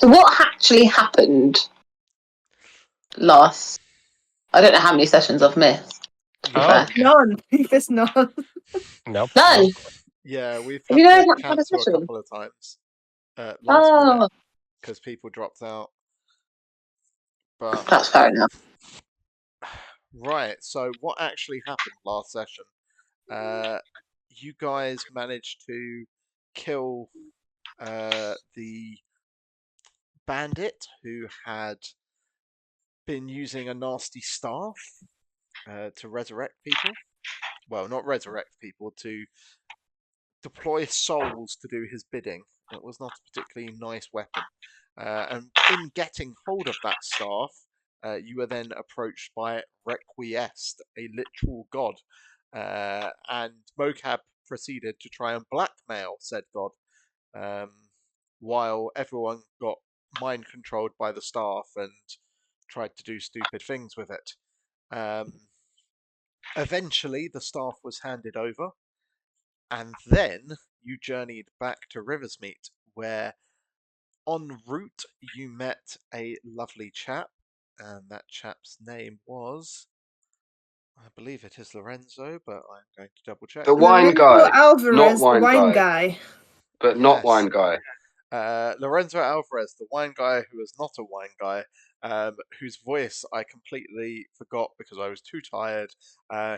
So what actually happened last? I don't know how many sessions I've missed. To be fair. None. You've missed none. Nope. None. Yeah, we've Have had you guys to not had a cancel a session? couple of times last minute because people dropped out. But That's fair enough. right, so what actually happened last session? You guys managed to kill the bandit who had been using a nasty staff to resurrect people. Well, not resurrect people, to deploy souls to do his bidding. It was not a particularly nice weapon. And in getting hold of that staff, you were then approached by Requiesced, a literal god. And Mocap proceeded to try and blackmail said god, while everyone got mind controlled by the staff and tried to do stupid things with it. Eventually, the staff was handed over, and then you journeyed back to Riversmeet, where en route you met a lovely chap, and that chap's name was, I believe it is Lorenzo, but I'm going to double check. The wine guy, Alvarez, not the wine guy. guy. But not Yes. wine guy. Lorenzo Alvarez, the wine guy who is not a wine guy, whose voice I completely forgot because I was too tired.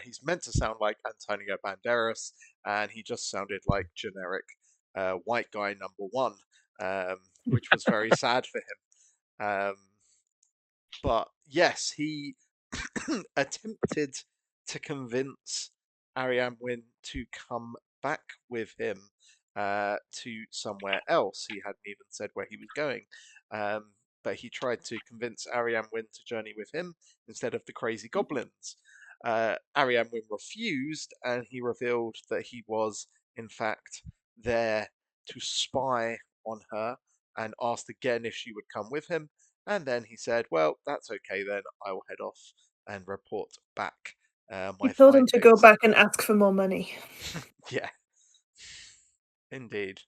He's meant to sound like Antonio Banderas, and he just sounded like generic white guy number one, which was very sad for him. But yes, he attempted to convince Ariane Wynn to come back with him to somewhere else. He hadn't even said where he was going. But he tried to convince Ariane Wynn to journey with him instead of the crazy goblins. Ariane Wynn refused, and he revealed that he was, in fact, there to spy on her and asked again if she would come with him. And then he said, well, that's okay then, I will head off and report back. He told him to go back and ask for more money. Yeah, indeed.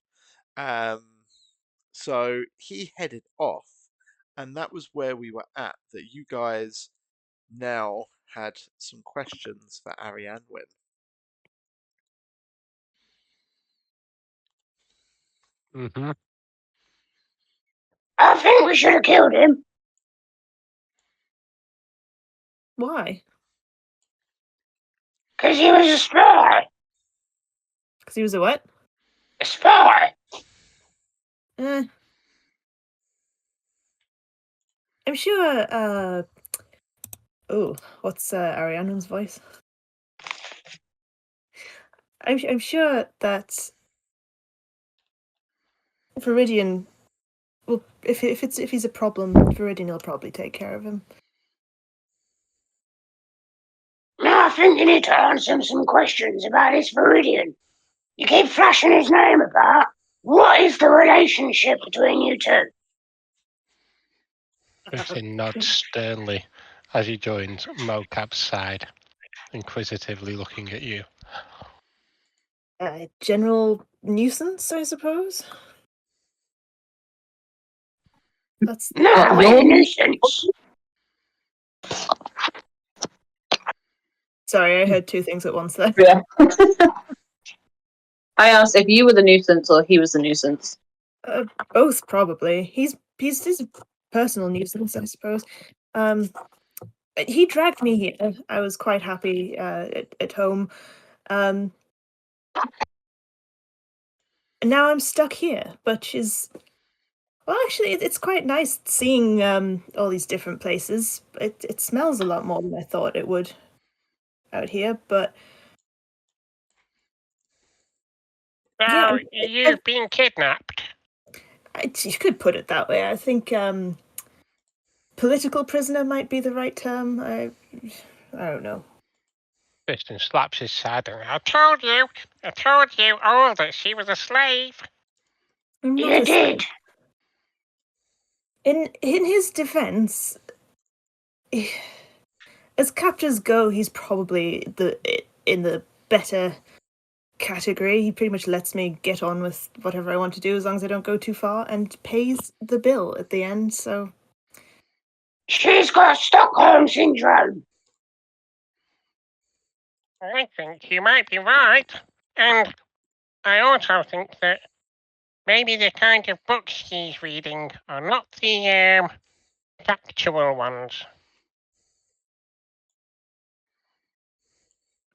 So he headed off, and that was where we were at, that you guys now had some questions for Ariane Wynn. Mm-hmm. I think we should have killed him. Why? Because he was a spy. Because he was a what? A spy. I'm sure, what's Ariana's voice? I'm sure that Viridian will, if he's a problem, Viridian will probably take care of him. Now I think you need to answer him some questions about this Viridian. You keep flashing his name about. What is the relationship between you two? Christian nods sternly as he joins Mocap's side, inquisitively looking at you. General nuisance, I suppose. That's No, we're the nuisance. Sorry, I heard two things at once there. Yeah. I asked if you were the nuisance or he was the nuisance. Both, probably. He's his personal nuisance, I suppose. He dragged me here. I was quite happy at home. And now I'm stuck here, which is... Well, actually, it's quite nice seeing all these different places. It smells a lot more than I thought it would out here, but... Now, you've been kidnapped. You could put it that way. I think political prisoner might be the right term. I don't know. Christian slaps his side and I told you all that she was a slave. You did. In his defense, as captors go, he's probably in the better category. He pretty much lets me get on with whatever I want to do as long as I don't go too far, and pays the bill at the end, so... She's got Stockholm Syndrome. I think you might be right. And I also think that maybe the kind of books he's reading are not the factual ones.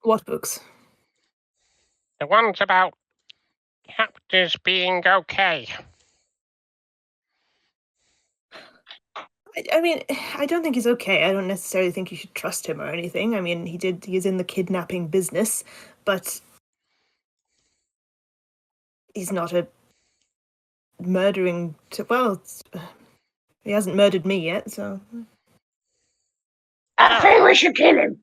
What books? The ones about captors being okay. I mean, I don't think he's okay. I don't necessarily think you should trust him or anything. I mean, he's in the kidnapping business, but he's not a murdering... Well, he hasn't murdered me yet, so... I think we should kill him.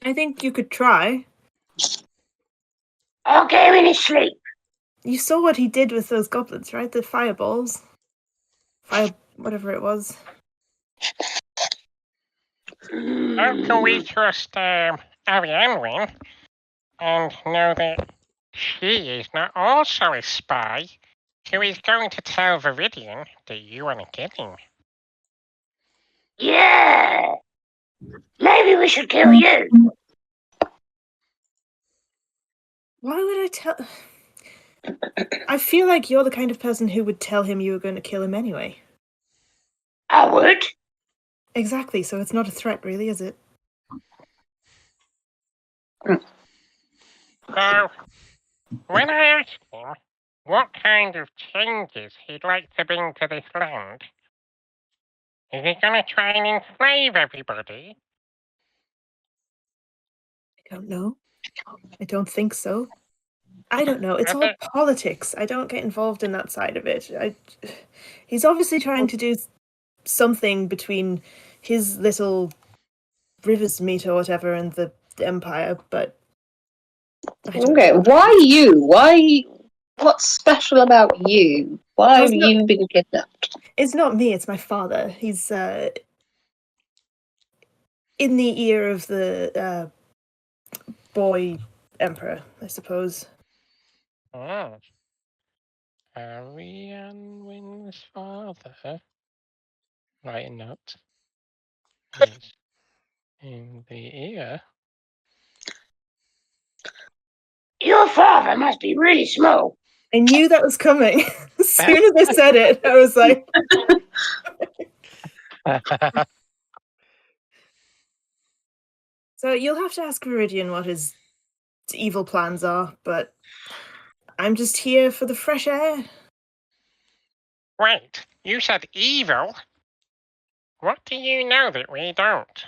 I think you could try. I'll get him in his sleep. You saw what he did with those goblets, right? The fireballs. Whatever it was. How can we trust Arianwin and know that she is not also a spy who is going to tell Viridian that you want to kill him? Yeah. Maybe we should kill you. Why would I tell... I feel like you're the kind of person who would tell him you were going to kill him anyway. I would. Exactly, so it's not a threat, really, is it? So, when I asked him what kind of changes he'd like to bring to this land, is he going to try and enslave everybody? I don't know. I don't think so. I don't know. It's all politics. I don't get involved in that side of it. He's obviously trying to do something between his little Rivers meet or whatever and the Empire, but... Okay, why you? What's special about you? Why have you been kidnapped? It's not me, it's my father. He's in the ear of the boy emperor, I suppose. Oh. Arianwin's father. Write a note. Is in the ear. Your father must be really small. I knew that was coming. As soon as I said it, I was like... So you'll have to ask Viridian what his evil plans are, but I'm just here for the fresh air. Wait, you said evil? What do you know that we don't?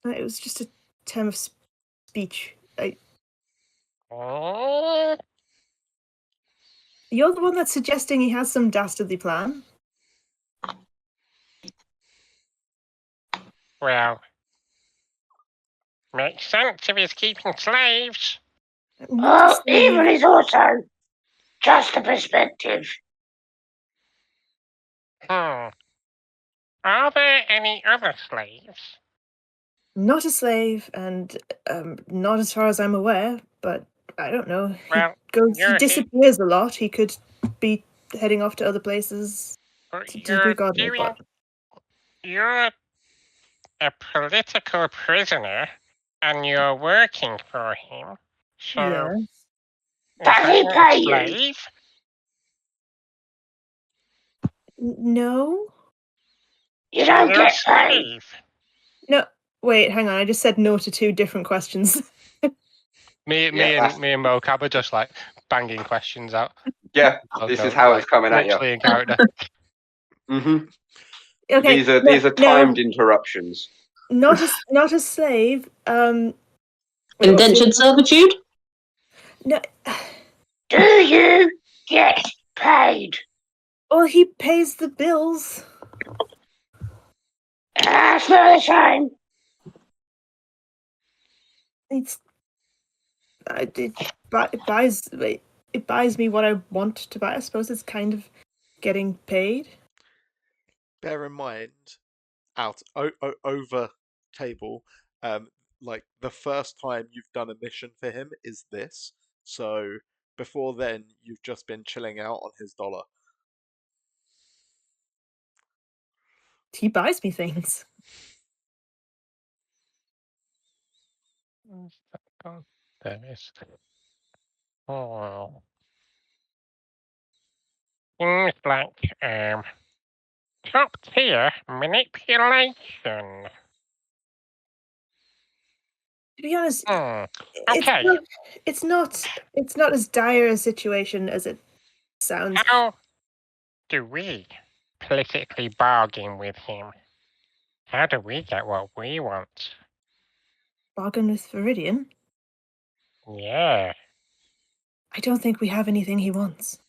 It was just a term of speech. Oh? You're the one that's suggesting he has some dastardly plan. Well, makes sense if he's keeping slaves. Oh, evil is also just a perspective. Are there any other slaves? Not a slave, and not as far as I'm aware, but I don't know. Well, he disappears a lot. He could be heading off to other places to do God knows what. You're a political prisoner, and you're working for him. So, Does he pay you? No. You don't get paid. No, wait, hang on. I just said no to two different questions. Me and Mocap are just like banging questions out. Yeah, this is how it's coming at you. Literally in character. Okay. These are timed interruptions. Not a slave. Indentured servitude? No. Do you get paid? Well, he pays the bills. That's not the same. It buys me what I want to buy. I suppose it's kind of getting paid. Bear in mind, over table, like the first time you've done a mission for him is this. So before then, you've just been chilling out on his dollar. He buys me things. There is. Oh. Things like top tier manipulation. To be honest, Okay. it's not as dire a situation as it sounds. How do we politically bargain with him? How do we get what we want? Bargain with Viridian? Yeah. I don't think we have anything he wants.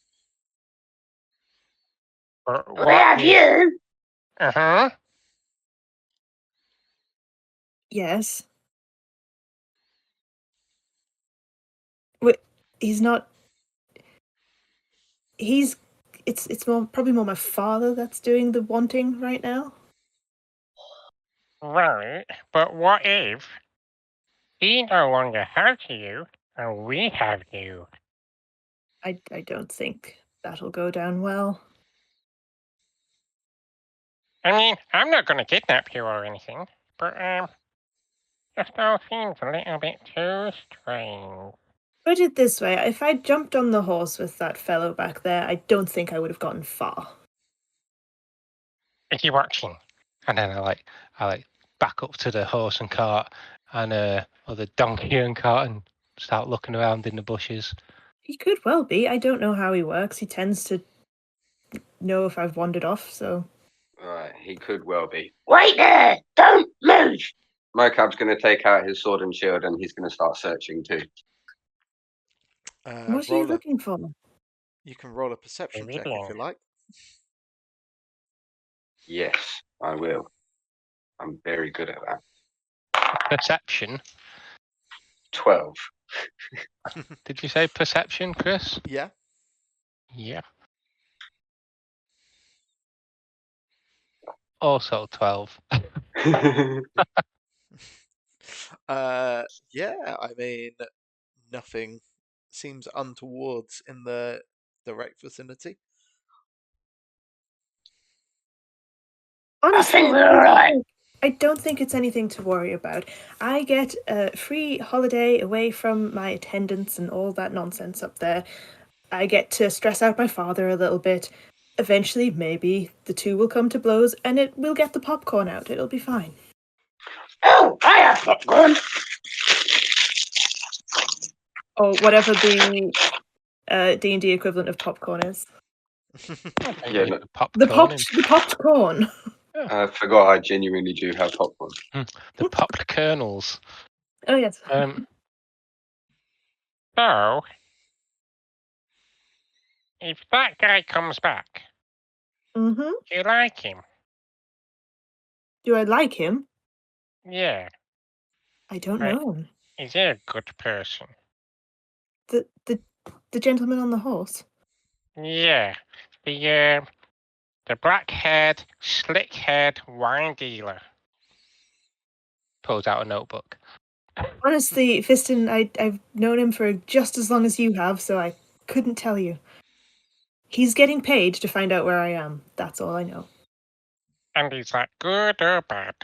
We have you. Uh-huh. Yes. He's not. It's probably more my father that's doing the wanting right now. Right, but what if he no longer has you and we have you? I don't think that'll go down well. I mean, I'm not going to kidnap you or anything, but just all seems a little bit too strange. Put it this way, if I jumped on the horse with that fellow back there, I don't think I would have gotten far. Is he watching? And then I like back up to the horse and cart and or the donkey and cart and start looking around in the bushes. He could well be. I don't know how he works. He tends to know if I've wandered off, so... Right, he could well be. Wait there! Don't move! Mocap's going to take out his sword and shield and he's going to start searching too. What are you looking for? You can roll a perception check if you like. Yes, I will. I'm very good at that. Perception? 12. Did you say perception, Chris? Yeah. Yeah. Also 12. Yeah, I mean, nothing seems untowards in the direct vicinity. Honestly, I think we're alright. I don't think it's anything to worry about. I get a free holiday away from my attendants and all that nonsense up there. I get to stress out my father a little bit. Eventually, maybe the two will come to blows and we'll get the popcorn out. It'll be fine. Oh, I have popcorn. Or whatever the D&D equivalent of popcorn is. Yeah, no. The popped corn. I forgot I genuinely do have popcorn. The popped kernels. Oh, yes. So, if that guy comes back, Mm-hmm. do you like him? Do I like him? Yeah. I don't know him. Is he a good person? The gentleman on the horse? Yeah. The black-haired, slick-haired wine dealer. Pulls out a notebook. Honestly, Fiston, I've known him for just as long as you have, so I couldn't tell you. He's getting paid to find out where I am. That's all I know. And is that good or bad?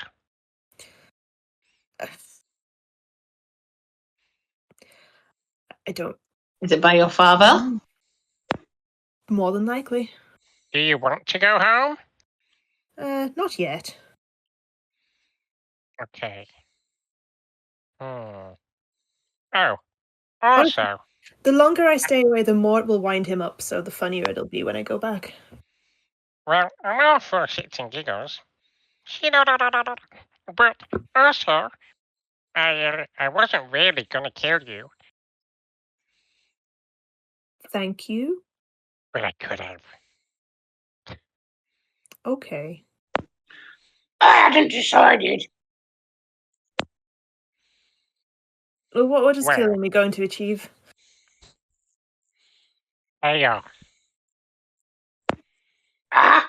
I don't... Is it by your father? More than likely. Do you want to go home? Not yet. Okay. Oh, also... The longer I stay away, the more it will wind him up, so the funnier it'll be when I go back. Well, I'm all for shits and giggles. But also, I wasn't really gonna kill you. Thank you. But I could have. Okay. I hadn't decided. Well, what is Well. killing me going to achieve? Hey, Ah?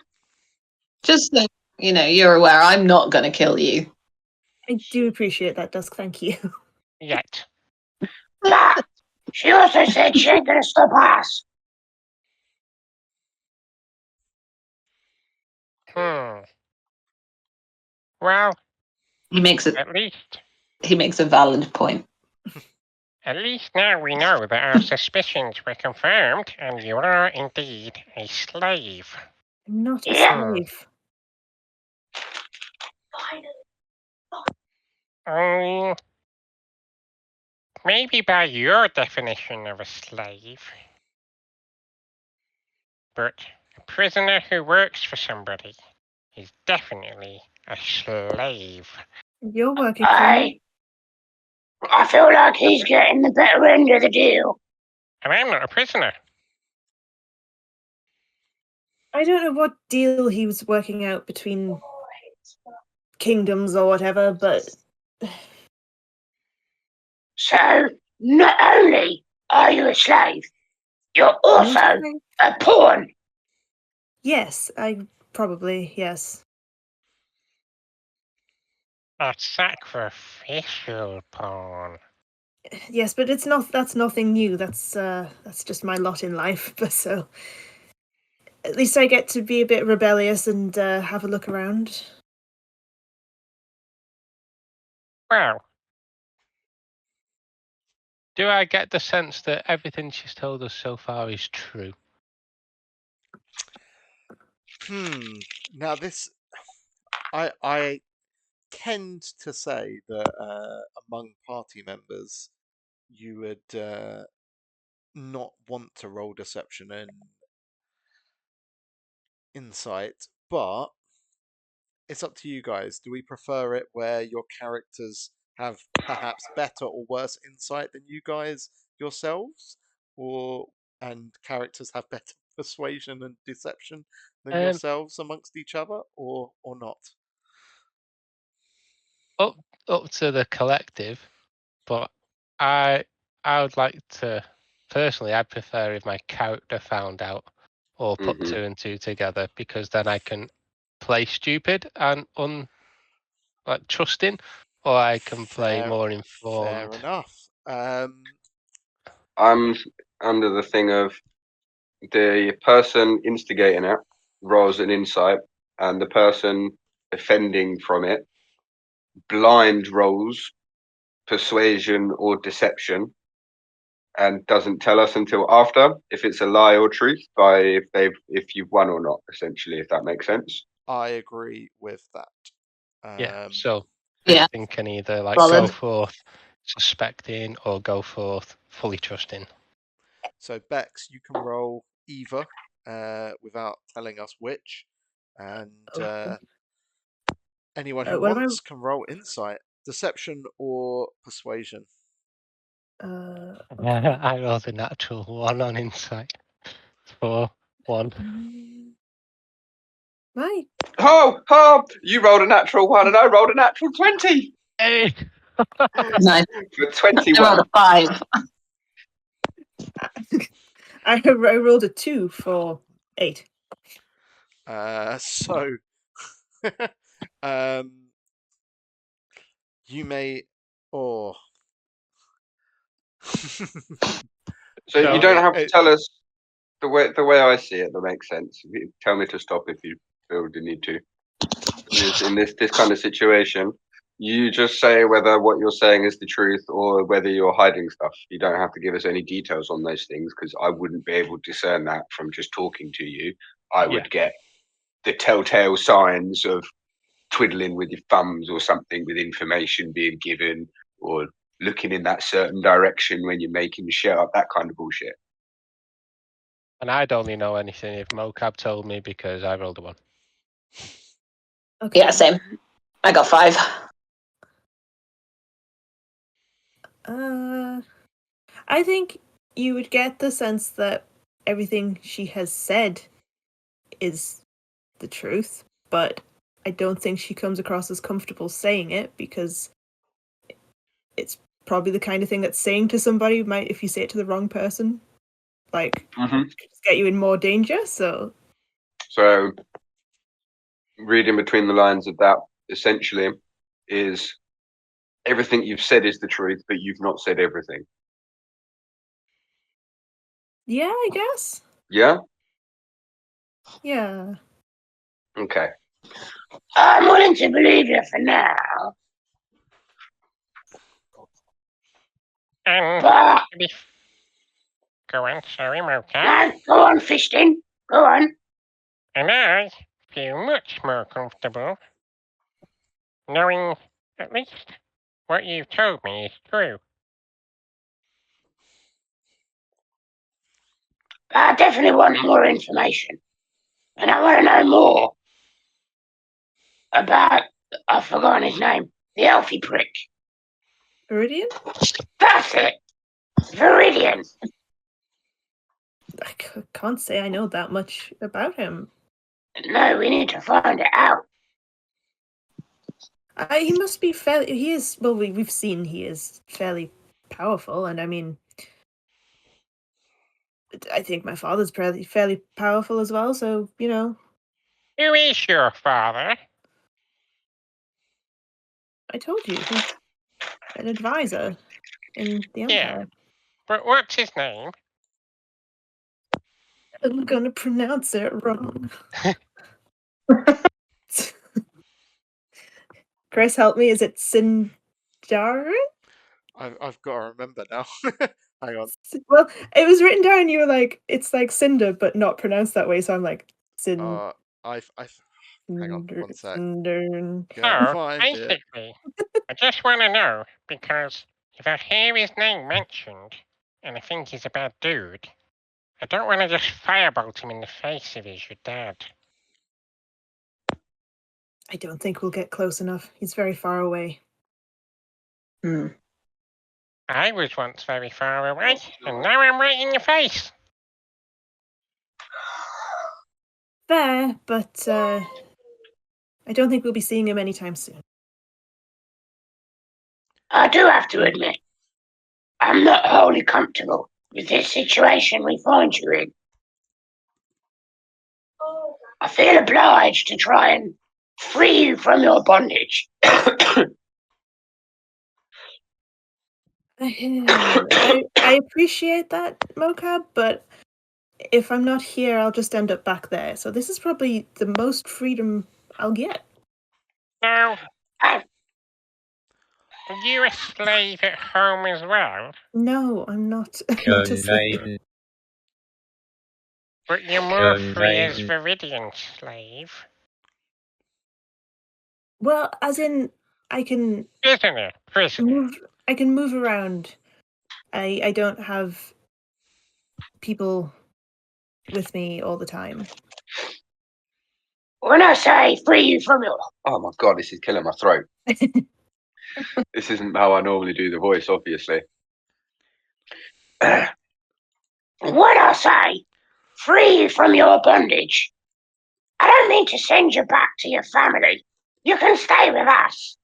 Just so you're aware, I'm not going to kill you. I do appreciate that, Dusk. Thank you. Yet. But she also said she ain't gonna stop us. Well, He makes at least a valid point. now we know that our suspicions were confirmed, and you are indeed a slave. I'm not a Yeah. slave. Maybe by your definition of a slave. But a prisoner who works for somebody is definitely a slave. You're working for me. I feel like he's getting the better end of the deal. And I'm not a prisoner. I don't know what deal he was working out between kingdoms or whatever, but So, not only are you a slave, you're also a pawn. yes, yes. A sacrificial pawn. Yes, but that's nothing new. That's just my lot in life. But so at least I get to be a bit rebellious and have a look around. Well, Do I get the sense that everything she's told us so far is true? Now this, I tend to say that among party members, you would not want to roll deception and insight, but it's up to you guys. Do we prefer it where your characters have perhaps better or worse insight than you guys yourselves, and characters have better persuasion and deception than yourselves amongst each other, or not? Up to the collective, but I would like to personally. I'd prefer if my character found out or put two and two together, because then I can play stupid and trusting, or I can play more informed. Fair enough. I'm under the thing of the person instigating it rolls an insight, and the person defending from it blind rolls persuasion or deception, and doesn't tell us until after if it's a lie or truth, by if you've won or not, essentially, if that makes sense. I agree with that. So I think can either go forth suspecting or go forth fully trusting. So Bex, you can roll either without telling us which, and anyone who wants can roll insight, deception, or persuasion. I rolled a natural 1 on insight. 4-1. Right. Oh! You rolled a natural 1 and I rolled a natural 20. Hey! Nice. For 21. I rolled a 5. I rolled a 2 for 8. So, you may, or so you don't have to tell us the way I see it. That makes sense. Tell me to stop if you feel the need to. In this kind of situation, you just say whether what you're saying is the truth or whether you're hiding stuff. You don't have to give us any details on those things, because I wouldn't be able to discern that from just talking to you. I would get the telltale signs of twiddling with your thumbs or something with information being given, or looking in that certain direction when you're making shit up, that kind of bullshit. And I'd only know anything if Mocap told me, because I rolled a 1. Okay. Yeah, same. I got 5. I think you would get the sense that everything she has said is the truth, but I don't think she comes across as comfortable saying it, because it's probably the kind of thing that saying to somebody might, if you say it to the wrong person, just get you in more danger. So reading between the lines of that, essentially, is everything you've said is the truth, but you've not said everything. Yeah, I guess. Yeah? Yeah. Okay. I'm willing to believe you for now. But Go on, sorry, Mocha. no, go on, Fisting. Go on. And I feel much more comfortable knowing at least what you've told me is true. I definitely want more information. And I want to know more about, I've forgotten his name, the Elfie prick. Viridian? That's it. Viridian. I can't say I know that much about him. No, we need to find it out. He must be fairly. He is. Well, we've seen he is fairly powerful, and I mean, I think my father's fairly powerful as well. So you know, Who is your father? I told you he's an advisor in the Yeah, Empire. but what's his name? I'm gonna pronounce it wrong. Chris, help me. Is it Sindarin? I've got to remember now. Hang on. Well, it was written down. You were like, it's like Cinder, but not pronounced that way. So I'm like, Sin. Hang on, one sec. Sindarin. Basically, I just want to know, because if I hear his name mentioned, and I think he's a bad dude, I don't want to just firebolt him in the face if he's your dad. I don't think we'll get close enough. He's very far away. I was once very far away, and now I'm right in your face. Fair, but I don't think we'll be seeing him anytime soon. I do have to admit, I'm not wholly comfortable with this situation we find you in. I feel obliged to try and free you from your bondage. I appreciate that, Mocap, but if I'm not here, I'll just end up back there. So this is probably the most freedom I'll get. So, are you a slave at home as well? No, I'm not. I'm not a slave. But you're more free as Viridian slave. Well, as in, I can Prisoner. I can move around. I don't have people with me all the time. When I say free you from your... Oh my god, this is killing my throat. This isn't how I normally do the voice, obviously. When I say free you from your bondage, I don't mean to send you back to your family. You can stay with us.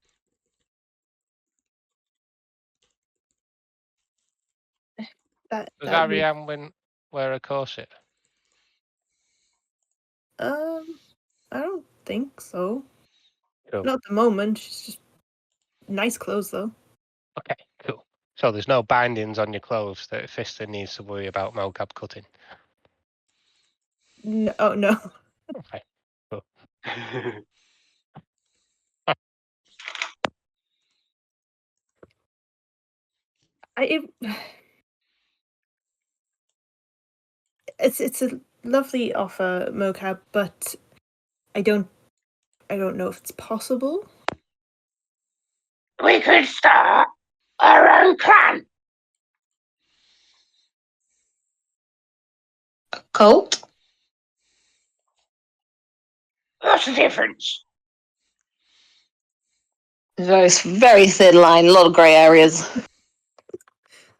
Does Ariane wear a corset? I don't think so. Cool. Not at the moment. She's just nice clothes, though. Okay, cool. So there's no bindings on your clothes that Fister needs to worry about mocap cutting? No, oh, no. Okay, cool. It's a lovely offer, Mocap, but I don't know if it's possible. We could start our own clan. A cult? What's the difference? Very, very thin line, a lot of grey areas.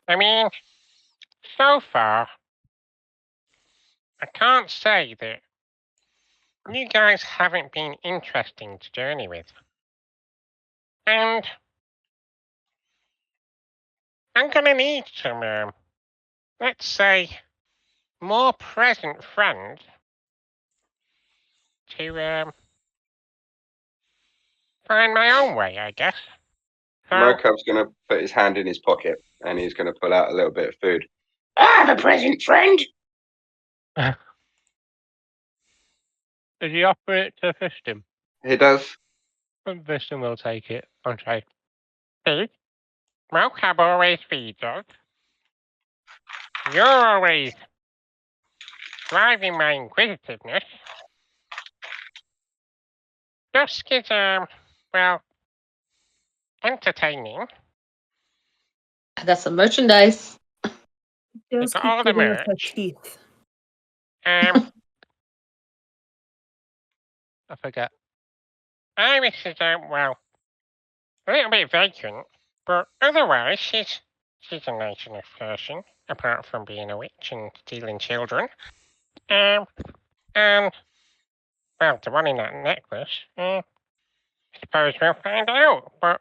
I mean, so far, I can't say that you guys haven't been interesting to journey with. And I'm gonna need some, let's say, more present friends to find my own way, I guess. Mocap's going to put his hand in his pocket and he's going to pull out a little bit of food. I have a present, friend. Did he offer it to Fiston? He does. And Fiston will take it and say, "See, Mocap always feeds us. You're always driving my inquisitiveness. Dusk is, well, entertaining. I got some merchandise. Just got keep all the giving us her merch. teeth. I forget. Iris is, well, a little bit vacant, but otherwise she's a nice enough person, apart from being a witch and stealing children. And, well, the one in that necklace, I suppose we'll find out, but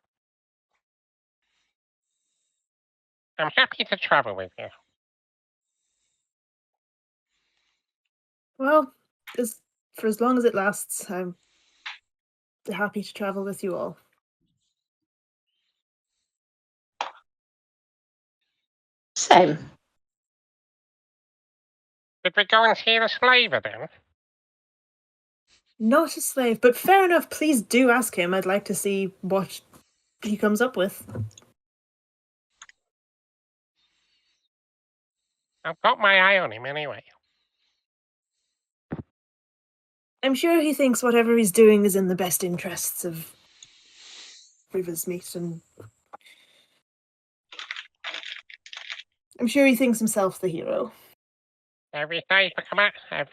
I'm happy to travel with you. Well, for as long as it lasts, I'm happy to travel with you all. Same. Did we go and see the slaver then? Not a slave, but fair enough. Please do ask him. I'd like to see what he comes up with. I've got my eye on him anyway. I'm sure he thinks whatever he's doing is in the best interests of Riversmeet, and I'm sure he thinks himself the hero. Every psychopath has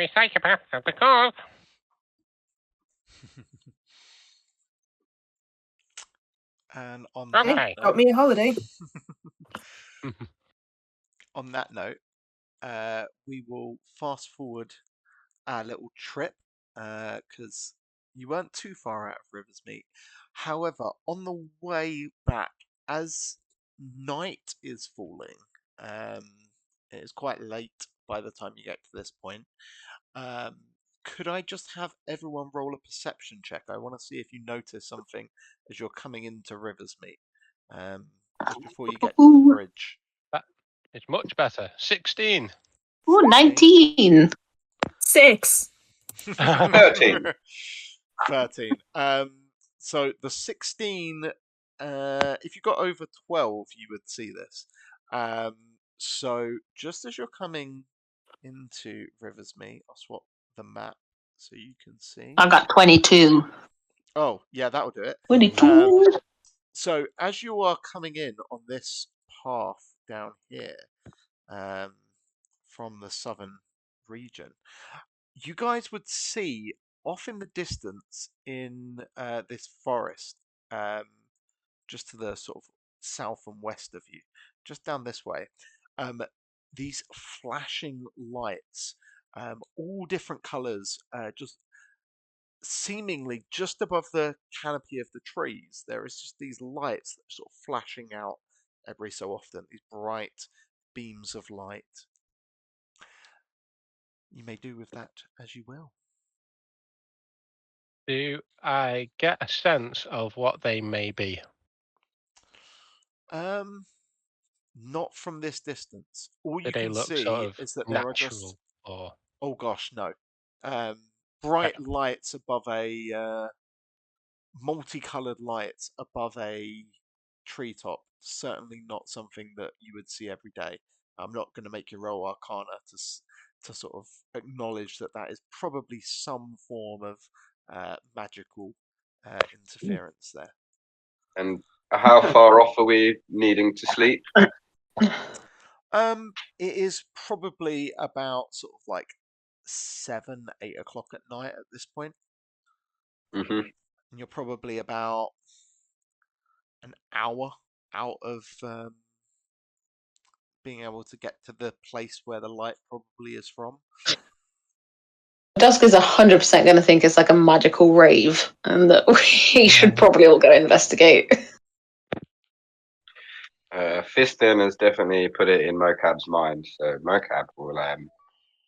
the cause. And on Okay. that Got me a holiday. on that note, we will fast forward our little trip because you weren't too far out of Riversmeet. However, on the way back, as night is falling, it is quite late by the time you get to this point. Could I just have everyone roll a perception check? I want to see if you notice something as you're coming into Riversmeet, just before you get to the bridge. It's much better. 16. Ooh, 19. 6. 13. 13. So the 16, if you got over 12, you would see this. So just as you're coming into Riversmeet, I'll swap the map so you can see. I got 22. Oh, yeah, that'll do it. 22. So as you are coming in on this path down here, from the southern region, you guys would see off in the distance in this forest, just to the sort of south and west of you, just down this way, these flashing lights, all different colours, just seemingly just above the canopy of the trees. There is just these lights that are sort of flashing out every so often, these bright beams of light. You may do with that as you will. Do I get a sense of what they may be? Not from this distance. All Do you they can look see sort of is that there are natural just... or Oh gosh, no. Bright lights above a... multicolored lights above a treetop. Certainly not something that you would see every day. I'm not going to make you roll Arcana to sort of acknowledge that that is probably some form of magical interference there. And how far off are we needing to sleep? It is probably about sort of like 7, 8 o'clock at night at this point. Mm-hmm. And you're probably about an hour out of being able to get to the place where the light probably is from. Dusk is 100% going to think it's like a magical rave, and that we should probably all go investigate. Fiston has definitely put it in Mocap's mind, so Mocap will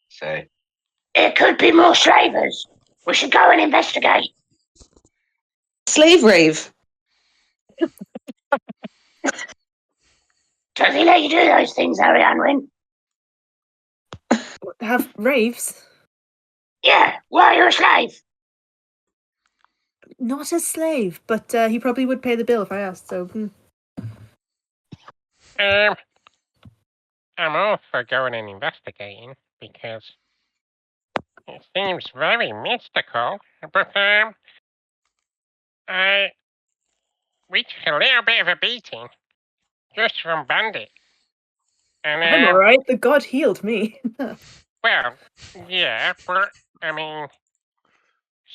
say, It could be more slavers. We should go and investigate. Slave rave. Does he let you do those things, Harry Anwin? Have raves? Yeah, while you're a slave. Not a slave, but he probably would pay the bill if I asked, so... I'm all for going and investigating, because it seems very mystical, but, we took a little bit of a beating, just from Bandit. And, I'm alright, the god healed me. well, yeah, but, I mean,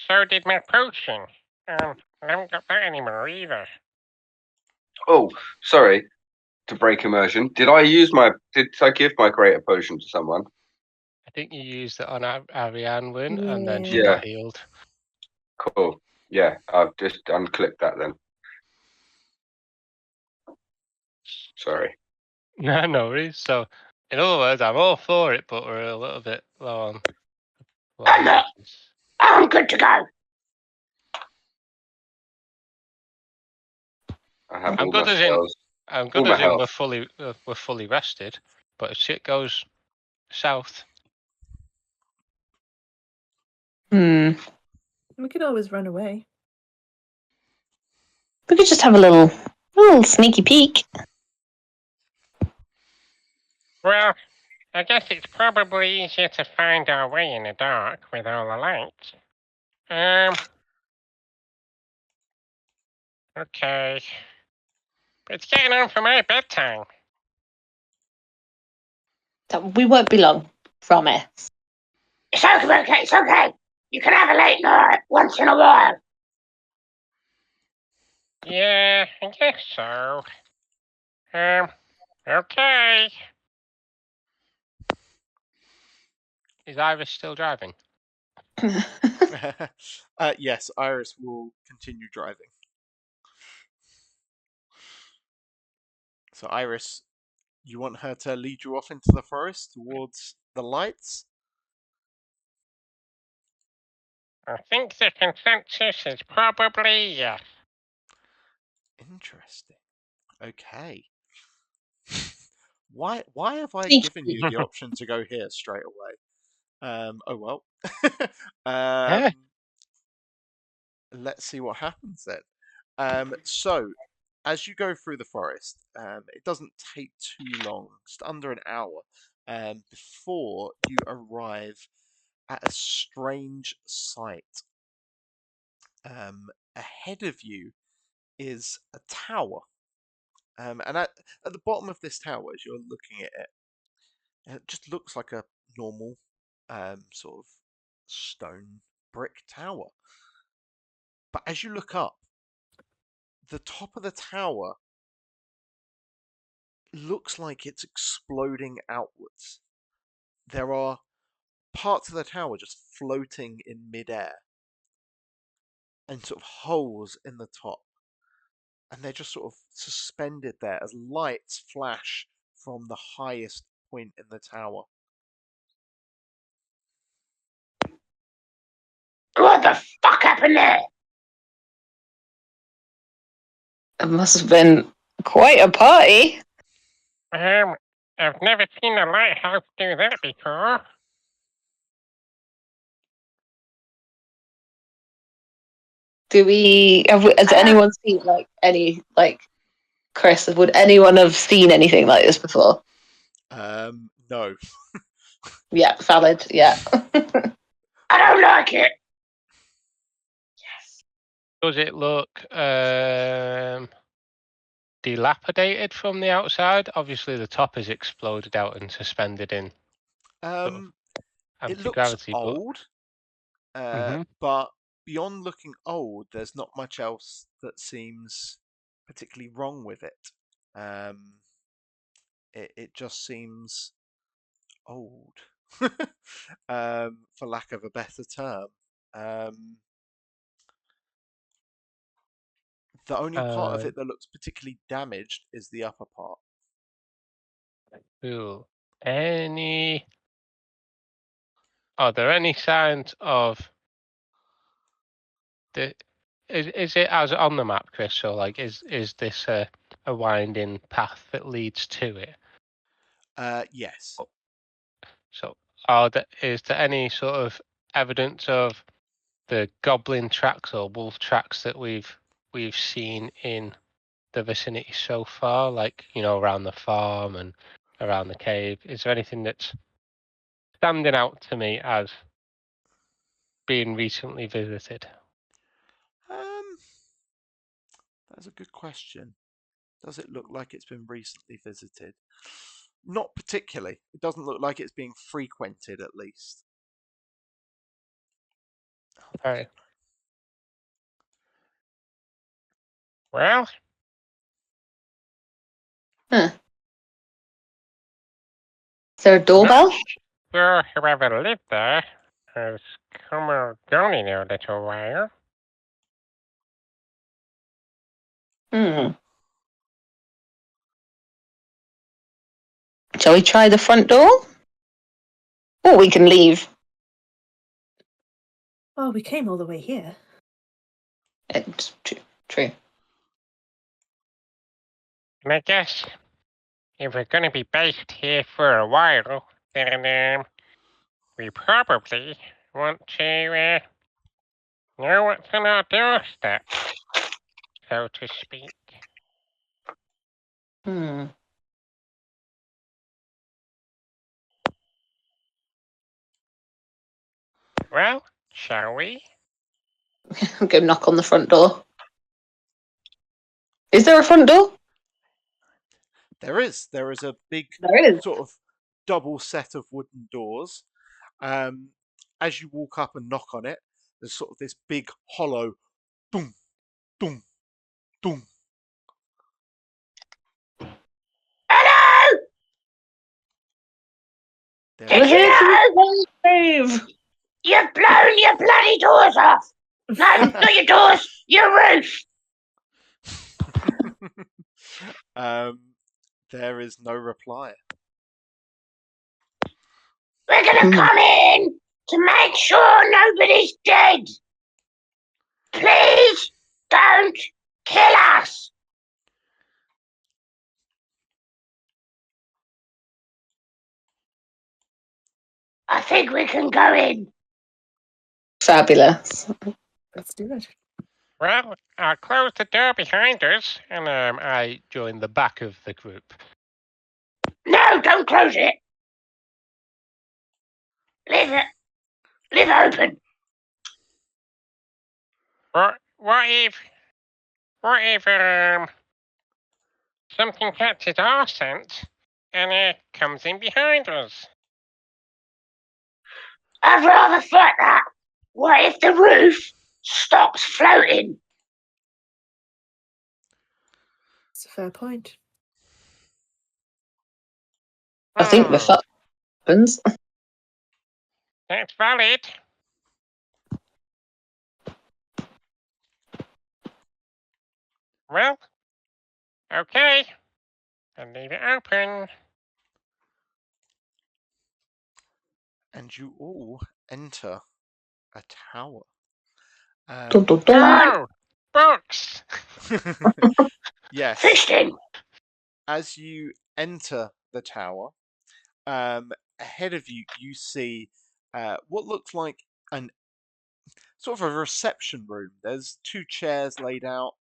so did my potion. I haven't got that anymore either. Oh, sorry to break immersion. Did I give my greater potion to someone? I think you used it on Ariane Win, and then she Yeah. got healed. Cool. Yeah, I've just unclicked that then. Sorry. No worries. So, in other words, I'm all for it, but we're a little bit low on. I'm good to go. I have I'm all good my as in. spells. I'm All good my as in health. we're fully rested, but if shit goes south, We could always run away. We could just have a little sneaky peek. Well, I guess it's probably easier to find our way in the dark with all the lights. Okay. It's getting on for my bedtime. We won't be long, promise. It's okay, it's okay. You can have a late night once in a while. Yeah, I guess so. Okay. is Iris still driving? Yes, Iris will continue driving. So, Iris, you want her to lead you off into the forest towards the lights? I think the consensus is probably yes. Interesting. Okay. Why have I Sneaky given you the option to go here straight away? Oh well. Let's see what happens then. So, as you go through the forest, it doesn't take too long, just under an hour, before you arrive at a strange sight. Ahead of you is a tower. And at the bottom of this tower, as you're looking at it, it just looks like a normal sort of stone brick tower. But as you look up, the top of the tower looks like it's exploding outwards. There are parts of the tower just floating in midair and sort of holes in the top. And they're just sort of suspended there as lights flash from the highest point in the tower. What the fuck happened there? It must have been quite a party. I've never seen a lighthouse do that before. Has anyone seen Chris, would anyone have seen anything like this before? No. Yeah, valid, yeah. I don't like it. Does it look dilapidated from the outside? Obviously, the top is exploded out and suspended in. It looks old, Mm-hmm. but beyond looking old, there's not much else that seems particularly wrong with it. It just seems old, for lack of a better term. The only part of it that looks particularly damaged is the upper part. Cool. Are there any signs of is it as on the map, Chris? So, like, is this a winding path that leads to it? Yes. So, is there any sort of evidence of the goblin tracks or wolf tracks that we've seen in the vicinity so far, like, around the farm and around the cave? Is there anything that's standing out to me as being recently visited? That's a good question. Does it look like it's been recently visited? Not particularly. It doesn't look like it's being frequented, at least. Okay. Well, Is there a doorbell? Sure, whoever lived there has come or gone in a little while. Shall we try the front door? Or we can leave. Oh, we came all the way here. It's true. And I guess if we're going to be based here for a while, then we probably want to know what's on our doorstep, so to speak. Well, shall we? Go knock on the front door. Is there a front door? There is. There is a big sort of double set of wooden doors. As you walk up and knock on it, there's sort of this big hollow boom, boom, boom. Hello! Did you know? You've blown your bloody doors off! No, not your doors, your roof! There is no reply. We're gonna come in to make sure nobody's dead. Please don't kill us. I think we can go in. Fabulous. Let's do it. Well, I'll close the door behind us, and I join the back of the group. No, don't close it. Leave it open. What if something catches our scent and comes in behind us? I'd rather fight that. What if the roof stops floating? It's a fair point. I think the fuck happens. That's valid. Well, okay. I'll leave it open. And you all enter a tower. Oh, books! Yes. Fishing. As you enter the tower, ahead of you, you see what looks like an sort of a reception room. There's two chairs laid out,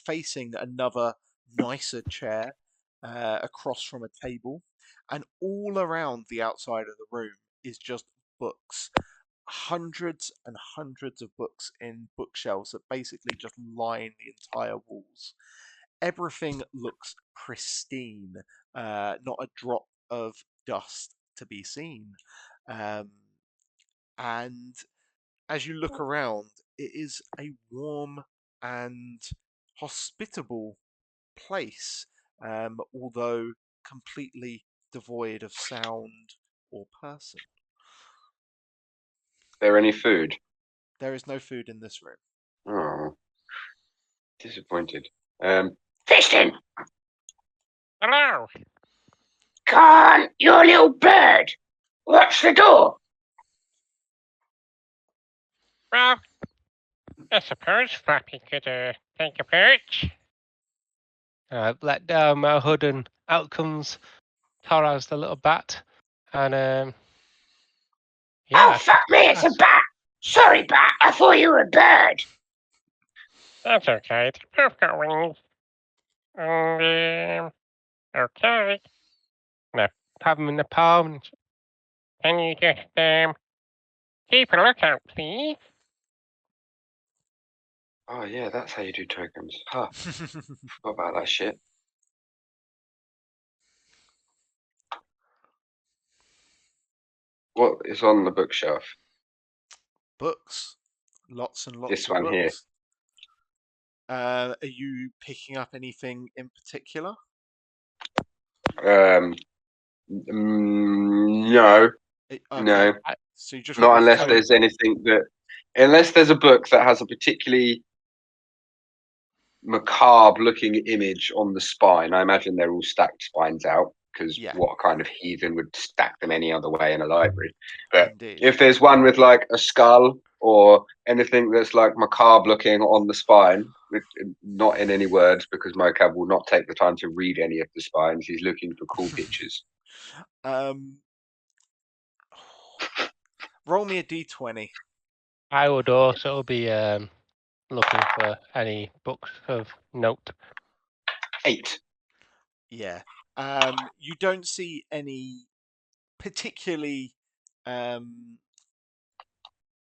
facing another nicer chair across from a table, and all around the outside of the room is just books. Hundreds and hundreds of books in bookshelves that basically just line the entire walls. Everything looks pristine, not a drop of dust to be seen. And as you look around, it is a warm and hospitable place, although completely devoid of sound or person. Is there any food? There is no food in this room. Oh, disappointed. Fishing. Hello. Can't your little bird watch the door? Well, I suppose Flappy could take a perch. let down my hood, and out comes Toraz, the little bat. And Oh, fuck me, it's a bat! Sorry, bat, I thought you were a bird. That's okay. They both got wings. And, okay. Now, have them in the palm. Can you just, keep a lookout, please? Oh, yeah, that's how you do tokens. Huh. Forgot about that shit. What is on the bookshelf? Books. Lots and lots This of one books. here. Are you picking up anything in particular? No. Okay. No. So you just not unless there's anything unless there's a book that has a particularly macabre looking image on the spine. I imagine they're all stacked spines out, because what kind of heathen would stack them any other way in a library? But if there's one with like a skull or anything that's like macabre looking on the spine, not in any words, because Mocab will not take the time to read any of the spines. He's looking for cool pictures. Roll me a d20. I would also be looking for any books of note. 8. Yeah. You don't see any particularly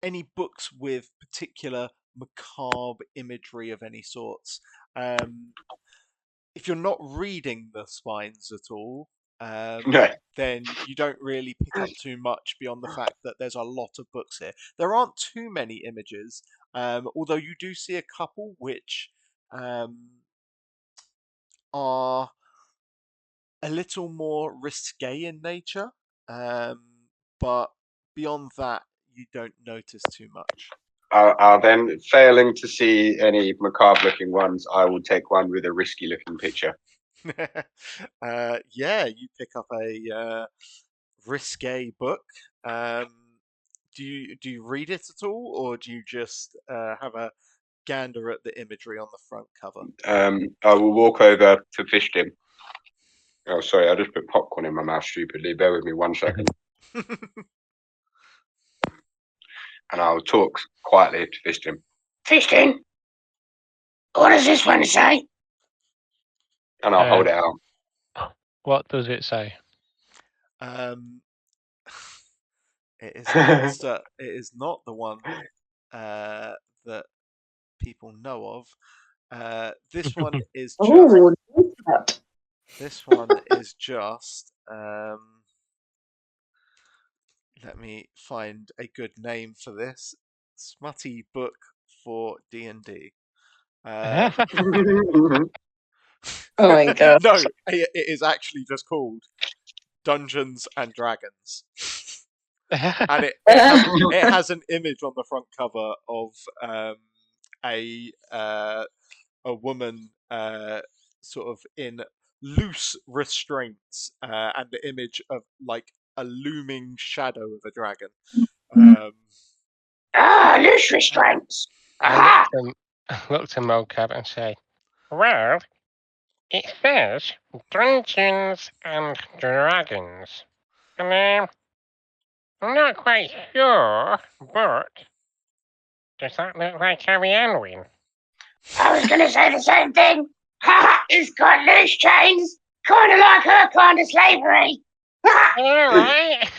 any books with particular macabre imagery of any sorts. If you're not reading the spines at all, then you don't really pick up too much beyond the fact that there's a lot of books here. There aren't too many images, although you do see a couple which are a little more risque in nature, but beyond that, you don't notice too much. I'll then, failing to see any macabre-looking ones, I will take one with a risky-looking picture. Yeah, you pick up a risque book. Do you read it at all, or do you just have a gander at the imagery on the front cover? I will walk over to Fishtim. Oh, sorry, I just put popcorn in my mouth stupidly. Bear with me 1 second. And I'll talk quietly to Fishtim. Fishtim, what does this one say? And I'll hold it out. What does it say? It is not the one that people know of. This one is just. This one is just. Let me find a good name for this smutty book for D&D. Oh my god! No, it is actually just called Dungeons and Dragons. And it has an image on the front cover of a woman sort of in loose restraints, and the image of like a looming shadow of a dragon. Loose restraints. I look to Mocap and say, well, it says Dungeons and Dragons. And I'm not quite sure, but does that look like Harry Anwin? I was going to say the same thing. He's got loose chains, kind of like her kind of slavery. Alright.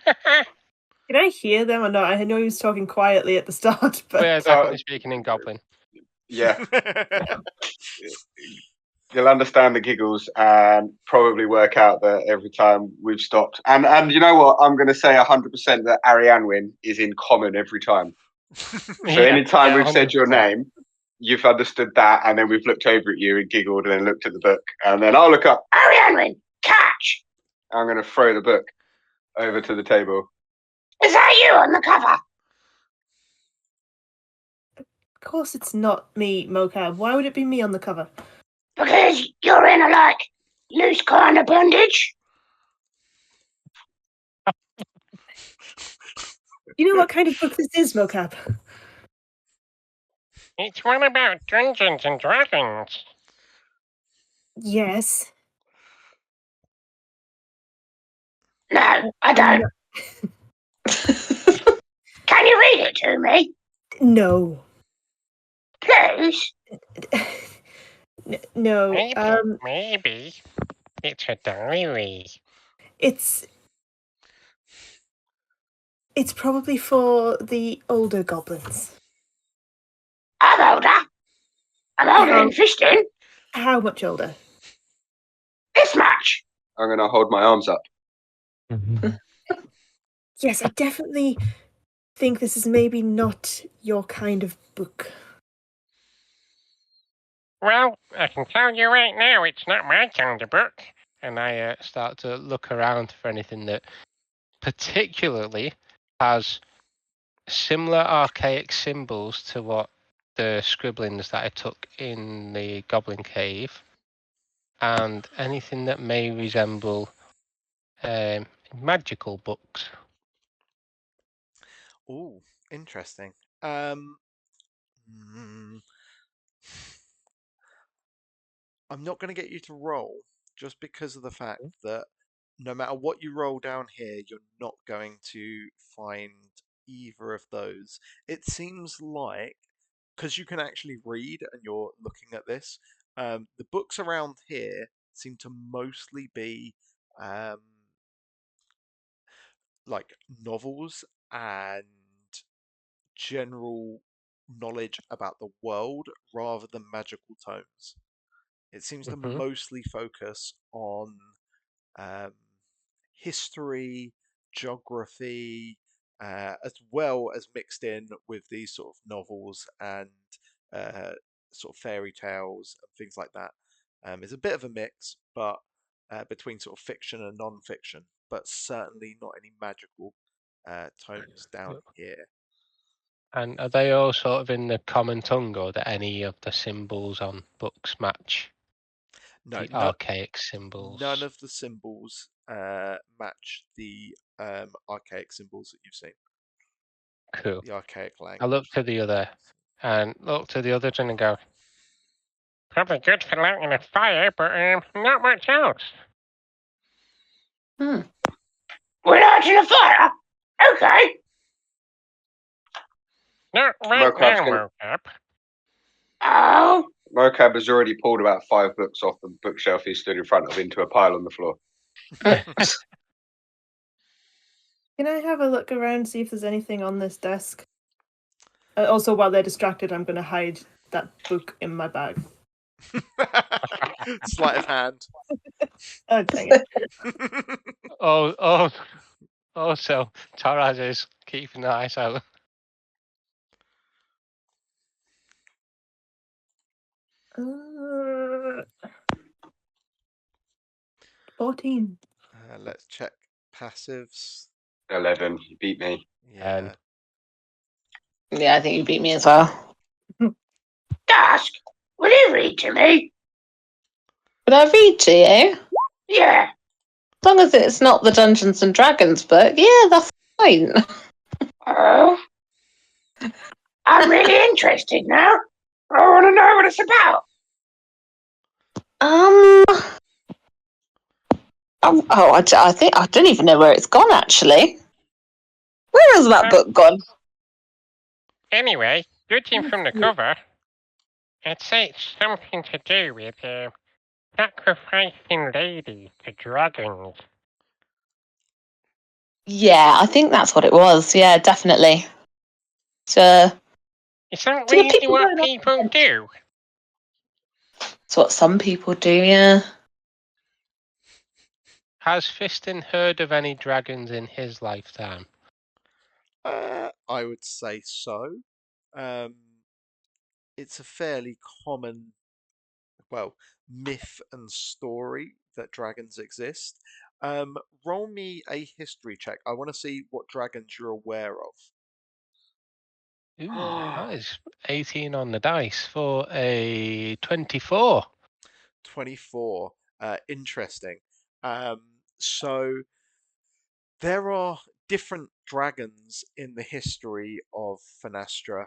Can I hear them or not? I know he was talking quietly at the start, but yeah, definitely speaking in Goblin. Yeah. You'll understand the giggles and probably work out that every time we've stopped. And you know what? I'm going to say 100% that Arianwin is in common every time. So anytime we've said your name, you've understood that, and then we've looked over at you and giggled and then looked at the book. And then I'll look up. Arianwin, catch! I'm going to throw the book over to the table. Is that you on the cover? Of course it's not me, Mocab. Why would it be me on the cover? Because you're in a, loose kind of bondage. You know what kind of book this is, Mocap? It's one about Dungeons and Dragons. Yes. No, I don't. Can you read it to me? No. Please? No. Maybe. It's a diary. It's probably for the older goblins. I'm older. I'm older than Fiston. How much older? This much. I'm going to hold my arms up. Yes, I definitely think this is maybe not your kind of book. Well, I can tell you right now, it's not my kind of book. And I start to look around for anything that particularly has similar archaic symbols to what the scribblings that I took in the Goblin Cave, and anything that may resemble magical books. Ooh, interesting. I'm not going to get you to roll just because of the fact that no matter what you roll down here, you're not going to find either of those. It seems like, because you can actually read and you're looking at this, the books around here seem to mostly be like novels and general knowledge about the world rather than magical tomes. It seems to mostly focus on history, geography, as well as mixed in with these sort of novels and sort of fairy tales and things like that. It's a bit of a mix, but between sort of fiction and non-fiction, but certainly not any magical tones down here. And are they all sort of in the common tongue, or do any of the symbols on books match the archaic symbols? None of the symbols match the archaic symbols that you've seen. Cool. The archaic language. I look to the others and go, Probably good for lighting a fire, but not much else. We're lighting a fire? Okay. Not right now, Mocap. Oh. Mocap has already pulled about 5 books off the bookshelf he stood in front of into a pile on the floor. Can I have a look around, see if there's anything on this desk? Also, while they're distracted, I'm going to hide that book in my bag. Sleight of hand. Oh, dang it. Also, Taraz is keeping an eye out. Uh, 14. Let's check passives. 11. You beat me. Yeah. Yeah, I think you beat me as well. Dusk, will you read to me? Would I read to you? Yeah. As long as it's not the Dungeons and Dragons book, yeah, that's fine. Oh. I'm really interested now. I want to know what it's about. I think I don't even know where it's gone. Actually, where has that book gone? Anyway, judging from the cover, I'd say it's something to do with sacrificing ladies to dragons. Yeah, I think that's what it was. Yeah, definitely. So, is that really what people do? It's what some people do, yeah. Has Fiston heard of any dragons in his lifetime? I would say so. It's a fairly common, myth and story that dragons exist. Roll me a history check. I want to see what dragons you're aware of. Ooh, that is 18 on the dice for a 24. 24. Interesting. So there are different dragons in the history of Finastra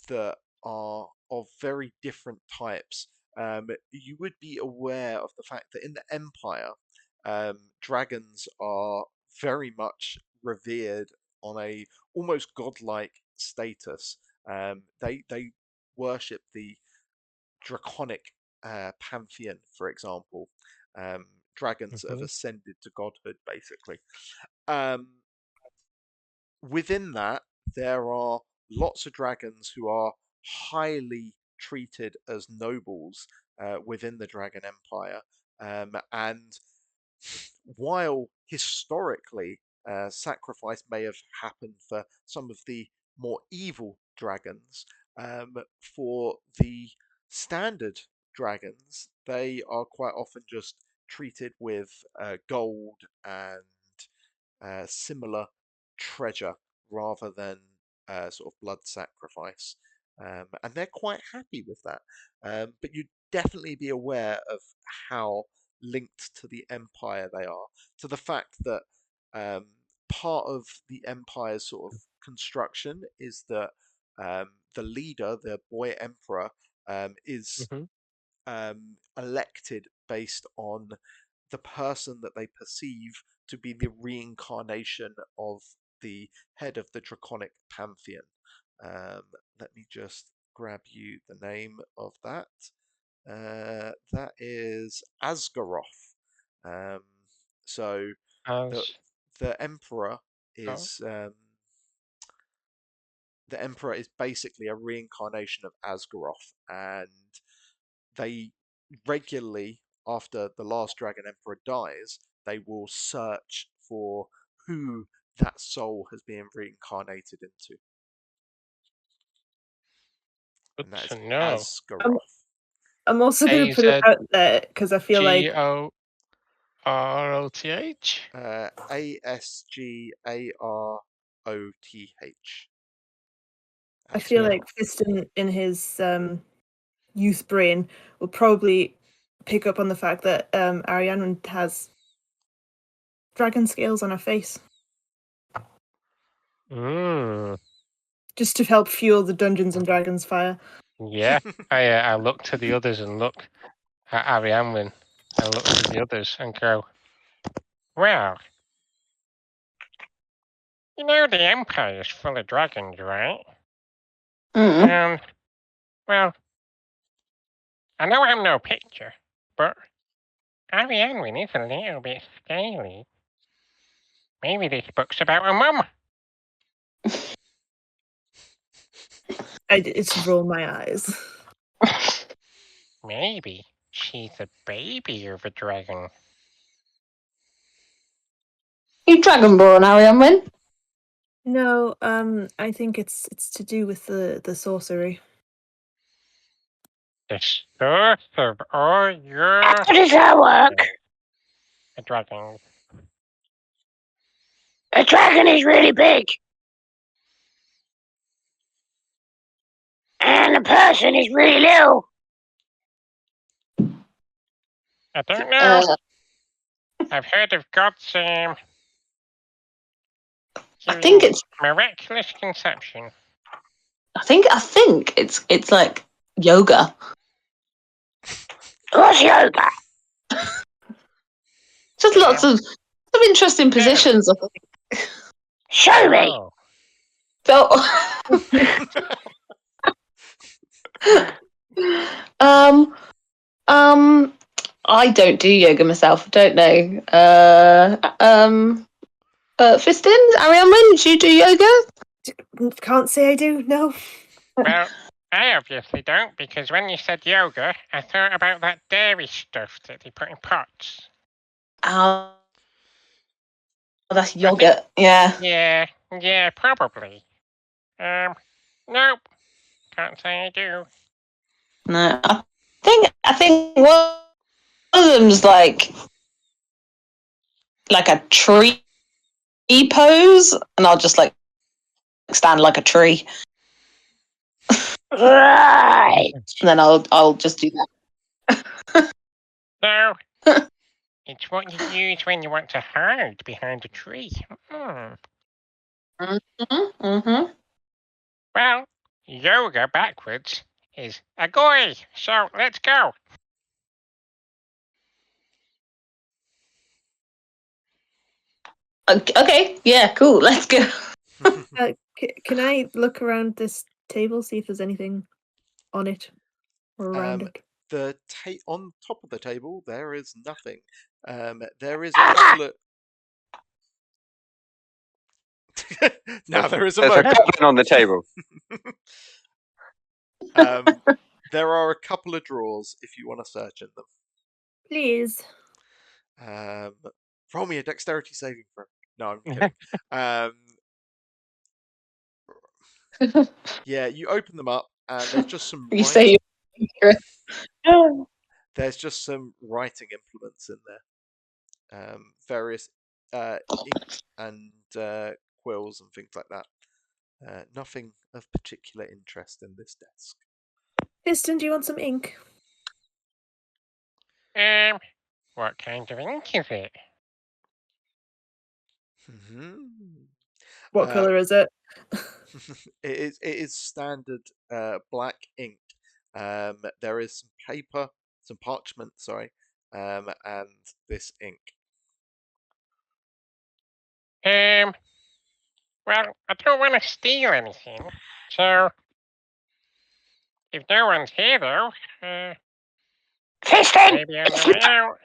that are of very different types. you would be aware of the fact that in the Empire, dragons are very much revered on a almost godlike status. They worship the draconic pantheon, for example. Dragons that have ascended to godhood, basically. Within that, there are lots of dragons who are highly treated as nobles within the Dragon Empire. And while historically sacrifice may have happened for some of the more evil dragons, for the standard dragons, they are quite often just treated with gold and similar treasure rather than sort of blood sacrifice. And they're quite happy with that. But you'd definitely be aware of how linked to the Empire they are, to the fact that part of the Empire's sort of construction is that the leader, the boy emperor, is elected based on the person that they perceive to be the reincarnation of the head of the draconic pantheon. Let me just grab you the name of that. That is Asgaroth. So the emperor is the emperor is basically a reincarnation of Asgaroth, and they regularly, after the last Dragon Emperor dies, they will search for who that soul has been reincarnated into. And that is Asgaroth. I'm also going to put it out there because I feel like G-O-R-O-T-H? Asgaroth. I feel like Fiston in his youth brain will probably pick up on the fact that Arianne has dragon scales on her face. Just to help fuel the Dungeons and Dragons fire. Yeah, I look to the others and look at Arianne and look to the others and go, well, you know the Empire is full of dragons, right? Well, I know I'm no picture, but Arianne is a little bit scaly. Maybe this book's about her mum. I just roll my eyes. Maybe she's a baby of a dragon. You dragonborn, Arianne? No, I think it's to do with the sorcery. The source of all your... How does that work? A dragon. A dragon is really big. And a person is really little. I don't know. I've heard of God's I think it's miraculous conception. I think it's like yoga. What's yoga? Just lots of interesting positions. Show me. I don't do yoga myself. Don't know. Fiston, Arianne, do you do yoga? Can't say I do. No. Well, I obviously don't, because when you said yoga, I thought about that dairy stuff that they put in pots. Oh, that's yogurt. Yeah. Yeah, probably. Nope. Can't say I do. No, I think one of them's like a tree pose, and I'll just like stand like a tree. Right. And then I'll just do that. So, it's what you use when you want to hide behind a tree. Well, yoga backwards is Agoy. So let's go. Okay, yeah, cool. Let's go. Can I look around this table, see if there's anything on it or around it? On top of the table, there is nothing. There is a couple of. Now there is a There's a moment. goblin on the table. There are a couple of drawers if you want to search in them. Please. Roll me a dexterity saving throw. No, I'm kidding. Yeah, you open them up, and there's just some. You say There's just some writing implements in there. Various ink and quills and things like that. Nothing of particular interest in this desk. Piston, do you want some ink? What kind of ink is it? What colour is it? It is standard black ink. There is some paper, some parchment, sorry, and this ink. Well, I don't want to steal anything, so if no one's here, though, Piston, maybe on the way out.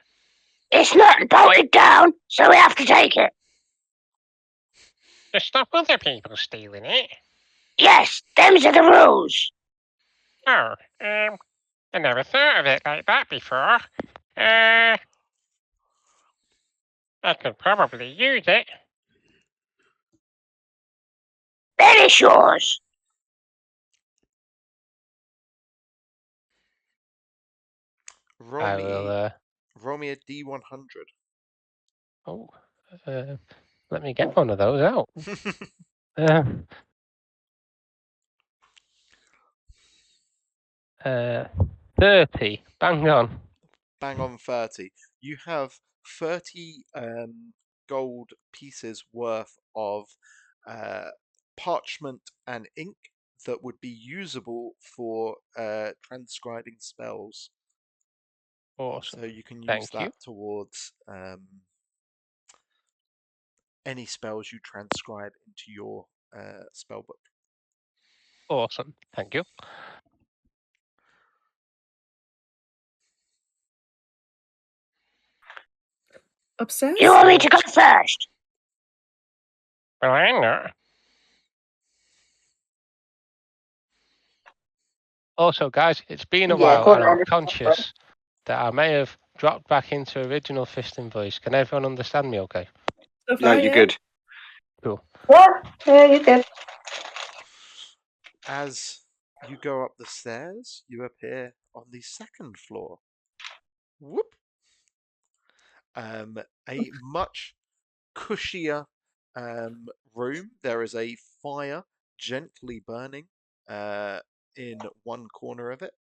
it's not bolted down, so we have to take it. To stop other people stealing it. Yes, them's are the rules. Oh, I never thought of it like that before. I could probably use it. Then it's yours. Roll me a D100. Oh, let me get one of those out. 30. Bang on. Bang on 30. You have 30 gold pieces worth of parchment and ink that would be usable for transcribing spells. Awesome. So you can use Thank that you. towards any spells you transcribe into your spell book. Awesome. Thank you. Upstairs? You want me to go first? Well, I'm not. Also, guys, it's been a while, and I'm conscious that I may have dropped back into original fisting voice. Can everyone understand me okay? So far, No, you're good. Cool. Yeah, you're good. As you go up the stairs, you appear on the second floor. Whoop! A much cushier room. There is a fire gently burning in one corner of it.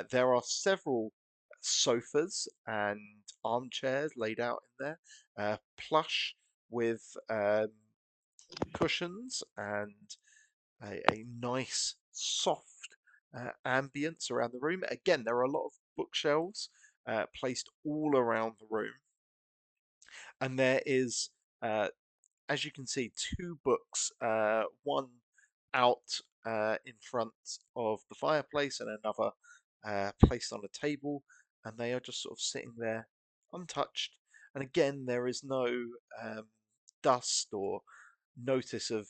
There are several sofas and armchairs laid out in there, plush with cushions and a nice soft ambience around the room. Again, there are a lot of bookshelves placed all around the room. And there is, as you can see, two books, one out in front of the fireplace and another placed on a table, and they are just sort of sitting there untouched. And again, there is no dust or notice of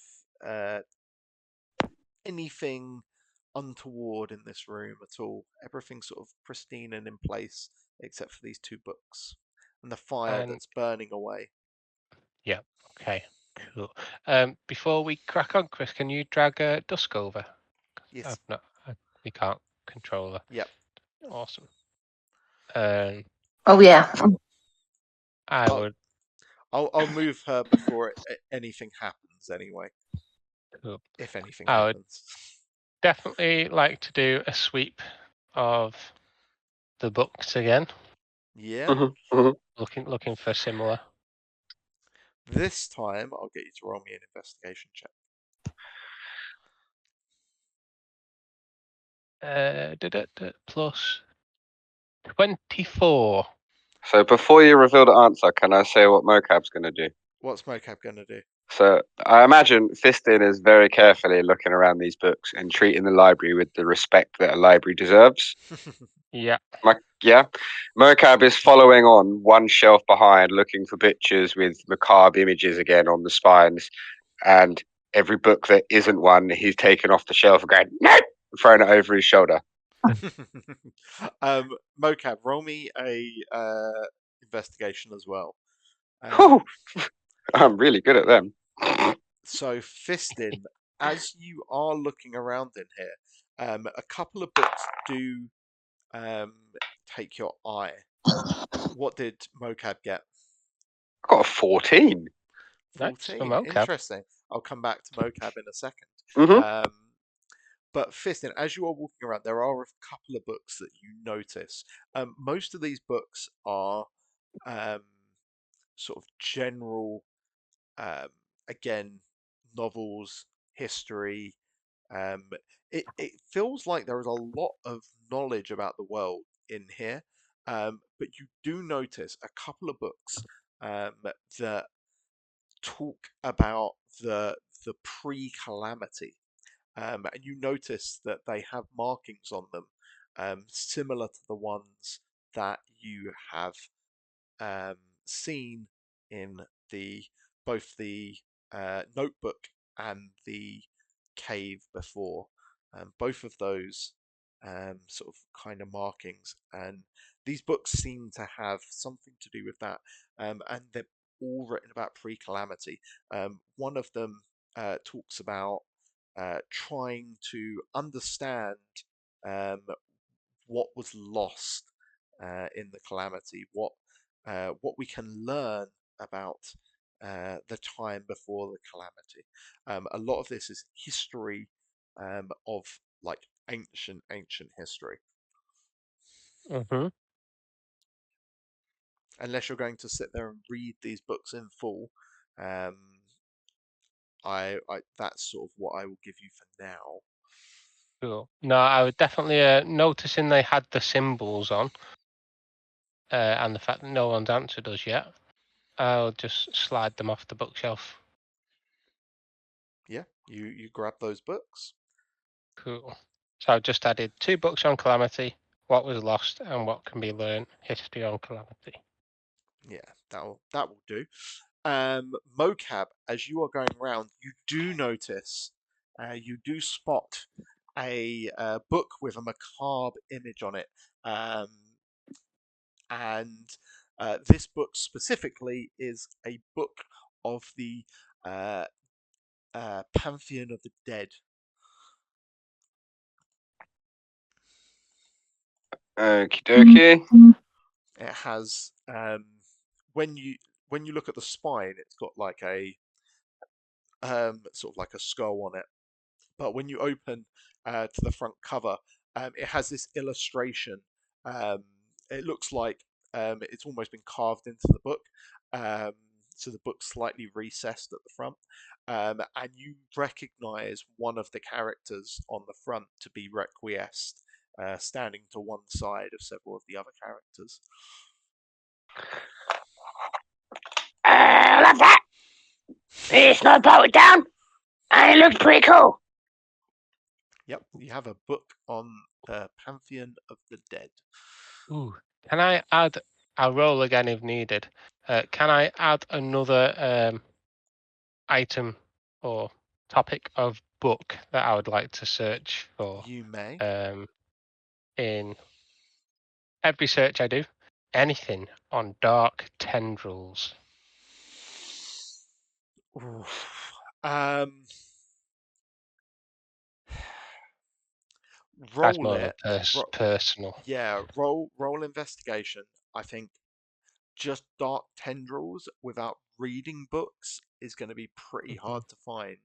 anything untoward in this room at all. Everything's sort of pristine and in place, except for these two books and the fire that's burning away. Yeah. Okay. Cool. Before we crack on, Chris, can you drag Dusk over? Yes. We can't control her. Yep. Awesome. Oh yeah. I'll move her before anything happens anyway. Cool. If anything I happens. Would definitely like to do a sweep of the books again. Yeah. Looking for similar. This time I'll get you to roll me an investigation check. Plus 24. So before you reveal the answer, can I say what Mocap's going to do? What's Mocap going to do? So I imagine Fistin is very carefully looking around these books and treating the library with the respect that a library deserves. Yeah. Mocap is following on one shelf behind, looking for pictures with macabre images again on the spines, and every book that isn't one, he's taken off the shelf and going, nope, throwing it over his shoulder. Mocap, roll me a investigation as well. I'm really good at them. So, Fistin, as you are looking around in here, a couple of books do take your eye. What did Mocap get? I got a 14. 14. Nice, Interesting. I'll come back to Mocap in a second. Mm-hmm. But Fistin, as you are walking around, there are a couple of books that you notice. Most of these books are sort of general, again, novels, history. It feels like there is a lot of knowledge about the world in here, but you do notice a couple of books that talk about the pre-calamity. And you notice that they have markings on them similar to the ones that you have seen in both the notebook and the cave before. Both of those sort of kind of markings, and these books seem to have something to do with that, and they're all written about pre-calamity. One of them talks about trying to understand what was lost in the calamity, what we can learn about the time before the calamity. A lot of this is history of like ancient history. Mm-hmm. Unless you're going to sit there and read these books in full, I that's sort of what I will give you for now. Cool. No, I was definitely noticing they had the symbols on, and the fact that no one's answered us yet. I'll just slide them off the bookshelf. Yeah, you grab those books. Cool. So I've just added 2 books on Calamity, what was lost and what can be learned, history on Calamity. Yeah, that will do. Mocap, as you are going around, you do notice, you do spot a book with a macabre image on it, and this book specifically is a book of the Pantheon of the Dead. Okie dokie. It has when you look at the spine, it's got like a sort of like a skull on it. But when you open to the front cover, it has this illustration. It looks like it's almost been carved into the book. So the book's slightly recessed at the front. And you recognize one of the characters on the front to be Requiesced, standing to one side of several of the other characters. I love that. It's not bolted down, and it looks pretty cool. Yep, you have a book on the Pantheon of the Dead. Ooh, can I add? I'll roll again if needed. Can I add another item or topic of book that I would like to search for? You may. In every search I do, anything on dark tendrils. Roll That's more it. of a personal. Yeah, roll investigation. I think just dark tendrils without reading books is going to be pretty hard to find.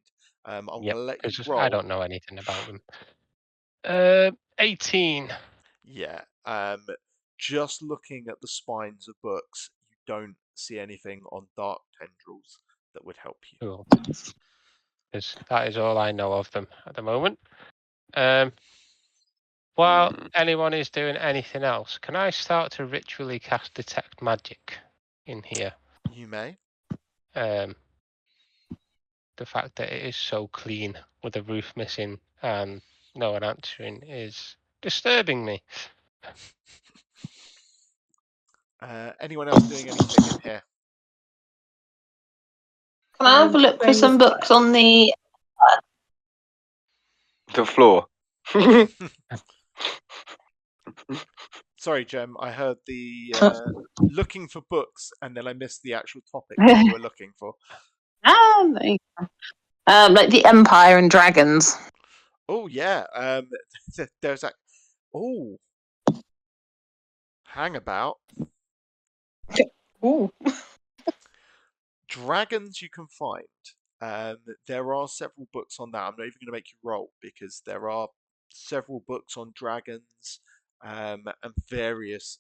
I'm going to let you roll. I don't know anything about them. 18. Yeah. Just looking at the spines of books, you don't see anything on dark tendrils that would help you. Cool. Because that is all I know of them at the moment. While anyone is doing anything else, can I start to ritually cast Detect Magic in here? You may. The fact that it is so clean with the roof missing and no one answering is disturbing me. Anyone else doing anything in here? Can I have a look for some books on the... The floor. Sorry, Jem. I heard the looking for books, and then I missed the actual topic that you were looking for. There you go. Like the Empire and Dragons. Oh yeah. There's that. Oh. Hang about. Ooh. Dragons you can find. There are several books on that. I'm not even going to make you roll because there are several books on dragons and various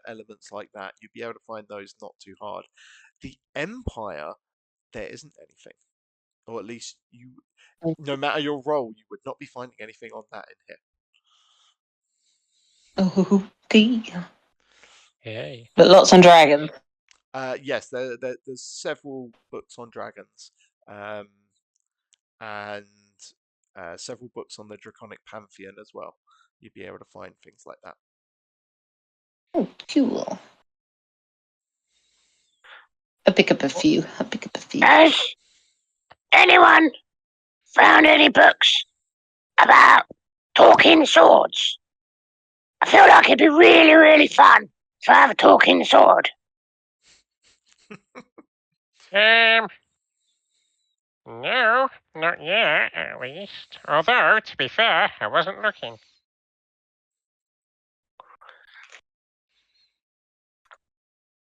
elements like that. You'd be able to find those not too hard. The Empire, there isn't anything, or at least you, no matter your role, you would not be finding anything on that in here. Okay. Yay. But lots on dragons. Yes, there's several books on dragons, and several books on the Draconic Pantheon as well. You'd be able to find things like that. Oh, cool. I'll pick up a few. Has anyone found any books about talking swords? I feel like it'd be really, really fun to have a talking sword. No, not yet, at least. Although, to be fair, I wasn't looking.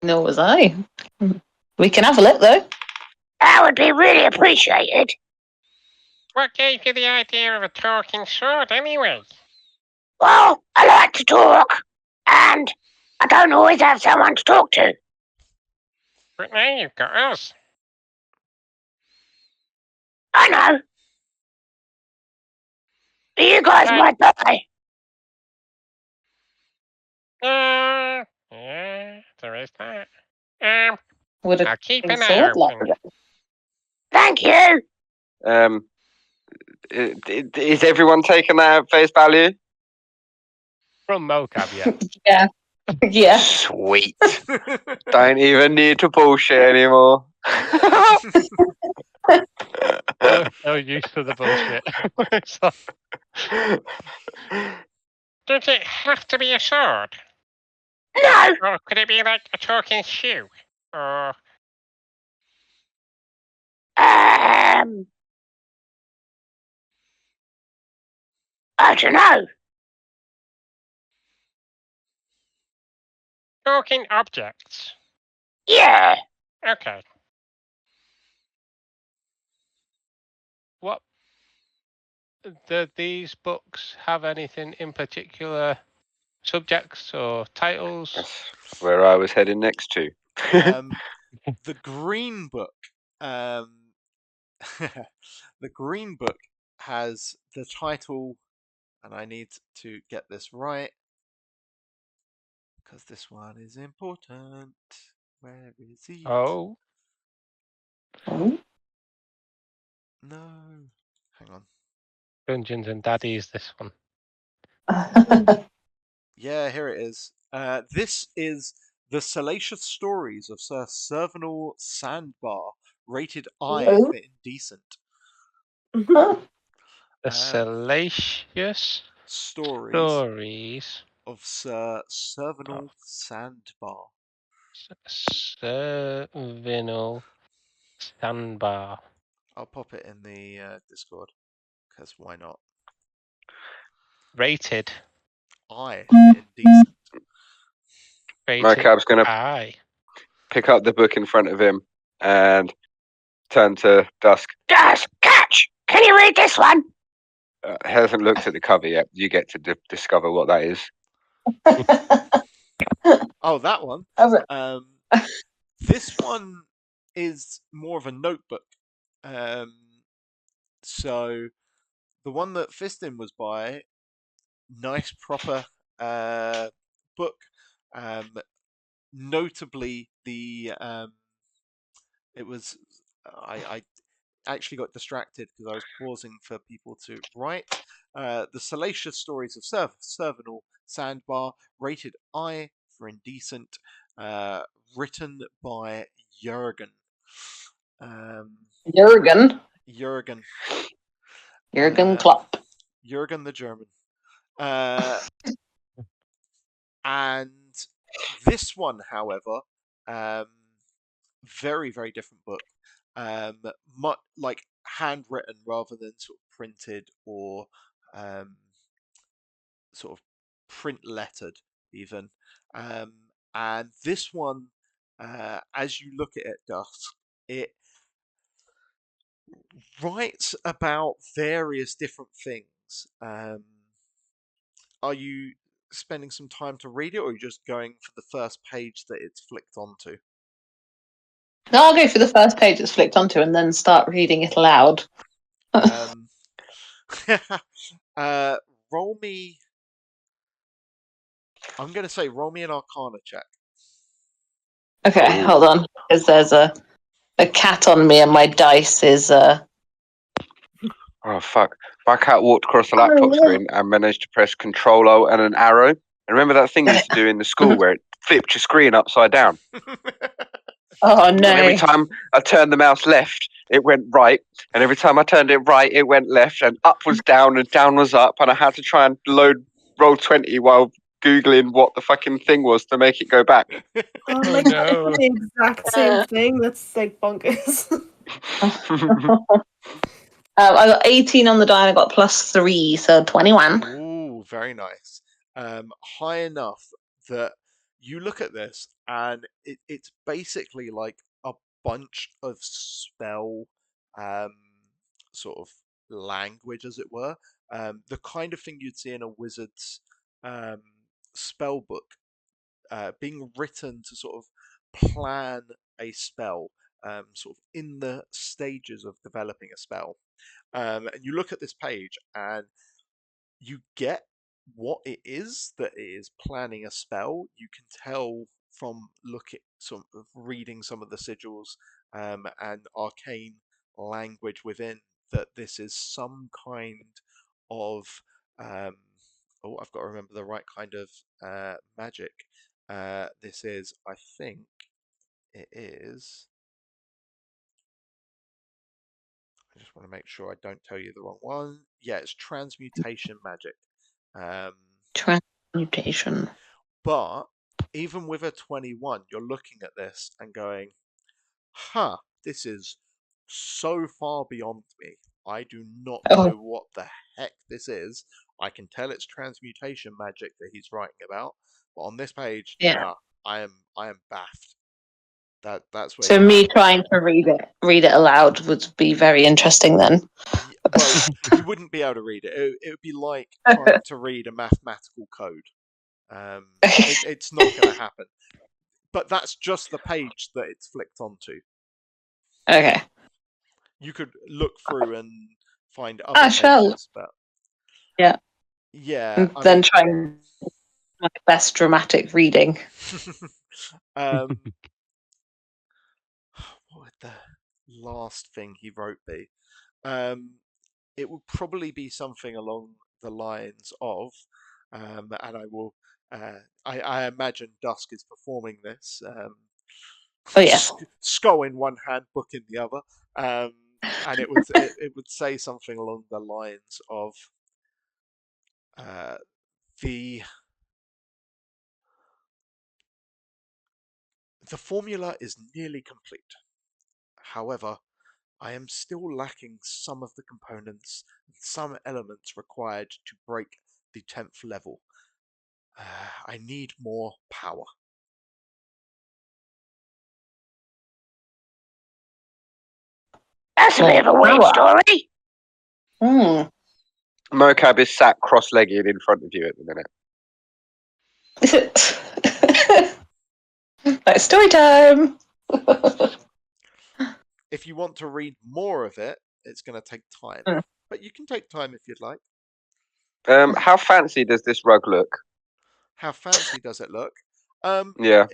Nor was I. We can have a look, though. That would be really appreciated. What gave you the idea of a talking sword, anyway? Well, I like to talk, and I don't always have someone to talk to. But now you've got us. I know. But you guys might die. Yeah, there is that. Would I'll keep an eye sword open. Thank you. Is everyone taking that at face value? From Mocap, yeah. Yeah. Yeah. Sweet. Don't even need to bullshit anymore. No use for the bullshit. So, Does it have to be a sword? No. Or could it be like a talking shoe? Or I don't know. talking objects? Yeah. Okay. what do these books have anything in particular? Subjects or titles? That's where I was heading next to. The Green Book. The Green Book has the title, and I need to get this right because this one is important. Where is it? Oh. Oh. No. Hang on. Dungeons and Daddies, this one. Yeah, here it is. This is The Salacious Stories of Sir Servanal Sandbar, rated I Hello? for indecent. The Salacious Stories of Sir Servanal of Sandbar. Servinal Sandbar. I'll pop it in the Discord, because why not? Rated. I for indecent. Mocap's going to pick up the book in front of him and turn to Dusk. Dusk, catch! Can you read this one? Hasn't looked at the cover yet. You get to discover what that is. Oh, that one. This one is more of a notebook. So the one that Fistin was by nice proper book. Notably, it was I actually got distracted because I was pausing for people to write. The Salacious Stories of Servanal Sandbar, rated I for indecent, written by Jurgen. Jurgen. Jurgen. Jurgen Klopp. Jurgen the German. And this one, however, very, very different book. Like handwritten rather than sort of printed or sort of print lettered even. And this one, as you look at it, Dusk, it writes about various different things. Are you spending some time to read it, or are you just going for the first page that it's flicked onto? No, I'll go for the first page it's flicked onto and then start reading it aloud. Roll me. I'm going to say roll me an Arcana check. Okay, hold on, because there's a cat on me and my dice is. Oh fuck! My cat walked across the laptop screen and managed to press Control O and an arrow. And remember that thing you used to do in the school where it flipped your screen upside down? Oh no! And every time I turned the mouse left, it went right. And every time I turned it right, it went left. And up was down and down was up. And I had to try and load Roll20 while Googling what the fucking thing was to make it go back. Oh my god, the exact same thing. That's like bonkers. I got 18 on the die and I got +3, so 21. Ooh, very nice. High enough that you look at this and it's basically like a bunch of spell sort of language, as it were. The kind of thing you'd see in a wizard's spell book, being written to sort of plan a spell, sort of in the stages of developing a spell. And you look at this page and you get what it is that it is planning a spell. You can tell from reading some of the sigils and arcane language within that this is some kind of I've got to remember the right kind of magic. This is, I think, it is. I just want to make sure I don't tell you the wrong one. Yeah, it's transmutation magic. Transmutation. But even with a 21, you're looking at this and going, huh, this is so far beyond me. I do not know what the heck this is. I can tell it's transmutation magic that he's writing about, but on this page, no, I am baffed. That's where. So me trying to read it aloud would be very interesting then. Well, you wouldn't be able to read it. It would be like trying to read a mathematical code. It's not going to happen. But that's just the page that it's flicked onto. Okay. You could look through and find other pages, but yeah. And then try my best dramatic reading. What would the last thing he wrote be? It would probably be something along the lines of, and I will. I imagine Dusk is performing this. Skull in one hand, book in the other, and it would say something along the lines of the formula is nearly complete. However, I am still lacking some of the components and some elements required to break the 10th level. I need more power. That's a bit of a weird story. Mocab is sat cross-legged in front of you at the minute. Like story time. If you want to read more of it, it's going to take time. But you can take time if you'd like. How fancy does this rug look? How fancy does it look? Yeah.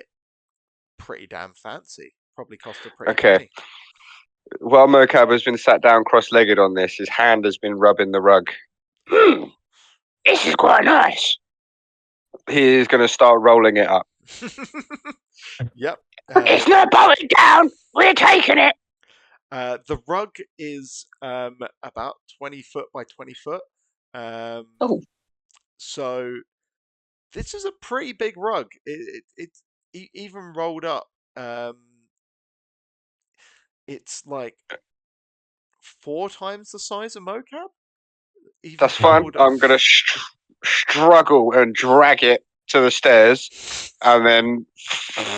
Pretty damn fancy. Probably cost a pretty Okay. penny. While Mocab has been sat down cross-legged on this, his hand has been rubbing the rug. This is quite nice. He is going to start rolling it up. Yep. It's not bolted down. We're taking it. The rug is about 20 foot by 20 foot. Oh. So this is a pretty big rug. It's even rolled up. It's like 4 times the size of Mocap. That's fine. rolled up. I'm going to struggle and drag it to the stairs and then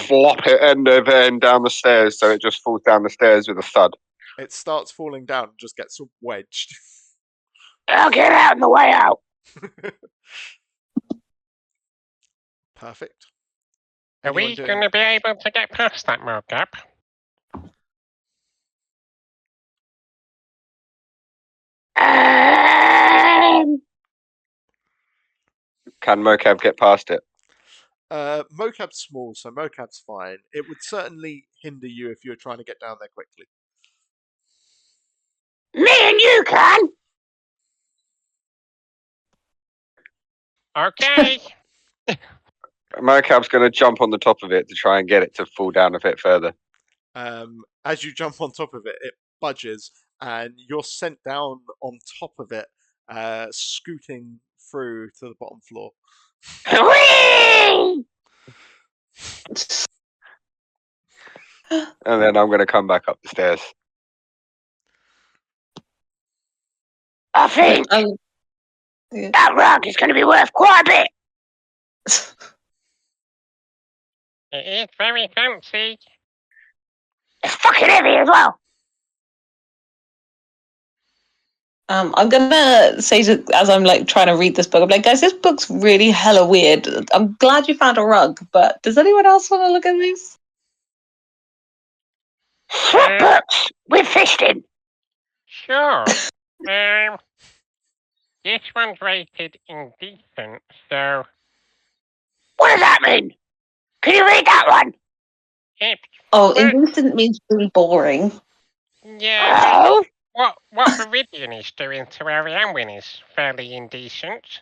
flop it end over end down the stairs so it just falls down the stairs with a thud. It starts falling down and just gets wedged. I'll get out on the way out. Perfect. Are we going to be able to get past that mocap? Can Mocap get past it? Mocap's small, so Mocap's fine. It would certainly hinder you if you were trying to get down there quickly. Me and you can. Okay. Mocap's going to jump on the top of it to try and get it to fall down a bit further. As you jump on top of it, it budges, and you're sent down on top of it, scooting through to the bottom floor. Whee! And then I'm going to come back up the stairs. I think that rug is going to be worth quite a bit. It is very fancy. It's fucking heavy as well. I'm gonna say, as I'm like trying to read this book, I'm like, guys, this book's really hella weird. I'm glad you found a rug, but does anyone else want to look at these? Swap books with fisting. Sure. This one's rated indecent, so What does that mean? Can you read that one? Indecent means really boring. Yeah. Oh? What Viridian is doing to Arianwin is fairly indecent.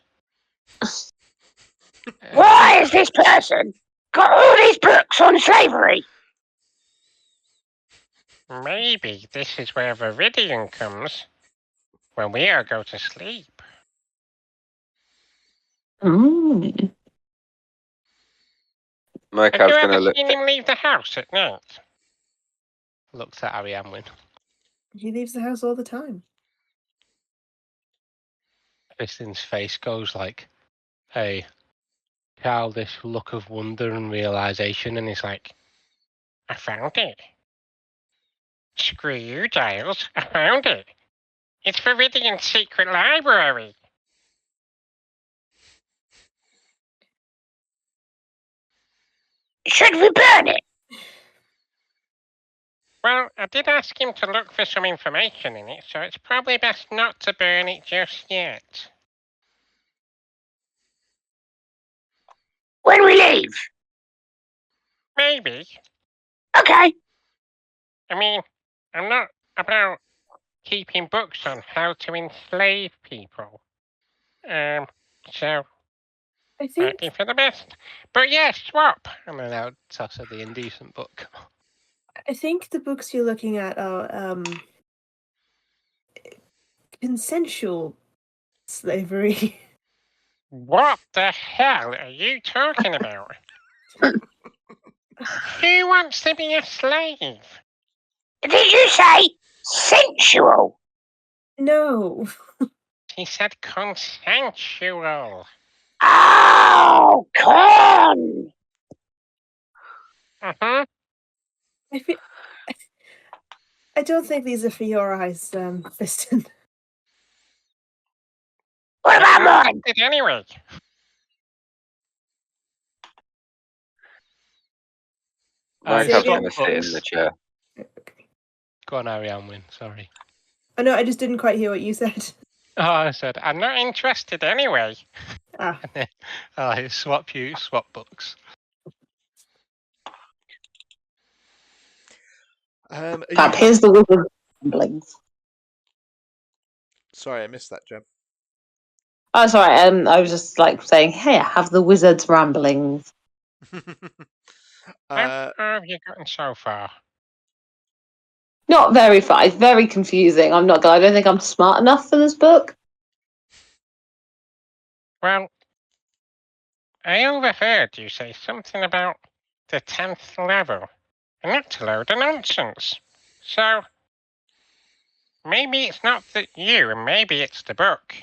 Why has this person got all these books on slavery? Maybe this is where Viridian comes when we all go to sleep. Mm. Have Mocap's you going to ever look. seen him leave the house at night? Looks at Arianwin. He leaves the house all the time. Fiston's face goes like a childish look of wonder and realization, and he's like, I found it. Screw you, Giles. I found it. It's Viridian's secret library. Should we burn it? Well, I did ask him to look for some information in it, so it's probably best not to burn it just yet. When we leave? Maybe. Okay. I mean, I'm not about keeping books on how to enslave people. So I think might be for the best. But yes, swap. and then I'll toss her the indecent book. I think the books you're looking at are consensual slavery. What the hell are you talking about? Who wants to be a slave? Did you say sensual? No. He said consensual. Oh, con! Uh-huh. I don't think these are for your eyes, Fiston. What about mine? Anyway. Mocap's going to sit in the chair. Go on, Arianwin, sorry. Oh no, I just didn't quite hear what you said. I said, I'm not interested anyway. Ah. And then I swap books. Fab, here's the wizard ramblings. Sorry, I missed that, Jem. Oh, sorry. I was just like saying, hey, I have the wizard's ramblings. How have you gotten so far? Not very far. It's very confusing. I don't think I'm smart enough for this book. Well, I overheard you say something about the 10th level, and that's a load of nonsense. So, maybe it's not you, and maybe it's the book.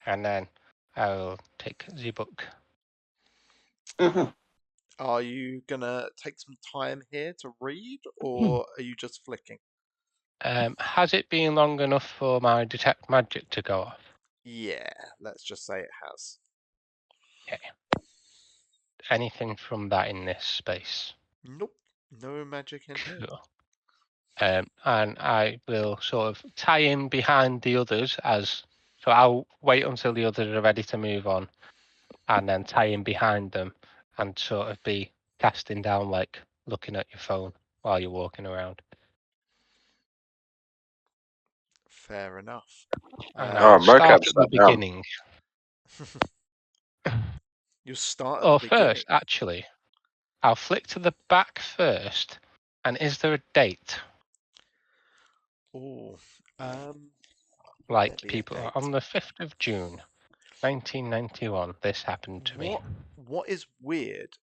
And then I'll take the book. Mm-hmm. Are you gonna take some time here to read, or are you just flicking? Has it been long enough for my detect magic to go off? Yeah, let's just say it has. Okay. Anything from that in this space? Nope, no magic in here. Cool. And I will sort of tie in behind the others so I'll wait until the others are ready to move on, and then tie in behind them and sort of be casting down, like looking at your phone while you're walking around. Fair enough. And I'll start Mocap's at the sat down. beginning. You start at Or the beginning. first, actually, I'll flick to the back first. And is there a date? Oh, Like be a people date. on the 5th of June, 1991. This happened to me. What is weird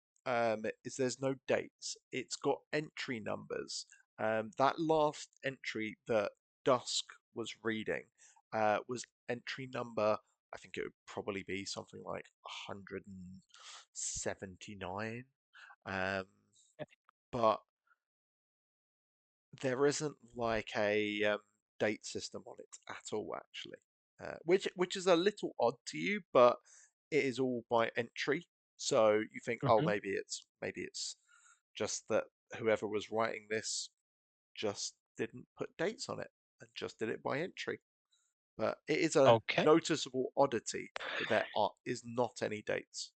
is there's no dates. It's got entry numbers. That last entry that Dusk was reading was entry number. I think it would probably be something like 179. But there isn't like a date system on it at all, actually, which is a little odd to you, but it is all by entry. So you think, oh, maybe it's just that whoever was writing this just didn't put dates on it and just did it by entry. But it is a noticeable oddity that there is not any dates.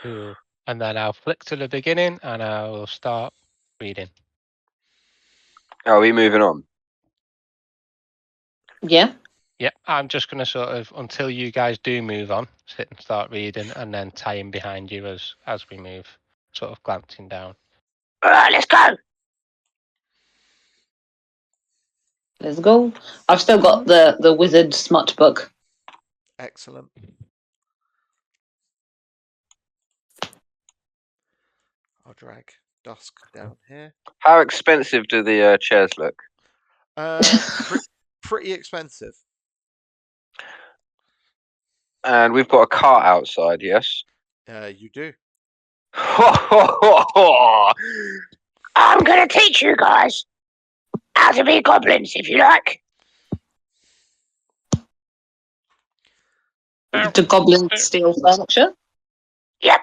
Cool. And then I'll flick to the beginning and I'll start reading. Are we moving on? Yeah. Yep, I'm just going to sort of, until you guys do move on, sit and start reading and then tie in behind you as we move, sort of glancing down. Alright, let's go. Let's go. I've still got the wizard smut book. Excellent. I'll drag Dusk down here. How expensive do the chairs look? Pretty expensive. And we've got a cart outside, yes? You do. I'm gonna teach you guys how to be goblins, if you like. Do goblins steal furniture? Yep.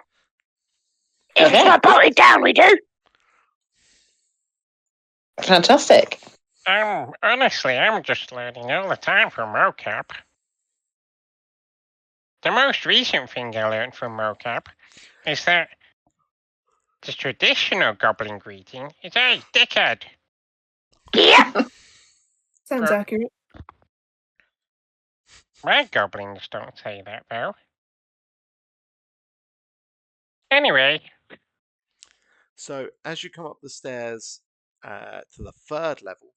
If it's Okay. not bolted down, we do. Fantastic. Honestly, I'm just learning all the time from mocap. The most recent thing I learned from mocap is that the traditional goblin greeting is "Hey, dickhead." Yep. Sounds accurate. My goblins don't say that, though. Anyway. So as you come up the stairs to the 3rd level,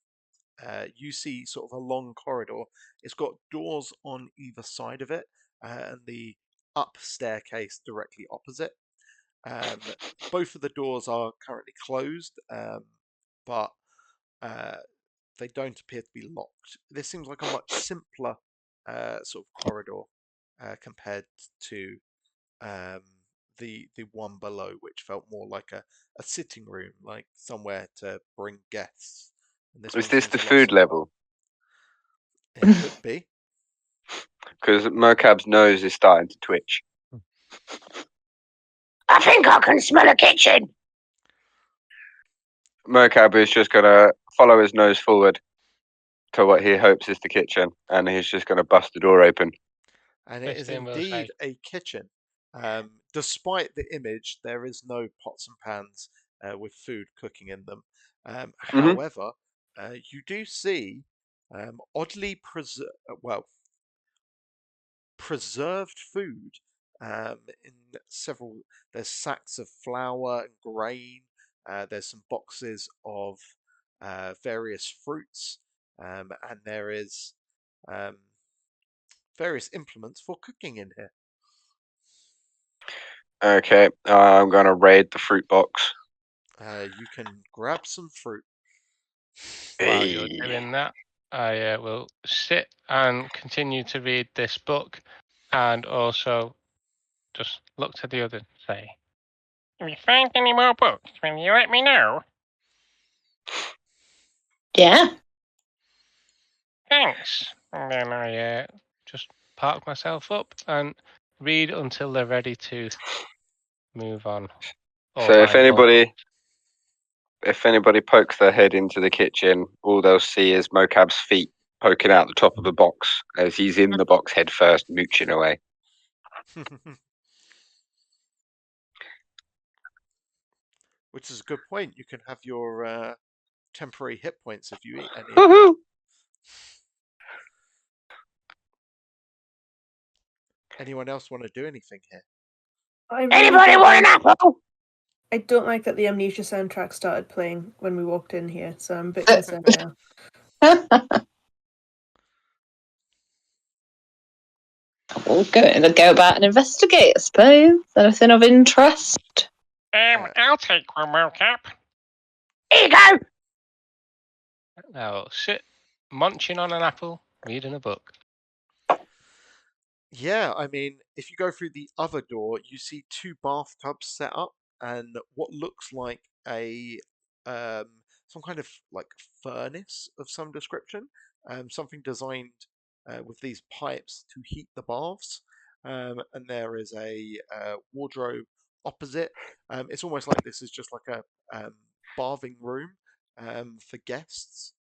you see sort of a long corridor. It's got doors on either side of it, and the up staircase directly opposite. Both of the doors are currently closed, but they don't appear to be locked. This seems like a much simpler sort of corridor compared to the one below, which felt more like a sitting room, like somewhere to bring guests. And Is this the food level? It could be. Because Mocap's nose is starting to twitch. I think I can smell a kitchen. Mocap is just going to follow his nose forward, to what he hopes is the kitchen, and he's just going to bust the door open. And it is Christian will indeed say, a kitchen. Despite the image, there is no pots and pans with food cooking in them. However, you do see oddly preserved food in several. There's sacks of flour and grain. There's some boxes of various fruits, and there is various implements for cooking in here. Okay, I'm going to raid the fruit box. You can grab some fruit. while you're doing that, I will sit and continue to read this book, and also just look to the other and say, If you find any more books, will you let me know? Yeah. Thanks. and then I just park myself up and read until they're ready to move on. Or So if find more books. anybody pokes their head into the kitchen, all they'll see is Mocab's feet poking out the top of the box as he's in the box head first, mooching away. Which is a good point. You can have your temporary hit points if you eat any. Woohoo! Anyone else want to do anything here? Anybody want an apple? I don't like that the Amnesia soundtrack started playing when we walked in here, so I'm a bit concerned now. We'll go about and investigate, I suppose. Anything of interest? I'll take one, Mocap. Here you go. I'll sit munching on an apple, reading a book. Yeah, I mean, if you go through the other door, you see two bathtubs set up and what looks like a some kind of like furnace of some description, something designed with these pipes to heat the baths. And there is a wardrobe opposite. It's almost like this is just like a bathing room for guests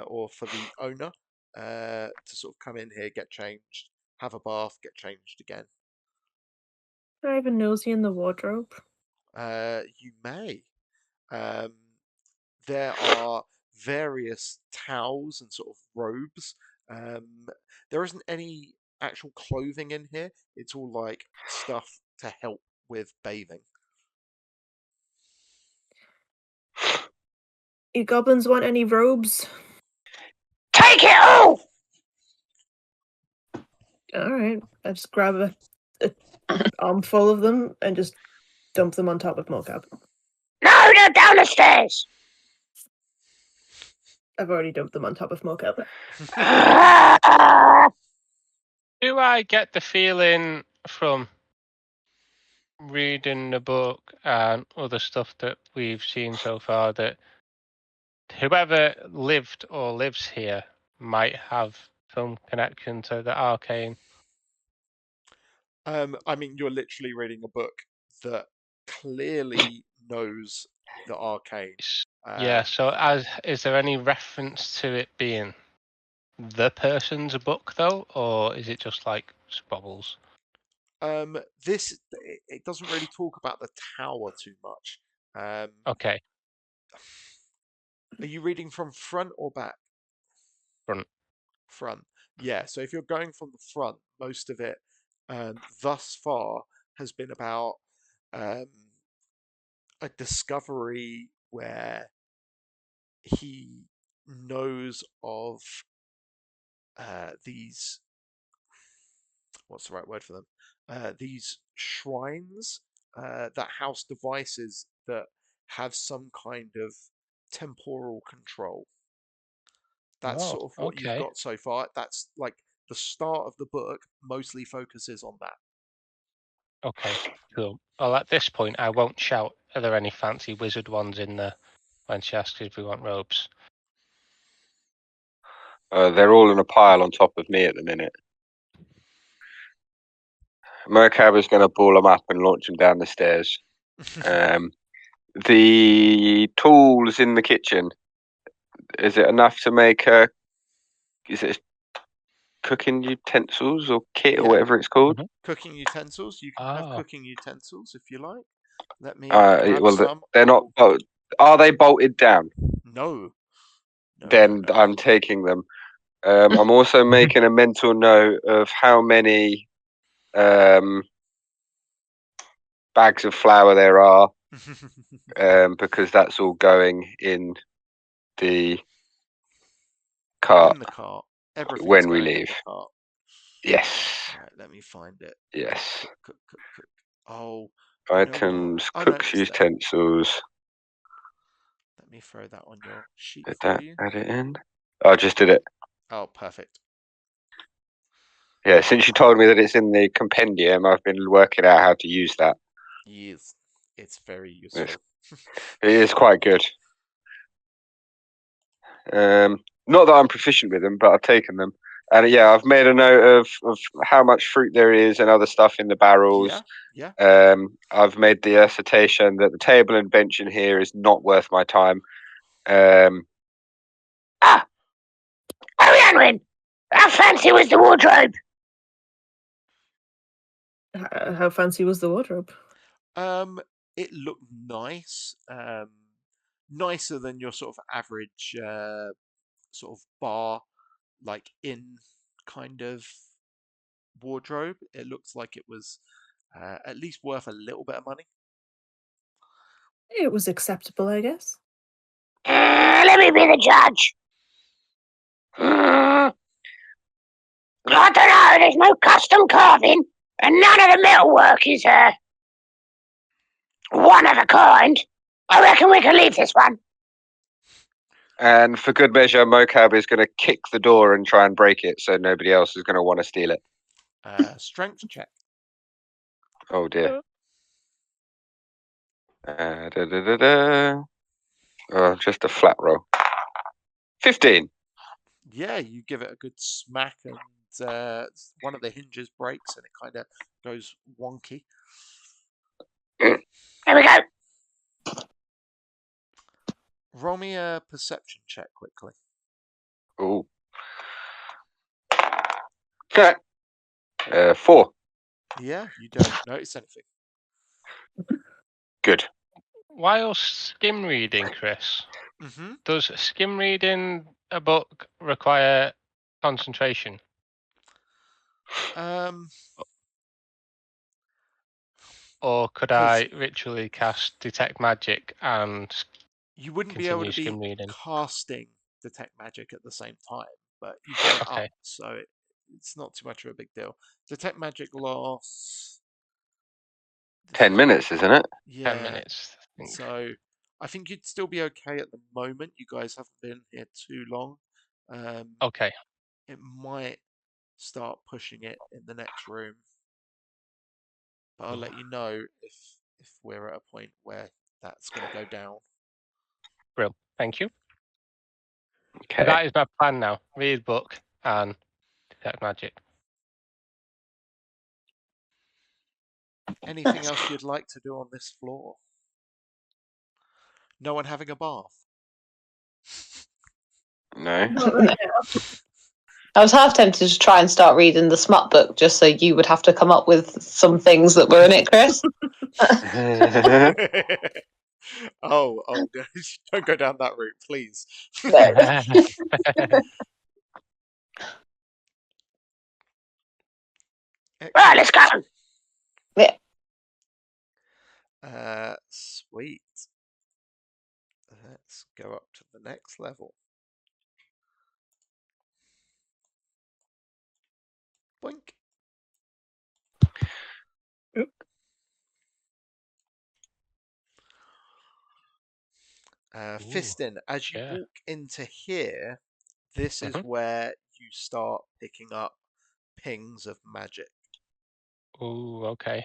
or for the owner to sort of come in here, get changed, have a bath, get changed again. Can I have a nosy in the wardrobe? You may. There are various towels and sort of robes. There isn't any actual clothing in here. It's all like stuff to help with bathing. You goblins want any robes? Take it all. Alright, I just grab a armful of them and just dump them on top of Mocap. No, they're down the stairs. I've already dumped them on top of Mocap. Do I get the feeling from reading the book and other stuff that we've seen so far that whoever lived or lives here might have some connection to the arcane? I mean, you're literally reading a book that clearly knows the arcane. Yeah, so is there any reference to it being the person's book though, or is it just like squabbles? It doesn't really talk about the tower too much. Okay, Are you reading from front or back? front. Front. Yeah, so if you're going from the front, most of it thus far has been about a discovery where he knows of these, what's the right word for them? These shrines that house devices that have some kind of temporal control. That's sort of what you've got so far. That's like the start of the book mostly focuses on that. Okay, cool. Well, at this point, I won't shout, are there any fancy wizard ones in there when she asks if we want robes? They're all in a pile on top of me at the minute. Mocab is going to ball them up and launch them down the stairs. The tools in the kitchen, is it enough to make a is it cooking utensils or kit or Yeah. whatever it's called? Cooking utensils. You can have cooking utensils if you like. Let me grab Well, some. they're not. Are they bolted down? No. Then I'm taking them. I'm also making a mental note of how many bags of flour there are, because that's all going in the cart. In the cart. Everything's when we going in leave. the cart. Yes. Right, let me find it. Yes. Cook. Oh. Items, You know cooks, it's there. utensils. Let me throw that on your sheet Did for that you. add it in? Oh, I just did it. Oh, perfect. Yeah, since you told me that it's in the compendium, I've been working out how to use that. Yes, it's very useful. It is quite good. Not that I'm proficient with them, but I've taken them. And yeah, I've made a note of how much fruit there is and other stuff in the barrels. Yeah. I've made the assertion that the table and bench in here is not worth my time. Arianwin, how fancy was the wardrobe? How fancy was the wardrobe? It looked nice. Nicer than your sort of average sort of bar, like inn kind of wardrobe. It looks like it was at least worth a little bit of money. It was acceptable, I guess. Let me be the judge. I don't know, there's no custom carving, and none of the metalwork is one of a kind. I reckon we can leave this one. And for good measure, Mocab is going to kick the door and try and break it, so nobody else is going to want to steal it. Strength check. Oh dear. Just a flat roll. 15. Yeah, you give it a good smack, and one of the hinges breaks, and it kind of goes wonky. There we go. Roll me a perception check quickly. Ooh. 4. Yeah, you don't notice anything. Good. While skim reading, Chris, does skim reading a book require concentration? Or could I ritually cast Detect Magic and you wouldn't be able to be casting Detect Magic at the same time, but you've got it up, so it's not too much of a big deal. Detect Magic lasts 10 minutes, isn't it? Yeah. 10 minutes. So I think you'd still be okay at the moment. You guys haven't been here too long. Okay. It might start pushing it in the next room, but I'll let you know if we're at a point where that's going to go down. Real. Thank you. Okay. So that is my plan now. Read book and Detect Magic. Anything else you'd like to do on this floor? No one having a bath? No. Not right now. I was half tempted to try and start reading the smut book just so you would have to come up with some things that were in it, Chris. Oh, don't go down that route, please. Right, let's go. Yeah. Sweet. Let's go up to the next level. Boink. Fistin, as you walk into here, this is where you start picking up pings of magic. Ooh, okay.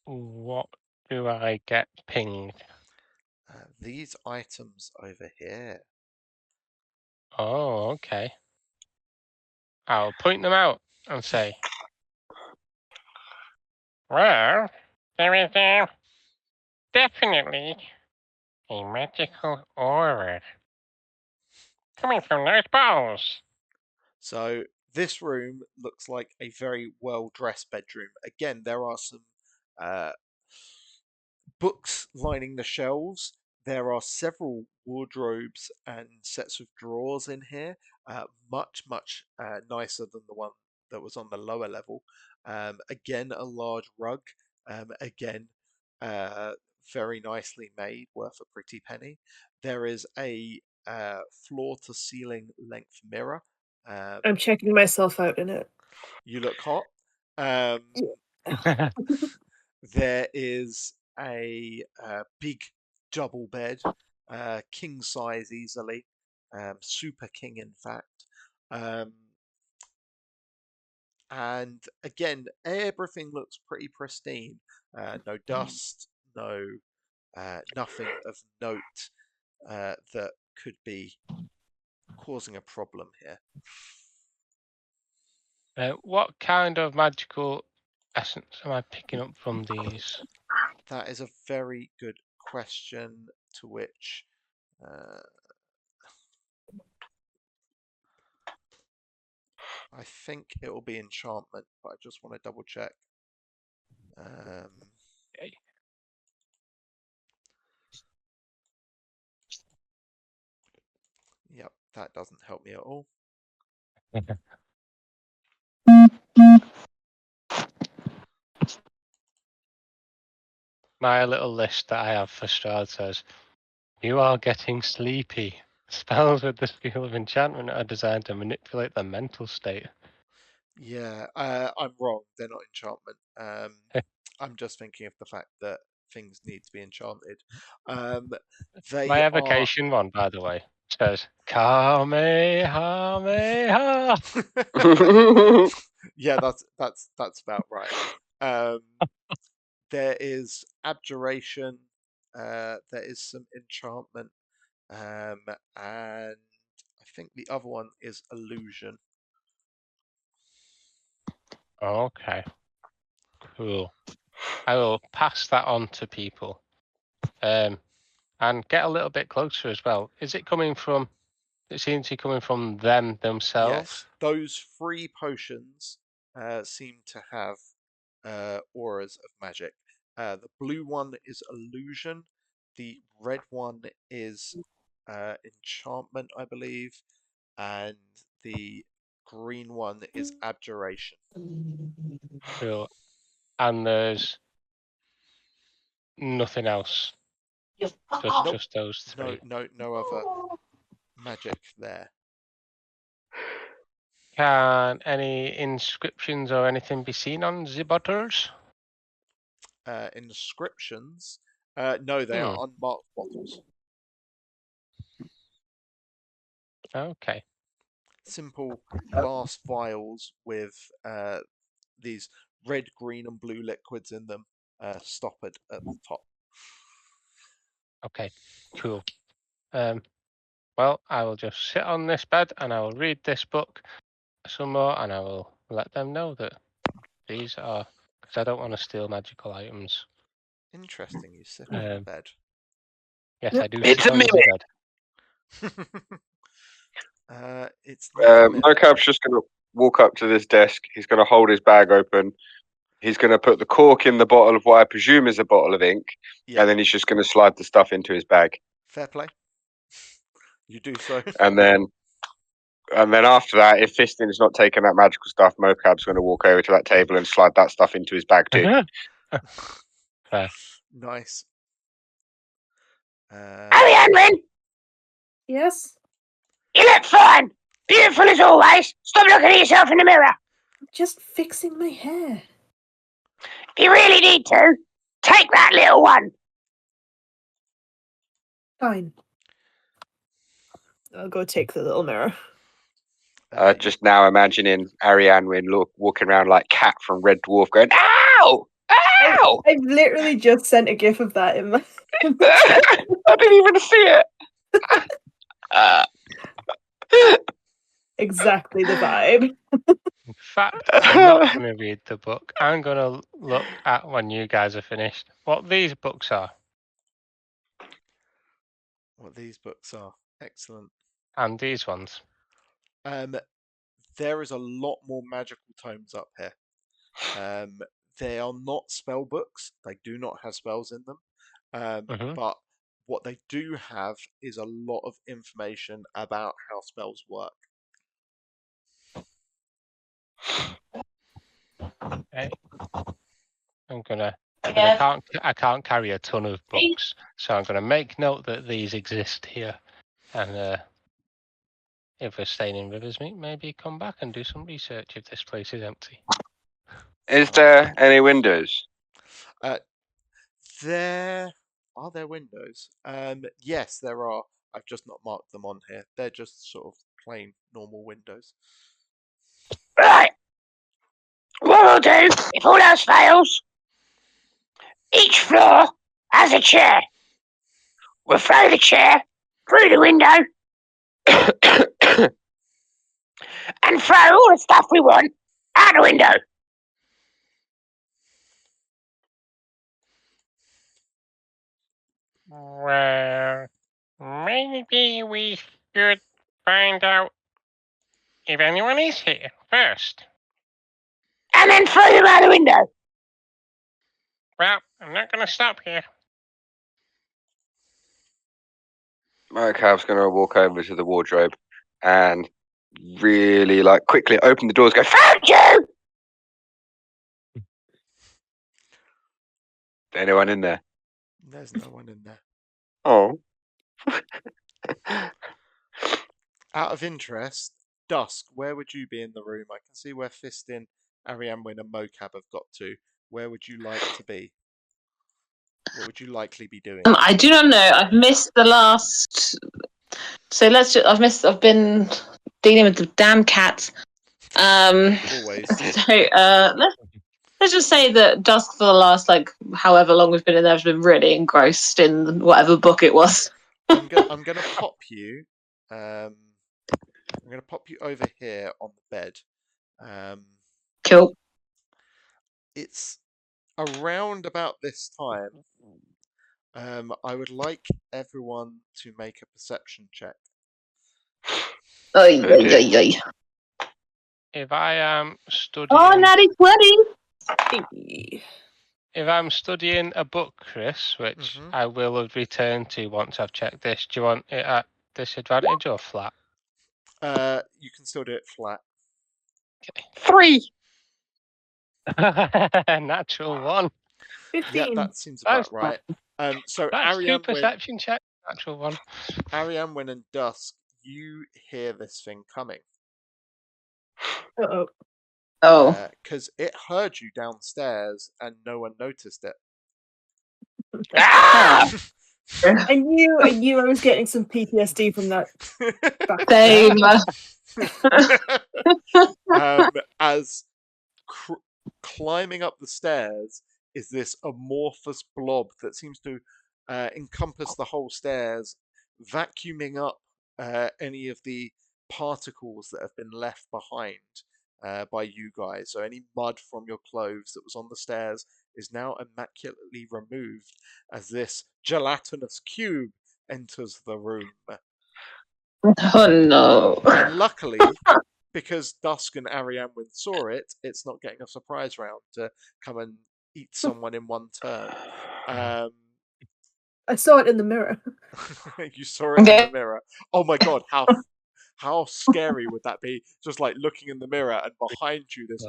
What do I get pinged? These items over here. Oh, okay. I'll point them out and say, well, there is definitely a magical aura coming from those bottles? So this room looks like a very well-dressed bedroom. Again, there are some books lining the shelves. There are several wardrobes and sets of drawers in here, much nicer than the one that was on the lower level. Again, a large rug. Again, very nicely made, worth a pretty penny. There is a floor-to-ceiling length mirror. I'm checking myself out in it. You look hot. There is a big double bed, king size easily, super king in fact. And again, everything looks pretty pristine. No dust, no nothing of note that could be causing a problem here. What kind of magical essence am I picking up from these? That is a very good question, to which I think it will be enchantment, but I just want to double check. Okay. Yep, that doesn't help me at all. My little list that I have for Strahd says, "You are getting sleepy. Spells with the skill of enchantment are designed to manipulate the mental state." Yeah, I'm wrong. They're not enchantment. I'm just thinking of the fact that things need to be enchanted. They My are. evocation one, by the way, says Kamehameha. Yeah, that's about right. There is abjuration. There is some enchantment, and I think the other one is illusion. Okay, cool. I will pass that on to people, and get a little bit closer as well. Is it coming from? It seems to be coming from them themselves. Yes, those 3 potions seem to have auras of magic. The blue one is illusion. The red one is enchantment, I believe, and the green one is abjuration. Cool. And there's nothing else. Just those 3. No other magic there. Can any inscriptions or anything be seen on the bottles? Inscriptions? No, they are unmarked bottles. Okay. Simple glass vials with these red, green, and blue liquids in them, stoppered at the top. Okay, cool. Well, I will just sit on this bed and I will read this book some more, and I will let them know that these are, because I don't want to steal magical items. Interesting, you sit on the bed. Yes, I do. It's sit a on the mimic. Bed. It's not a mimic. Mocap's just going to walk up to this desk. He's going to hold his bag open. He's going to put the cork in the bottle of what I presume is a bottle of ink, and then he's just going to slide the stuff into his bag. Fair play. You do so. And then after that, if Fistin is not taking that magical stuff, Mocap's going to walk over to that table and slide that stuff into his bag too. Fair. Nice. Arianne, Yes? you look fine. Beautiful as always. Stop looking at yourself in the mirror. I'm just fixing my hair. If you really need to, take that little one. Fine. I'll go take the little mirror. Just now imagining Arianne walking around like Cat from Red Dwarf going, "Ow! Ow!" I've literally just sent a gif of that in my... I didn't even see it. Exactly the vibe. In fact, I'm not going to read the book. I'm going to look at when you guys are finished what these books are. What these books are. Excellent. And these ones. There is a lot more magical tomes up here. They are not spell books. They do not have spells in them. But what they do have is a lot of information about how spells work. Okay. I can't carry a ton of books, so I'm gonna make note that these exist here, and if we're staying in Riversmeet, maybe come back and do some research if this place is empty. Is there any windows? There are there windows? Yes, there are. I've just not marked them on here. They're just sort of plain normal windows. Right. What we'll do, if all else fails, each floor has a chair. We'll throw the chair through the window and throw all the stuff we want out the window. Well, maybe we should find out if anyone is here first. And then throw them out the window. Well, I'm not going to stop here. Maricav's going to walk over to the wardrobe and really, quickly open the doors. Go, Found you! Anyone in there? There's no one in there. Oh. Out of interest, Dusk, where would you be in the room? I can see where Fistin, Arianwin, and Mocab have got to. Where would you like to be? What would you likely be doing? I do not know. I've missed the last. So I've been dealing with the damn cats. Always. So let's just say that Dusk for the last however long we've been in there has been really engrossed in whatever book it was. I'm gonna pop you. I'm gonna pop you over here on the bed. Cool. It's around about this time. I would like everyone to make a perception check. Oy, oy, oy, oy. If I am studying, natty 20. if I'm studying a book, Chris, which I will have returned to once I've checked this, do you want it at disadvantage or flat? You can still do it flat. Okay. 3. Natural 1. 15. Yeah, that seems about right. So That's 2 Arianwin, perception checks. Natural 1. Arianwin and Dusk, you hear this thing coming. Uh-oh. Oh. Because it heard you downstairs and no one noticed it. Ah! I knew I was getting some PTSD from that. Same. As climbing up the stairs is this amorphous blob that seems to encompass the whole stairs, vacuuming up any of the particles that have been left behind by you guys. So any mud from your clothes that was on the stairs is now immaculately removed as this gelatinous cube enters the room. Oh no. And luckily, because Dusk and Arianwin saw it, it's not getting a surprise round to come and eat someone in one turn. I saw it in the mirror. You saw it in the mirror. Oh my god, how scary would that be? Just looking in the mirror and behind you this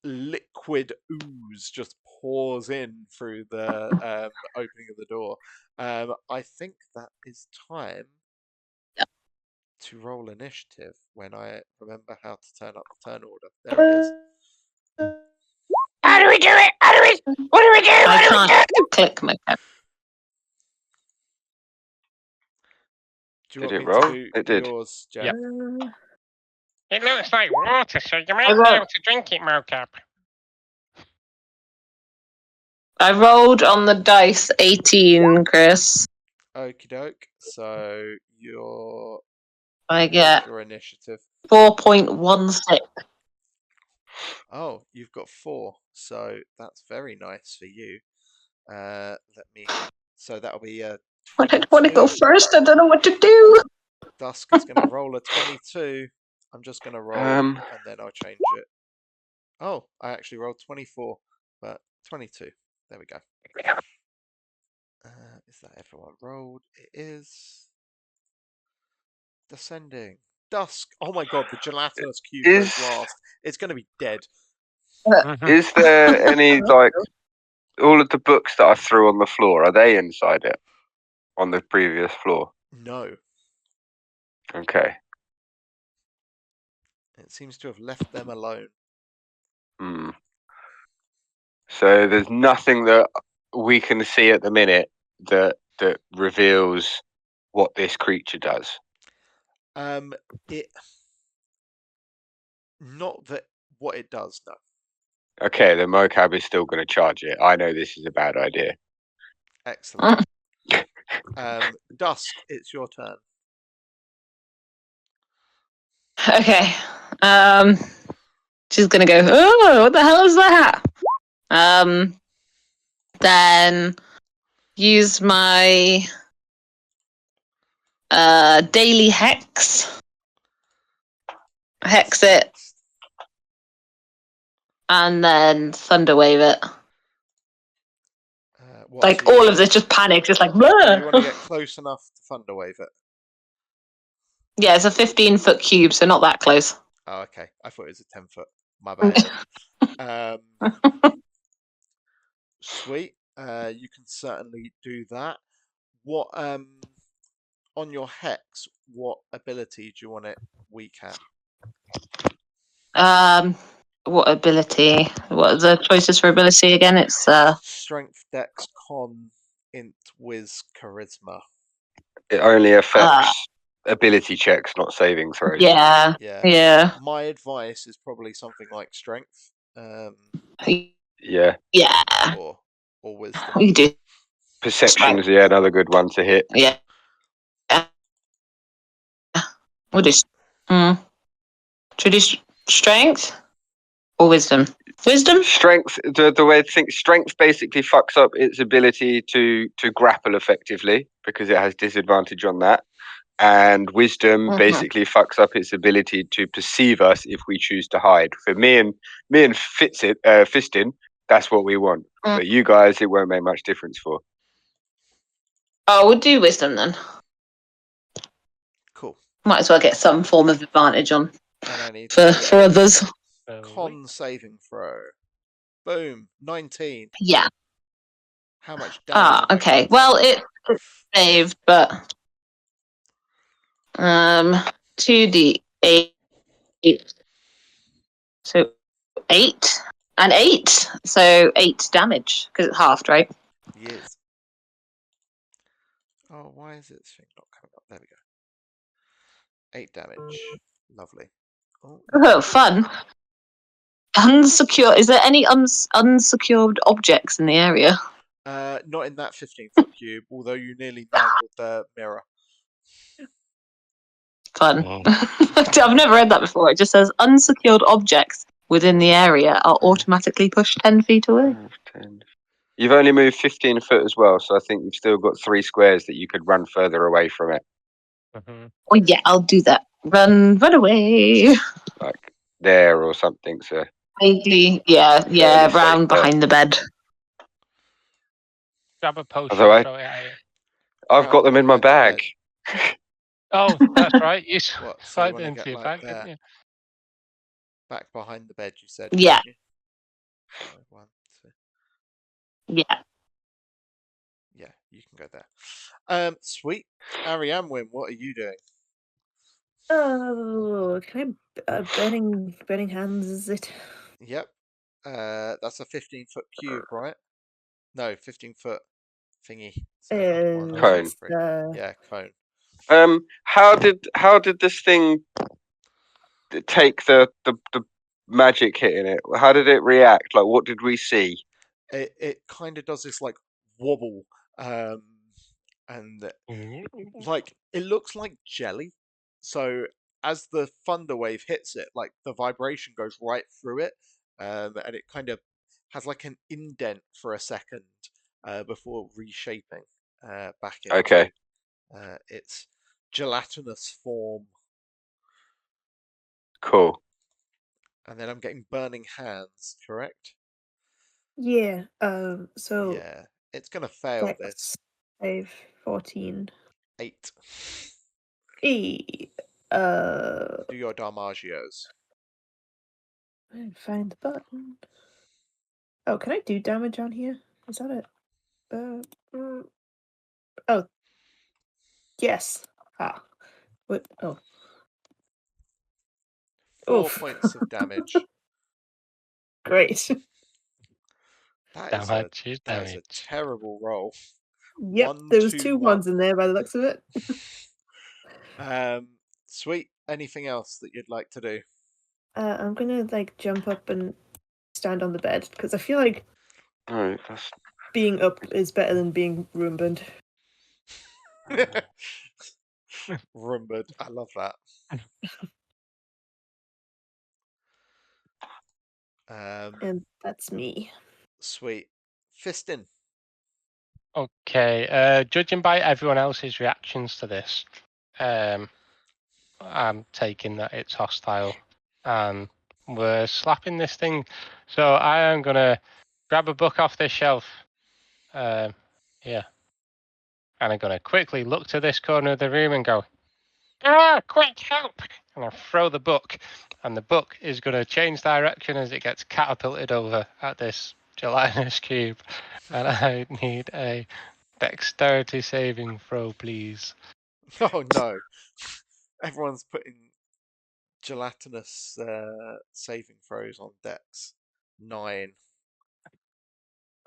liquid ooze just pours in through the opening of the door. I think that is time to roll initiative when I remember how to turn up the turn order. There it is. How do we do it? What do we do? I can't click my cap. Do you Did want it me roll? to It do did. yours, Jeff? Yep. It looks like water, so you might be able to drink it, Mocap. I rolled on the dice 18, Chris. Okie doke. So I get your initiative. 4.16. Oh, you've got 4. So that's very nice for you. So that'll be I don't want to go first. I don't know what to do. Dusk is going to roll a 22. I'm just going to roll, and then I'll change it. Oh, I actually rolled 24, but 22. There we go. Is that everyone rolled? It is. Descending. Dusk. Oh my god, the gelatinous cube goes last. It's going to be dead. Is there any, like, all of the books that I threw on the floor, are they inside it? On the previous floor? No. Okay. It seems to have left them alone. So there's nothing that we can see at the minute that reveals what this creature does. It not that what it does, no. Okay, the mocap is still going to charge it. I know this is a bad idea. Excellent. Dusk, it's your turn. Okay. She's gonna go, oh, what the hell is that? Then use my daily hex. Hex it. And then thunderwave it. Like so all of this just panics. It's like, so you want to get close enough to thunderwave it? Yeah, it's a 15-foot cube, so not that close. Oh, okay. I thought it was a 10-foot. My bad. Sweet. You can certainly do that. What on your hex? What ability do you want it weak at? What ability? What are the choices for ability again? It's strength, dex, con, int, whiz, charisma. It only affects ability checks, not saving throws. Yeah. My advice is probably something like strength. Yeah. Or wisdom. You do. Perception's another good one to hit. Yeah. We'll do. Should we do strength or wisdom? Wisdom? Strength. The way I think strength basically fucks up its ability to grapple effectively because it has disadvantage on that. And wisdom basically fucks up its ability to perceive us if we choose to hide. For me and Fistin, that's what we want. But you guys, it won't make much difference for. Oh, we'll do wisdom then. Cool. Might as well get some form of advantage on And I need for others. Con saving throw. Boom. 19. Yeah. How much damage? Okay. Well, it saved, but 2d8. So 8 and 8. So 8 damage because it's halved, right? Yes. Oh, why is this thing not coming up? There we go. 8 damage. Lovely. Oh, fun. Unsecure. Is there any unsecured objects in the area? Not in that 15-foot cube, although you nearly mangled the mirror. Fun. I've never read that before. It just says unsecured objects within the area are automatically pushed 10 feet away. 10. You've only moved 15 foot as well, so I think you've still got 3 squares that you could run further away from it. Oh yeah, I'll do that. Run away. Like there or something, so. Vaguely, yeah, round behind the bed. Grab a potion. Although Throw it at it. I've got them in my bag. Oh, that's right. You slide them into your bag, didn't you? Back behind the bed, you said. Yeah. So 1, 2. Yeah. Yeah, you can go there. Sweet. Ariamwin, what are you doing? Oh, can I burning hands? Is it? Yep. That's a 15-foot cube, right? No, 15-foot thingy. So cone. Yeah, cone. How did this thing take the magic hitting it? How did it react? Like, what did we see? It kind of does this like wobble, and like it looks like jelly. So as the thunder wave hits it, like the vibration goes right through it, and it kind of has like an indent for a second before reshaping. back into Okay. its gelatinous form. Cool. And then I'm getting burning hands, correct? Yeah. So Yeah. It's going to fail Dex this. save 14. 8. E. Do your Damagios. I didn't find the button. Oh, can I do damage on here? Is that it? Oh. Yes. Ah. What? Oh. 4 Oof. points of damage. Great. That is a Damage. terrible roll. Yep, 1, there was 2, 2 1. ones in there by the looks of it. Sweet. Anything else that you'd like to do? I'm gonna jump up and stand on the bed because I feel like Oh, that's... being up is better than being room-bound. Rumbled. I love that. And that's me. Sweet. Fistin. Okay. Judging by everyone else's reactions to this, I'm taking that it's hostile, and we're slapping this thing. So I am gonna grab a book off this shelf. Yeah. And I'm gonna quickly look to this corner of the room and go, quick help! And I'll throw the book, and the book is gonna change direction as it gets catapulted over at this gelatinous cube. And I need a dexterity saving throw, please. Oh no. Everyone's putting gelatinous saving throws on Dex. 9.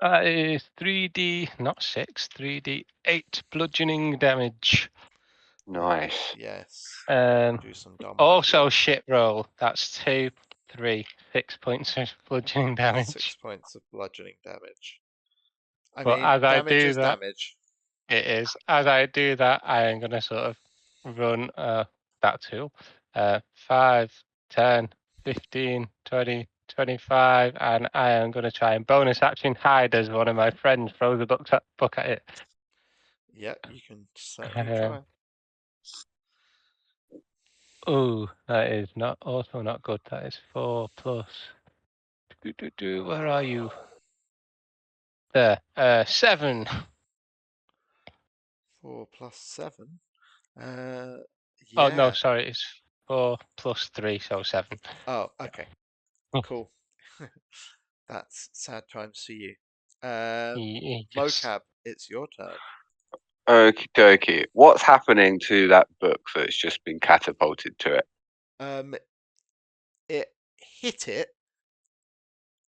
That is 3d, not 6, 3d8 bludgeoning damage. Nice. Yes. Um, Do some damage. Also shit roll. That's 2, 3, 6 points of bludgeoning damage. 6 points of bludgeoning damage. I But mean, as I damage do is that, damage. it is. As I do that, I am going to sort of run that tool. 5, 10, 15, 20, 25, and I am going to try and bonus action hide as one of my friends throws a book at it. Yeah, you can certainly try. Oh, that is also not good. That is 4 plus. Where are you? There. 7. 4 plus 7. Yeah. Oh no, sorry, it's 4 plus 3, so 7. Oh, okay. Cool. That's sad times for you. Mocap, it's your turn. Okie dokie. What's happening to that book that's just been catapulted to it? It hit it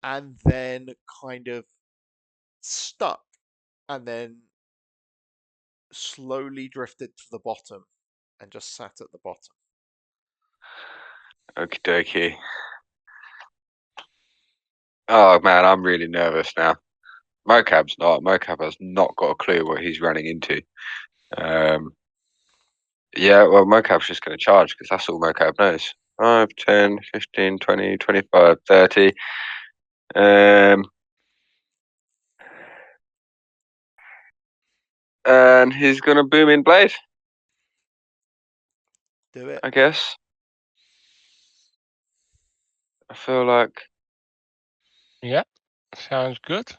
and then kind of stuck and then slowly drifted to the bottom and just sat at the bottom. Okie dokie. Oh man, I'm really nervous now. Mocap's not. Mocap has not got a clue what he's running into. Yeah, well, Mocap's just going to charge because that's all Mocap knows. 5, 10, 15, 20, 25, 30. And he's going to boom in blade. Do it. I guess. I feel like. Yeah, sounds good.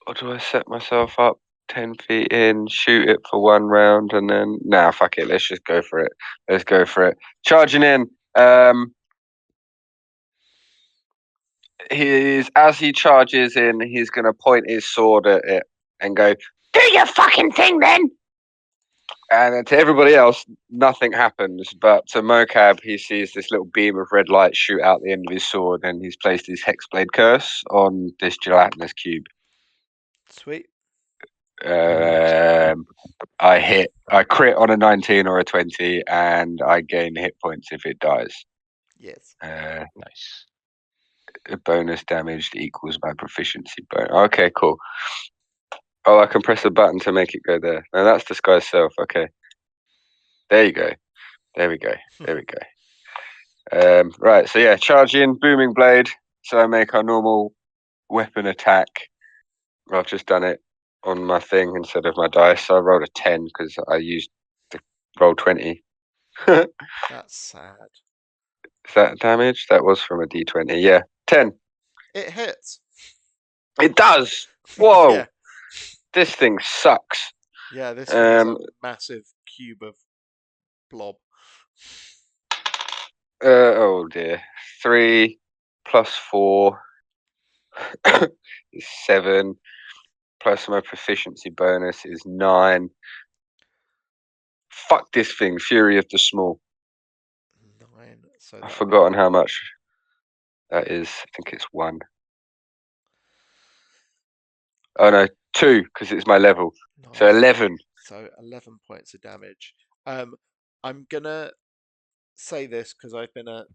Or do I set myself up 10 feet in, shoot it for 1 round, and then... Nah, fuck it. Let's just go for it. Let's go for it. Charging in. As he charges in, he's going to point his sword at it and go, Do your fucking thing then! and to everybody else, nothing happens. But to Mocap, he sees this little beam of red light shoot out the end of his sword, and he's placed his Hexblade Curse on this gelatinous cube. Sweet. I crit on a 19 or a 20, and I gain hit points if it dies. Yes. Nice. Bonus damage equals my proficiency bonus. Okay, cool. Oh, I can press a button to make it go there. No, that's disguise self. Okay. There you go. There we go. There we go. Right, so yeah, charge in, booming blade. So I make our normal weapon attack. I've just done it on my thing instead of my dice. So I rolled a 10 because I used the roll 20. Is That's sad. that damage? That was from a d20. Yeah, 10. It hits. It does. Whoa, Yeah. this thing sucks. Yeah, this thing is a massive cube of blob. Oh dear. 3 plus 4 is 7. Plus my proficiency bonus is 9. Fuck this thing, Fury of the Small. 9. So I've forgotten how much that is. I think it's 1. Oh no, 2 because it's my level. Nice. So 11. So 11 points of damage. I'm gonna say this because I've been a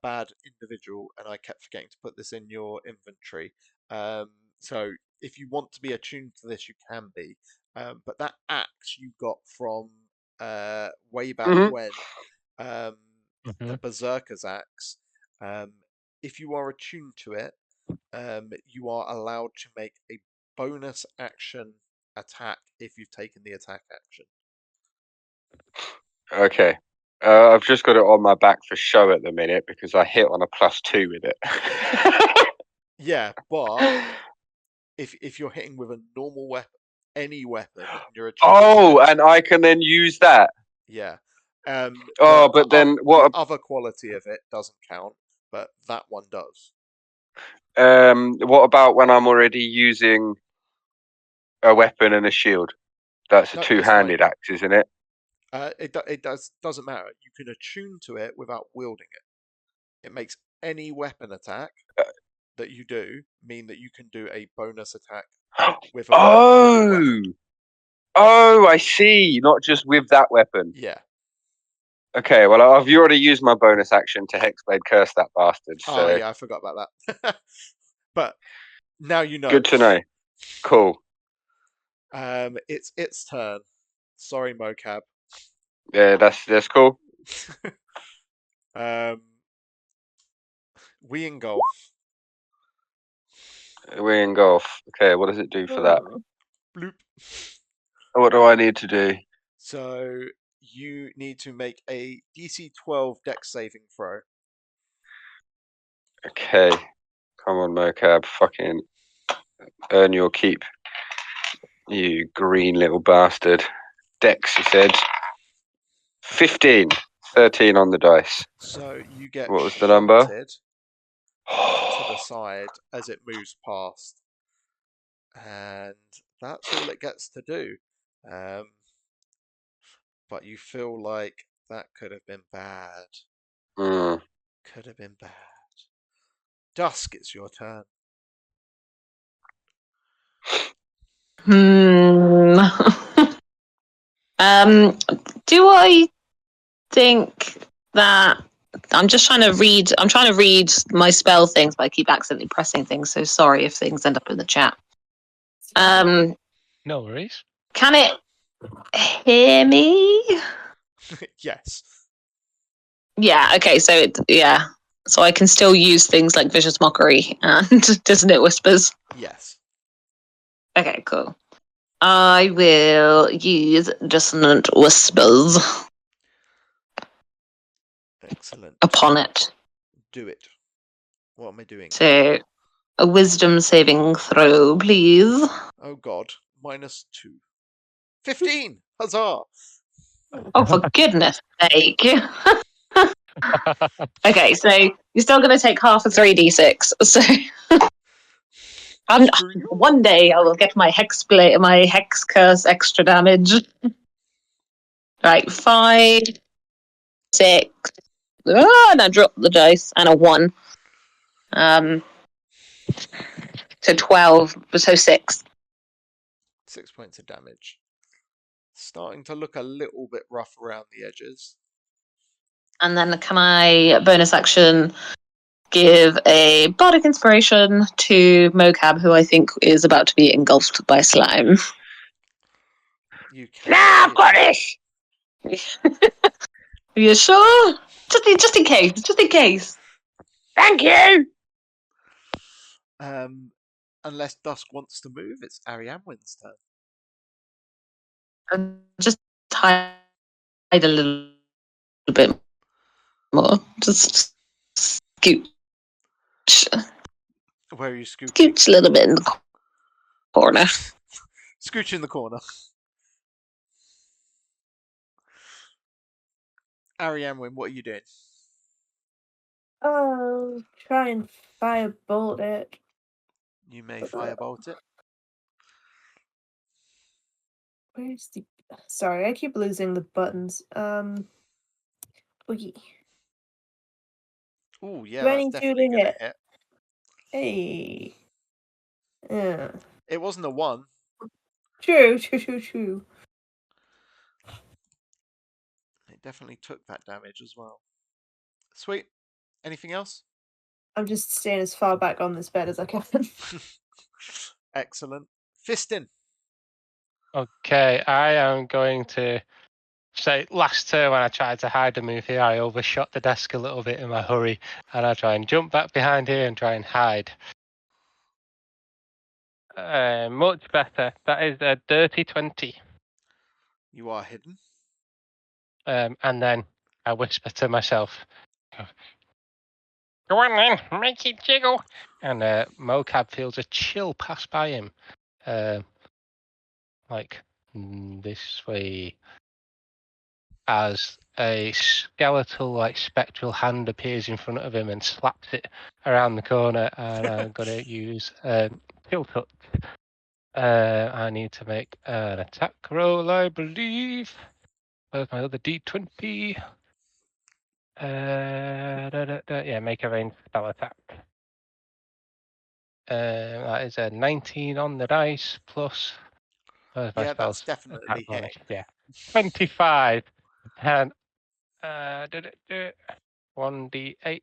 bad individual and I kept forgetting to put this in your inventory. So if you want to be attuned to this, you can be. But that axe you got from way back when, the Berserker's axe, if you are attuned to it, you are allowed to make a bonus action attack if you've taken the attack action. Okay. I've just got it on my back for show at the minute because I hit on a +2 with it. Yeah, but if you're hitting with a normal weapon, any weapon, you're attuned to it. And I can then use that. Yeah. But then what? The other quality of it doesn't count, but that one does. What about when I'm already using a weapon and a shield? That's a two-handed axe, isn't it? It doesn't matter. You can attune to it without wielding it. It makes any weapon attack that you do mean that you can do a bonus attack with a weapon. Oh, I see. Not just with that weapon. Yeah. Okay, well, I've already used my bonus action to Hexblade Curse that bastard. So. Oh, yeah, I forgot about that. But now you know. Good to know. Cool. It's its turn. Sorry, Mocap. Yeah, that's cool. We engulf. We engulf. Okay, what does it do for that? Bloop. What do I need to do? So you need to make a DC 12 Dex saving throw. Okay. Come on, Mocap. Fucking earn your keep. You green little bastard. Dex, you said. 15. 13 on the dice. So you get what was the number? To the side as it moves past. And that's all it gets to do. But you feel like that could have been bad. Could have been bad. Dusk, it's your turn. Do I think that I'm trying to read my spell things, but I keep accidentally pressing things, so sorry if things end up in the chat. No worries. Can it hear me? Yes. Yeah, okay, so so I can still use things like Vicious Mockery and Dissonant Whispers. Yes. Okay, cool. I will use Dissonant Whispers. Excellent. Upon it. Do it. What am I doing? So, a wisdom saving throw, please. Oh god. -2. 15! Huzzah! Oh, for goodness sake. Okay, so you're still going to take half a 3d6. So, one day I will get my hex curse extra damage. Right, 5, 6. And I dropped the dice and a 1. So 12, so 6. 6 points of damage. Starting to look a little bit rough around the edges. And then can I, bonus action, give a bardic inspiration to Mocap, who I think is about to be engulfed by slime. You can. Now I've got this! Are you sure? Just in case. Thank you! Unless Dusk wants to move, it's Arianwin's turn. just hide a little bit more. Just scooch. Where are you scooching? Scooch a little bit in the corner. Scooch in the corner. Arianwin, what are you doing? Oh, try and firebolt it. You may firebolt it. Where's the... Sorry, I keep losing the buttons. Boogie. Oh, yeah, that's 22 definitely to going to hit. hit. Hey. Yeah. It wasn't a 1. True. It definitely took that damage as well. Sweet. Anything else? I'm just staying as far back on this bed as I can. Excellent. Fistin. Okay, I am going to say last turn when I tried to hide a move here, I overshot the desk a little bit in my hurry, and I try and jump back behind here and try and hide. Much better. That is a dirty 20. You are hidden. And then I whisper to myself, Go on then, make it jiggle. and Mocap feels a chill pass by him. This way, as a skeletal, spectral hand appears in front of him and slaps it around the corner, and I'm going to use Chill Touch. I need to make an attack roll, I believe. Where's my other D20? Yeah, make a ranged spell attack. That is a 19 on the dice plus. Where's my Yeah, spells? that's definitely Attack bonus. hitting. Yeah, 25. And 1d8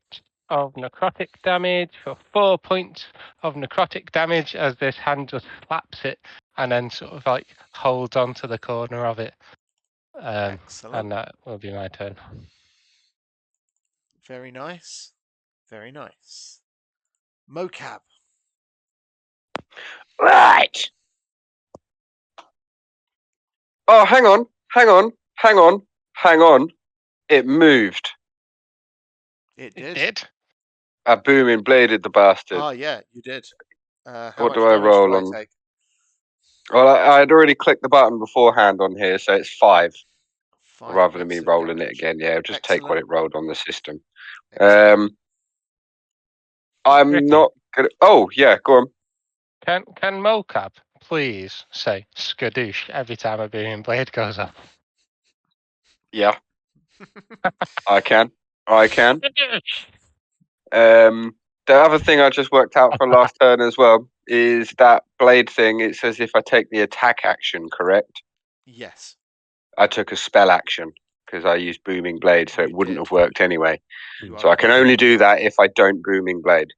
of necrotic damage for 4 points of necrotic damage as this hand just slaps it and then sort of holds onto the corner of it. Excellent. And that will be my turn. Very nice. Very nice. Mocap. Right. Oh, hang on. It moved. It It did. did? I booming bladed the bastard. Oh, yeah, you did. How What much do I damage roll do I on? take? Well, I had already clicked the button beforehand on here, so it's 5. 5 Rather than points me of rolling it damage. again. Yeah, just take what Excellent. it rolled on the system. Excellent. I'm Ricky. not gonna. Oh, yeah, go on. Can Mocap please say skadoosh every time a booming blade goes off? Yeah, I can. The other thing I just worked out for last turn as well is that blade thing. It says if I take the attack action, correct? Yes. I took a spell action because I used booming blade, so it You wouldn't did. have worked anyway. You So are I can correct. only do that if I don't booming blade.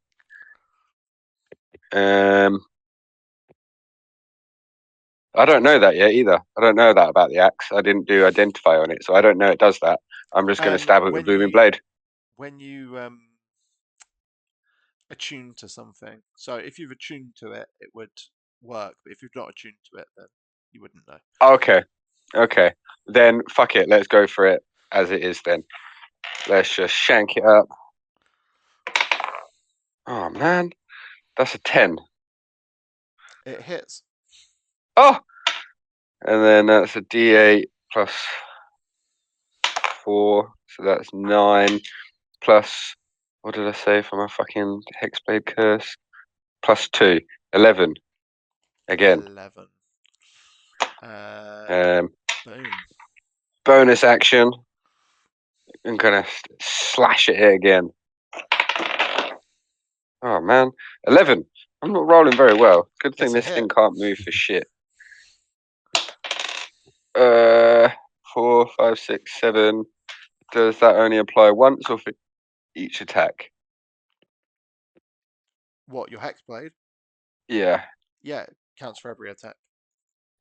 I don't know that yet either. I don't know that about the axe. I didn't do identify on it, so I don't know it does that. I'm just going to stab it with booming blade. When you attune to something, so if you've attuned to it, it would work. But if you've not attuned to it, then you wouldn't know. Okay. Then fuck it. Let's go for it as it is. Then let's just shank it up. Oh man, that's a 10. It hits. Oh, and then that's a D8 plus 4, so that's 9 plus. What did I say for my fucking hexblade curse? Plus 2, 11. Again. 11. Boom. Bonus action. I'm gonna slash at it again. Oh man, 11. I'm not rolling very well. Good thing this thing can't move for shit. 4, 5, 6, 7. Does that only apply once or for each attack? What, your hexblade? Yeah. Yeah, it counts for every attack.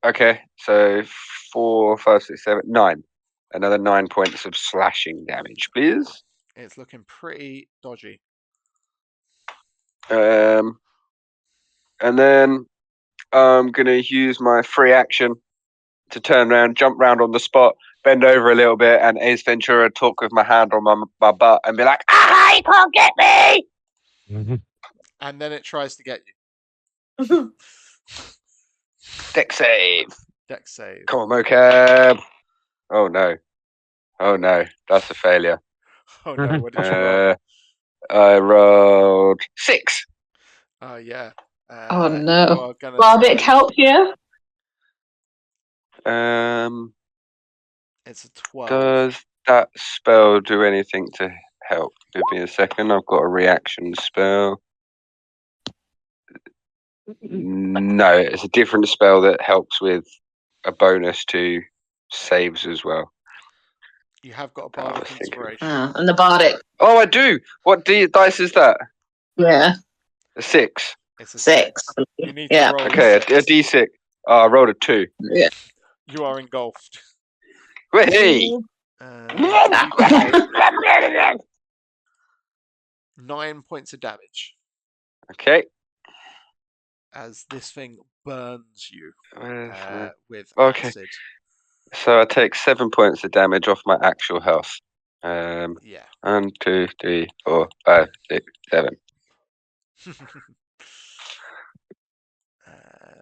Okay, so 4, 5, 6, 7, 9. Another 9 points of slashing damage, please. It's looking pretty dodgy. And then I'm gonna use my free action to turn around, jump round on the spot, bend over a little bit, and Ace Ventura talk with my hand on my butt and be like, "Ah, you can't get me!" And then it tries to get you. Dex save. Dex save. Come on, Mocap. Oh no. Oh no. That's a failure. Oh no, what did you roll? I rolled 6. Oh yeah. Oh no. Gonna Bardic help here? It's a 12. Does that spell do anything to help? Give me a second. I've got a reaction spell. No, it's a different spell that helps with a bonus to saves as well. You have got a bardic inspiration. And the bardic. Oh, I do. What dice is that? Yeah. A 6. It's a 6. You need to roll Okay, a D6. Oh, I rolled a 2. Yeah. You are engulfed. Hey! 9 points of damage Okay. as this thing burns you with Okay. acid. So I take 7 points of damage off my actual health. Yeah. 1, 2, 3, 4, 5, 6, 7.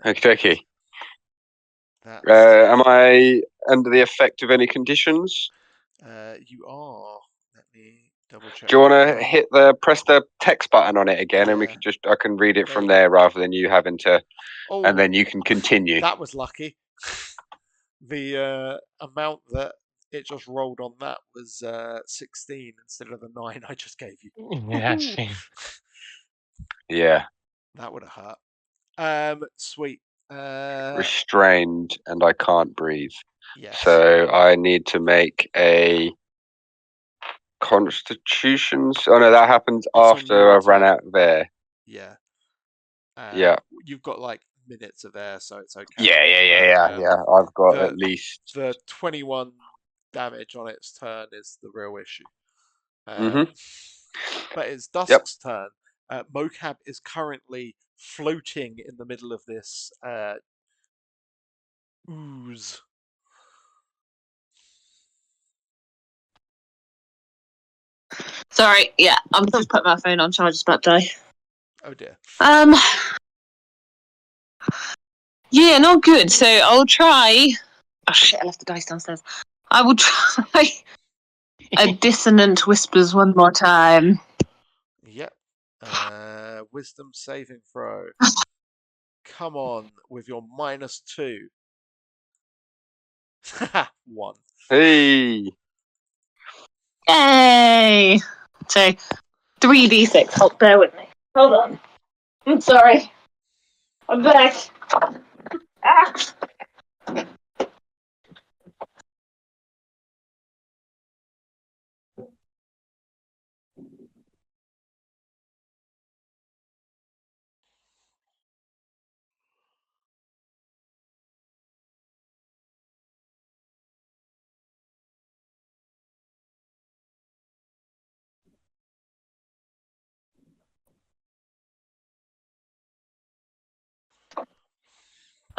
Okay. Am I under the effect of any conditions? You are. Let me double check. Do you want to press the text button on it again, and I can read it from there rather than you having to, and then you can continue. That was lucky. The amount that it just rolled on that was 16 instead of the 9 I just gave you. Yeah. That would have hurt. Sweet. Restrained, and I can't breathe. Yes. So I need to make a Constitution. Oh no, that happens after I've run out of air. Yeah. Yeah. You've got like minutes of air, so it's okay. Yeah. I've got at least the 21 damage on its turn is the real issue. But it's Dusk's turn. Mocap is currently floating in the middle of this ooze. Sorry, yeah, I'm just putting my phone on charge. It's about to die. Oh dear. Yeah, not good. So I'll try. Oh shit! I left the dice downstairs. I will try a dissonant whispers one more time. Yep. Wisdom saving throw. Come on with your -2. 1. Hey. Yay! So 3d6. Hold, bear with me. Hold on. I'm sorry. I'm back. Ah.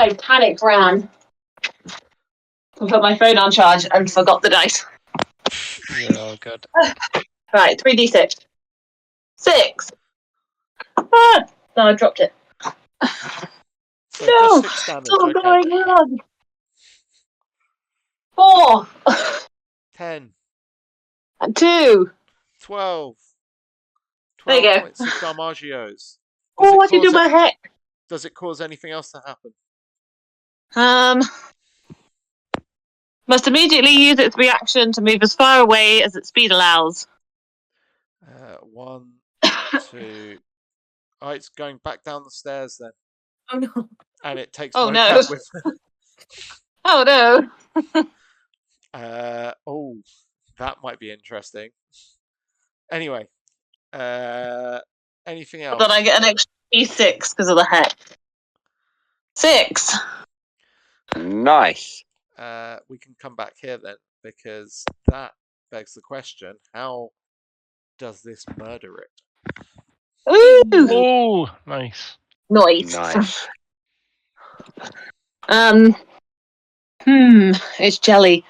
I panicked ran and put my phone on charge and forgot the dice. You're all good. Right, 3d6. 6. Ah, no, I dropped it. So No, just 6 damage. still going on. 4. 10. And 2. 12. There you go. Points of Damagios. Oh, I can do my heck. Does it cause anything else to happen? Must immediately use its reaction to move as far away as its speed allows. 1, 2. Oh, it's going back down the stairs then. Oh no. And it takes Mocap with Oh no. that might be interesting. Anyway, anything else? Then I get an extra d6 because of the heck. 6. Nice. We can come back here then, because that begs the question: how does this murder it? Ooh. Oh, nice. Nice. It's jelly.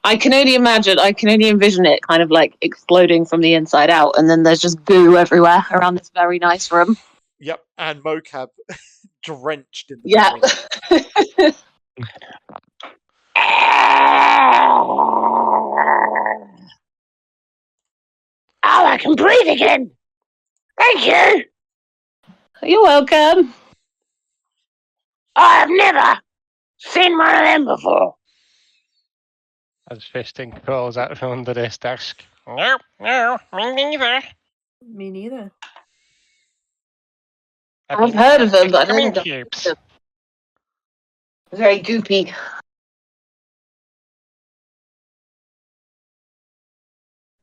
I can only envision it kind of like exploding from the inside out, and then there's just goo everywhere around this very nice room. Yep, and mocap drenched in the Yeah. jelly. Oh, I can breathe again. Thank you. You're welcome. I have never seen one of them before. As Fisting crawls out from under this desk. No, me neither. Me neither. I've heard of them, but I don't Vitamin think cubes. they're very goopy.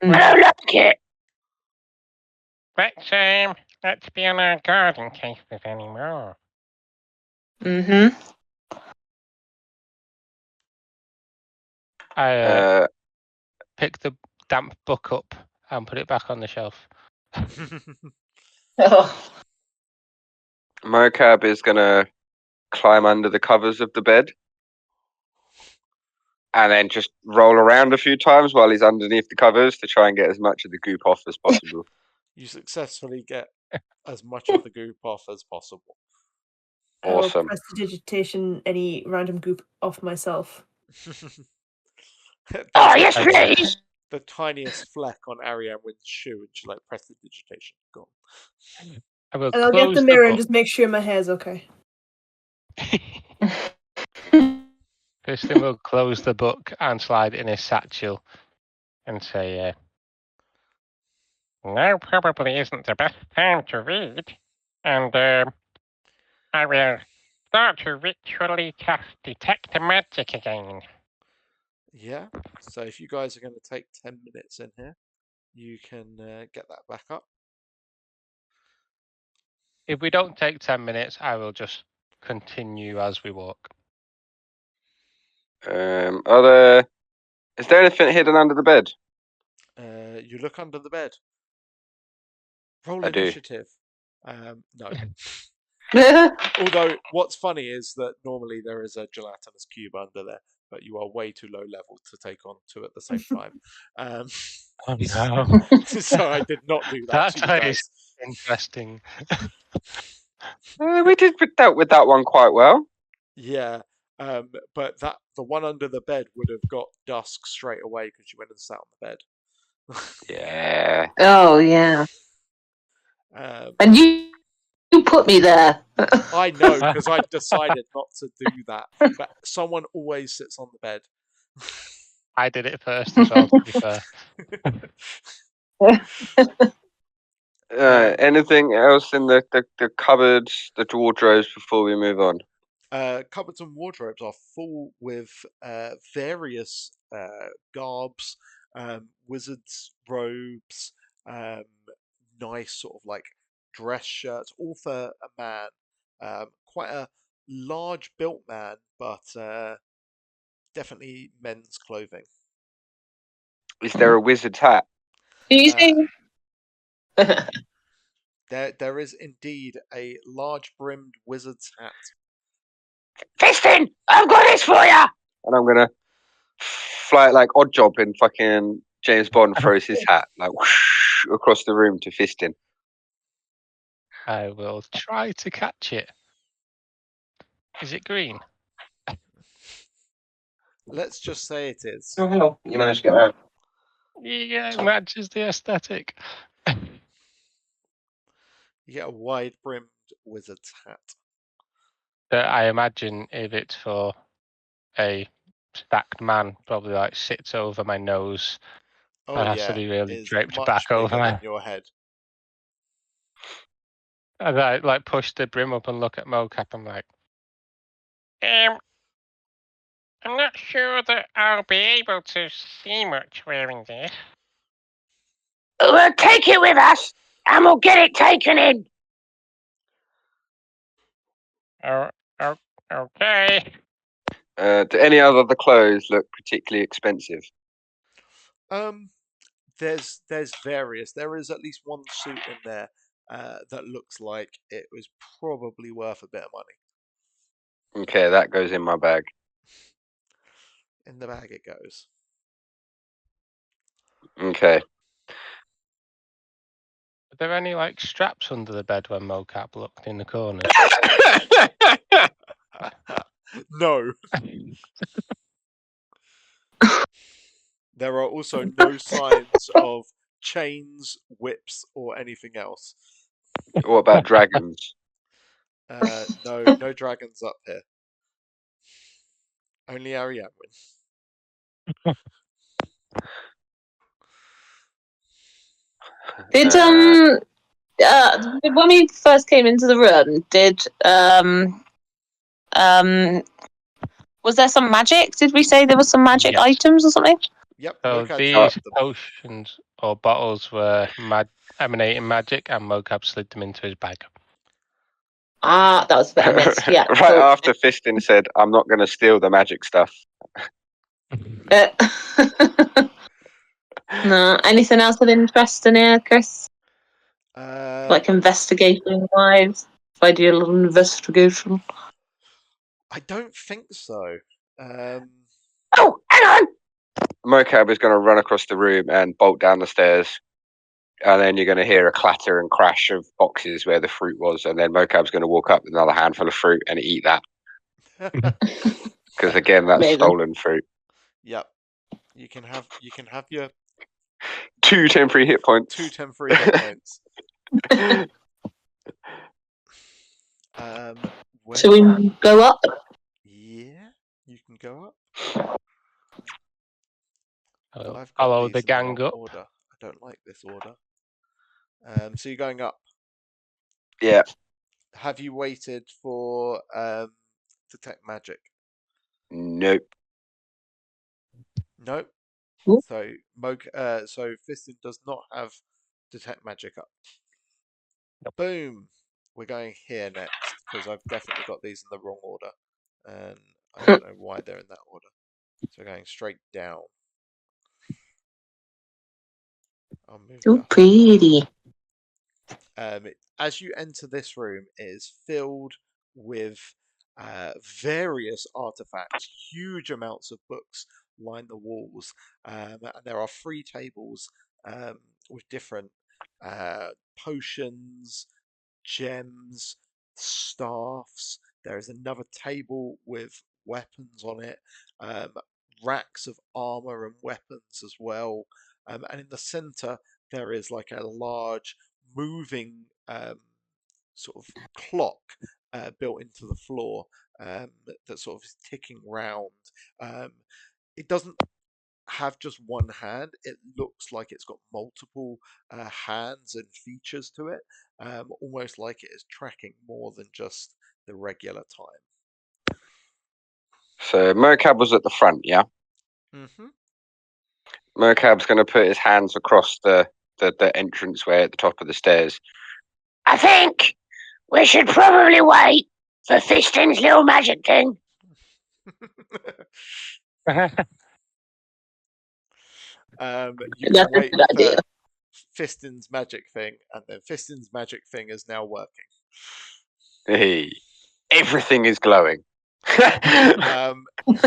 I don't like it. Let's be on our guard in case there's any more. Mm-hmm. I pick the damp book up and put it back on the shelf. Oh. Mocap is gonna climb under the covers of the bed and then just roll around a few times while he's underneath the covers to try and get as much of the goop off as possible. You successfully get as much of the goop off as possible. Awesome. I will prestidigitation any random goop off myself. Oh, yes, please. The tiniest fleck on Ariane Wynn's shoe, and she like prestidigitation. Gone. I will And I'll get close the mirror and book. just make sure my hair's okay. Fisting will close the book and slide it in his satchel and say, Now probably isn't the best time to read. And I will start to ritually cast Detect Magic again. Yeah. So if you guys are going to take 10 minutes in here, you can get that back up. if we don't take 10 minutes, I will just continue as we walk. Is there anything hidden under the bed? You look under the bed. Roll I do. initiative. No. Although what's funny is that normally there is a gelatinous cube under there, but you are way too low level to take on two at the same time. Oh no. So I did not do that to you guys. Interesting. We dealt with that one quite well. Yeah, but the one under the bed would have got dusk straight away because you went and sat on the bed. Yeah. Oh yeah. Um, And you put me there. I know because I decided not to do that, but someone always sits on the bed. I did it first as well, to be fair. Anything else in the cupboards, the wardrobes before we move on? Cupboards and wardrobes are full with various garbs, wizards' robes, nice sort of like dress shirts, all for a man. Quite a large built man, but definitely men's clothing. Is there a wizard's hat? There is indeed a large brimmed wizard's hat. Fisting, I've got this for you. And I'm gonna fly it like Oddjob in fucking James Bond throws his hat like whoosh, across the room to Fisting. I will try to catch it. Is it green? Let's just say it is. Oh, hello. You managed to get out. Yeah, it matches the aesthetic. You get a wide brimmed wizard's hat. But I imagine if it's for a stacked man, probably like sits over my nose. Oh and has yeah, to be really is draped much back bigger over than my. your head. And I like push the brim up and look at mocap. I'm like, I'm not sure that I'll be able to see much wearing this. We'll take it with us, and we'll get it taken in. Oh, okay. Do any other of the clothes look particularly expensive? There's various. There is at least one suit in there that looks like it was probably worth a bit of money. Okay, that goes in my bag. In the bag it goes. Okay. Are there any like straps under the bed when Mocap looked in the corners? No. There are also no signs of chains, whips, or anything else. What about dragons? No dragons up here. Only Ariadne. Did when we first came into the room, was there some magic? Did we say there was some magic Yes. items or something? Yep. So Mocap these dropped them. potions or bottles were emanating magic, and Mocap slid them into his bag. Ah, that was a bit I missed. Yeah. Right cool. after Fistin said, "I'm not going to steal the magic stuff." No. Anything else of interest in here, Chris? Like investigation wise? If I do a little investigation. I don't think so. Oh, hang on! Mocap is going to run across the room and bolt down the stairs, and then you're going to hear a clatter and crash of boxes where the fruit was, and then Mocap's going to walk up with another handful of fruit and eat that. Because again, that's Amazing. stolen fruit. Yep. You can have your 2 temporary hit points. 2 temporary hit points. Shall we go up? Yeah, you can go up. I'll follow the these in the gang wrong up. order. I don't like this order. So you're going up. Yeah. Have you waited for detect magic? Nope. Nope. Ooh. So Fistin does not have detect magic up. Boom. We're going here next because I've definitely got these in the wrong order, and I don't know why they're in that order. So we're going straight down. I'll move Oh, that. pretty. As you enter this room, it is filled with various artifacts. Huge amounts of books line the walls, and there are 3 tables with different potions, gems, staffs. There is another table with weapons on it, racks of armor and weapons as well. And in the center, there is like a large moving sort of clock built into the floor that sort of is ticking round. It doesn't have just one hand. It looks like it's got multiple hands and features to it, almost like it is tracking more than just the regular time. So Mocap was at the front, yeah? Mm-hmm. Mocap's going to put his hands across the entranceway at the top of the stairs. I think we should probably wait for Fiston's little magic thing. You can wait a good idea. for Fiston's magic thing, and then Fiston's magic thing is now working. Hey, everything is glowing.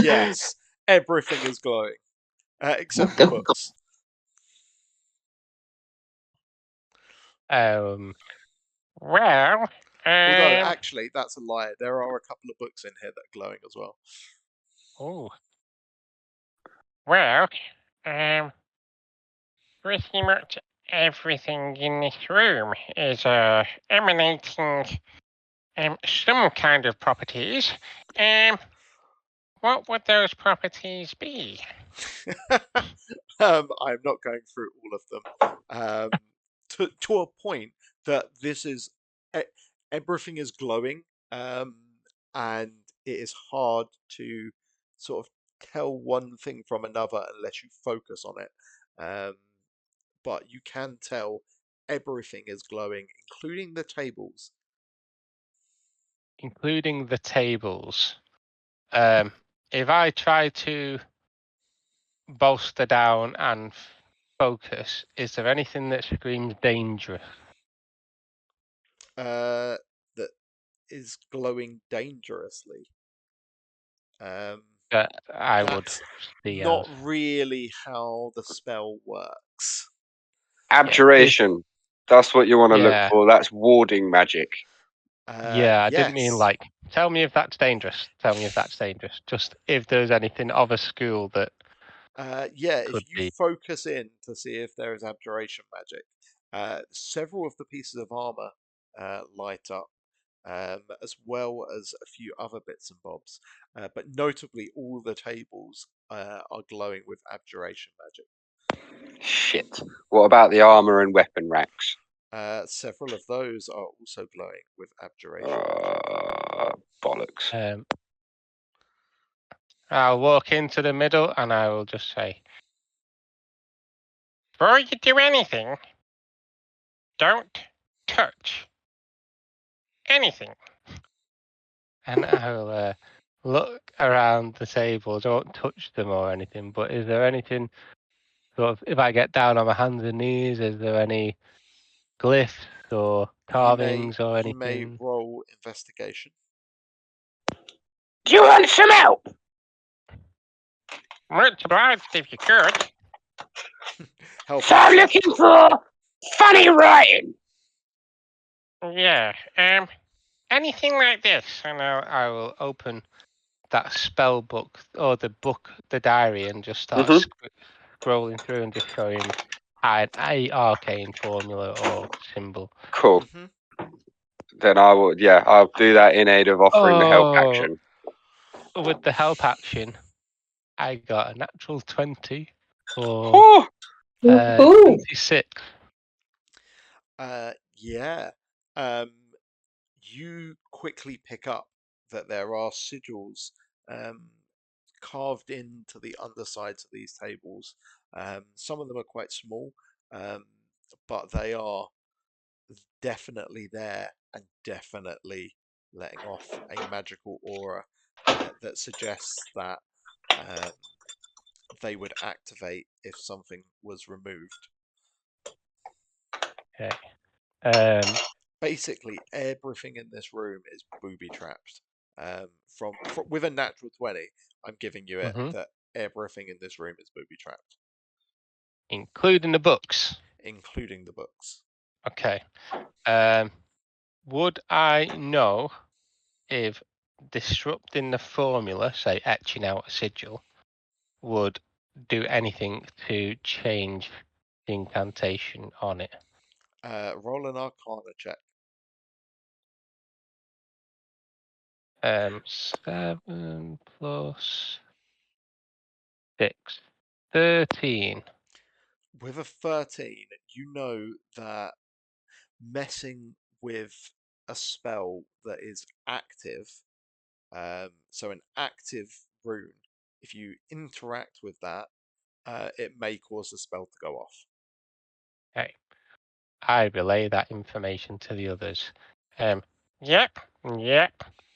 Yes, everything is glowing, except the books. Well, Although, actually, that's a lie. There are a couple of books in here that are glowing as well. oh, well, pretty much everything in this room is emanating some kind of properties. What would those properties be? I'm not going through all of them. To a point that this is everything is glowing, and it is hard to sort of tell one thing from another unless you focus on it. But you can tell everything is glowing, including the tables. Including the tables. If I try to bolster down and focus, is there anything that screams dangerous? That is glowing dangerously. I would That's see not as. really how the spell works. Abjuration. That's what you want to look Yeah. for. That's warding magic. Yeah, I didn't mean Yes. like, tell me if that's dangerous. Tell me if that's dangerous. Just if there's anything of a school that If could you be. focus in to see if there is abjuration magic, several of the pieces of armor light up, as well as a few other bits and bobs. But notably, all the tables are glowing with abjuration magic. Shit. What about the armor and weapon racks? Several of those are also glowing with abjuration magic. Bollocks. I'll walk into the middle and I will just say, before you do anything, don't touch anything. And I'll look around the table. Don't touch them or anything. But is there anything sort of, if I get down on my hands and knees, is there any glyphs or carvings or You may anything? roll investigation. Do you want some help? Much obliged if you could. Help. So I'm looking for funny writing. Yeah. Anything like this. And I will open that spell book or the book, the diary, and just start scrolling through and just showing a arcane formula or symbol. Cool. Mm-hmm. Then I'll do that in aid of offering the help action. With the help action, I got a natural 20 for 26. You quickly pick up that there are sigils carved into the undersides of these tables. Some of them are quite small, but they are definitely there and definitely letting off a magical aura that suggests that they would activate if something was removed. Okay. Basically, everything in this room is booby trapped. From with a natural 20, I'm giving you it that everything in this room is booby trapped, including the books. Including the books. Okay. Would I know if disrupting the formula, say etching out a sigil, would do anything to change the incantation on it? Roll an Arcana check. 7 plus 6. 13. With a 13, you know that messing with a spell that is active, so an active rune, if you interact with that, it may cause the spell to go off. Okay. I relay that information to the others. Yep.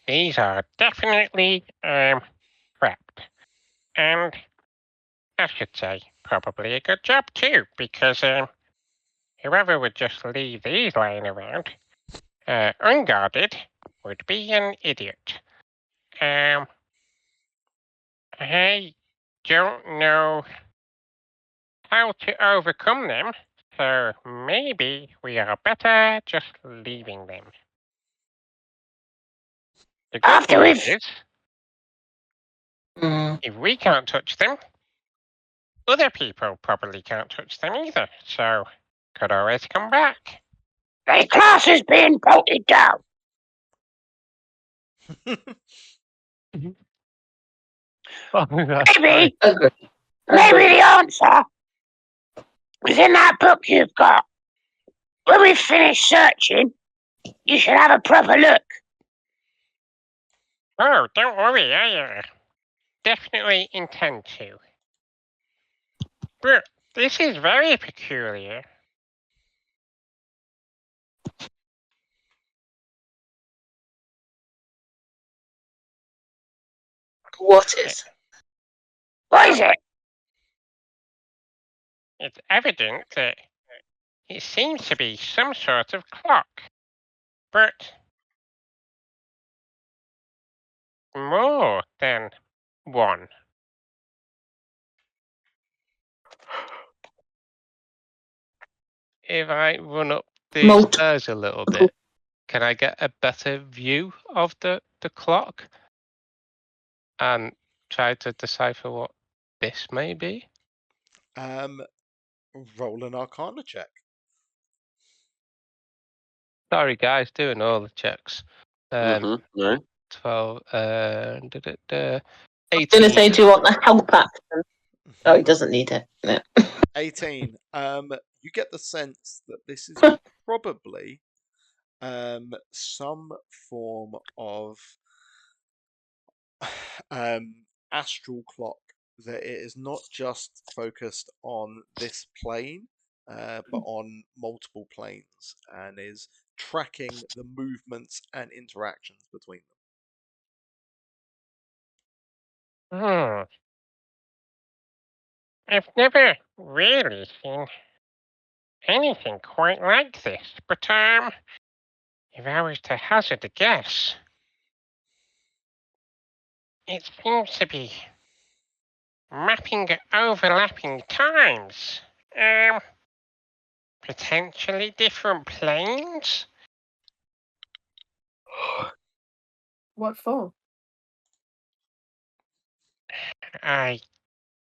These are definitely trapped. And I should say, probably a good job too, because whoever would just leave these lying around unguarded would be an idiot. I don't know how to overcome them, so maybe we are better just leaving them. The good news is, if we can't touch them, other people probably can't touch them either, so could always come back. The class is being bolted down. Maybe the answer is in that book you've got. When we finish searching, you should have a proper look. Oh, don't worry, I definitely intend to. But this is very peculiar. What is? What is it? It's evident that it seems to be some sort of clock, but more than 1. If I run up these Malt. stairs a little bit, can I get a better view of the clock? And try to decipher what this may be? Roll an Arcana check. Sorry, guys, doing all the checks. No. 12, 18. I'm going to say, do you want the help action? Oh, he doesn't need it. No. 18. You get the sense that this is probably some form of astral clock, that it is not just focused on this plane, but on multiple planes, and is tracking the movements and interactions between them. I've never really seen anything quite like this, but if I was to hazard a guess, it seems to be mapping overlapping times. Potentially different planes? What for? I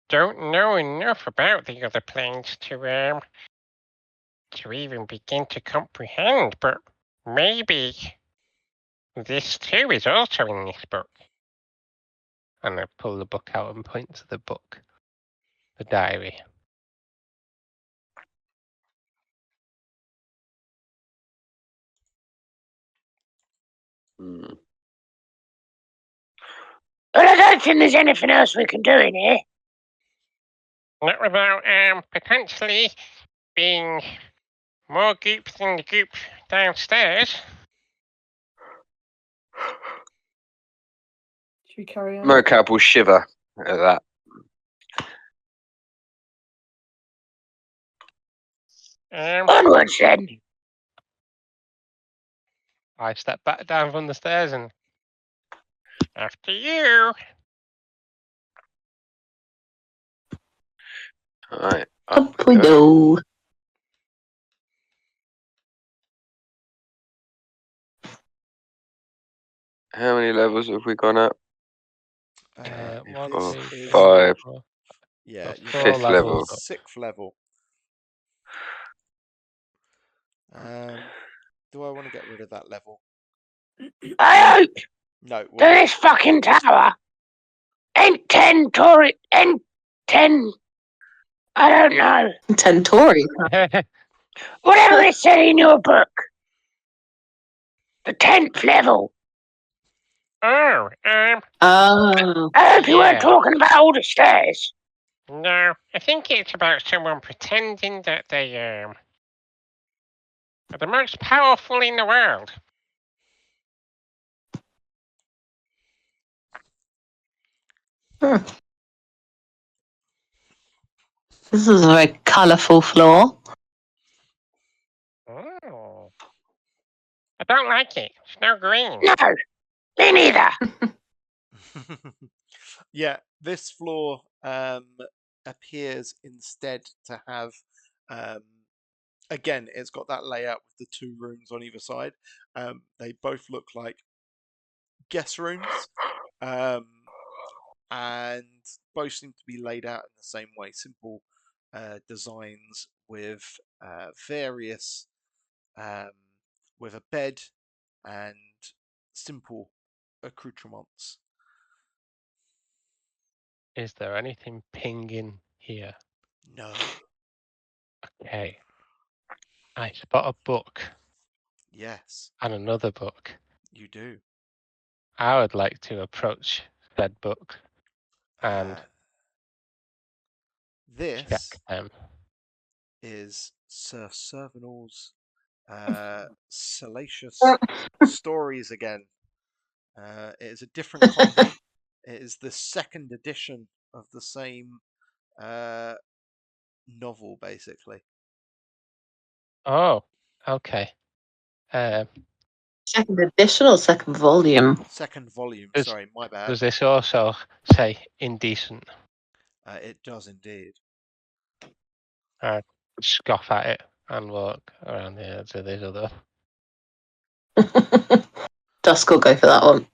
don't know enough about the other planes to even begin to comprehend, but maybe this too is also in this book. And I pull the book out and point to the book, the diary. But I don't think there's anything else we can do in here. Not without potentially being more goop than the goop downstairs. Should we carry on? Mocap will shiver at that. Onwards then. I step back down from the stairs and after you. Alright. Up we go. How many levels have we gone up? One, This two, is- three, 5. four. Yeah, So you four got Fifth level. the 6th level. Do I want to get rid of that level? I hope No. that this fucking tower ain't 10 Tory. Ain't 10. I don't know. Tentori. Whatever it said in your book. The 10th level. Oh, Oh. I hope you weren't Yeah. talking about all the stairs. no. I think it's about someone pretending that they are the most powerful in the world. This is a very colourful floor. Oh. I don't like it. It's no green. No, me neither. Yeah, this floor appears instead to have again, it's got that layout with the 2 rooms on either side. They both look like guest rooms, and both seem to be laid out in the same way. Simple designs with various, with a bed and simple accoutrements. Is there anything pinging here? No. Okay. I spot a book Yes, and another book. you do. I would like to approach said book and This check them. is Sir Servanall's Salacious Stories again. It is a different copy. It is the 2nd edition of the same novel, basically. Oh, okay. Second edition or second volume? Second volume. Is- Sorry, my bad. Does this also say indecent? It does indeed. Scoff at it and walk around here to this other. Dusk will go for that one.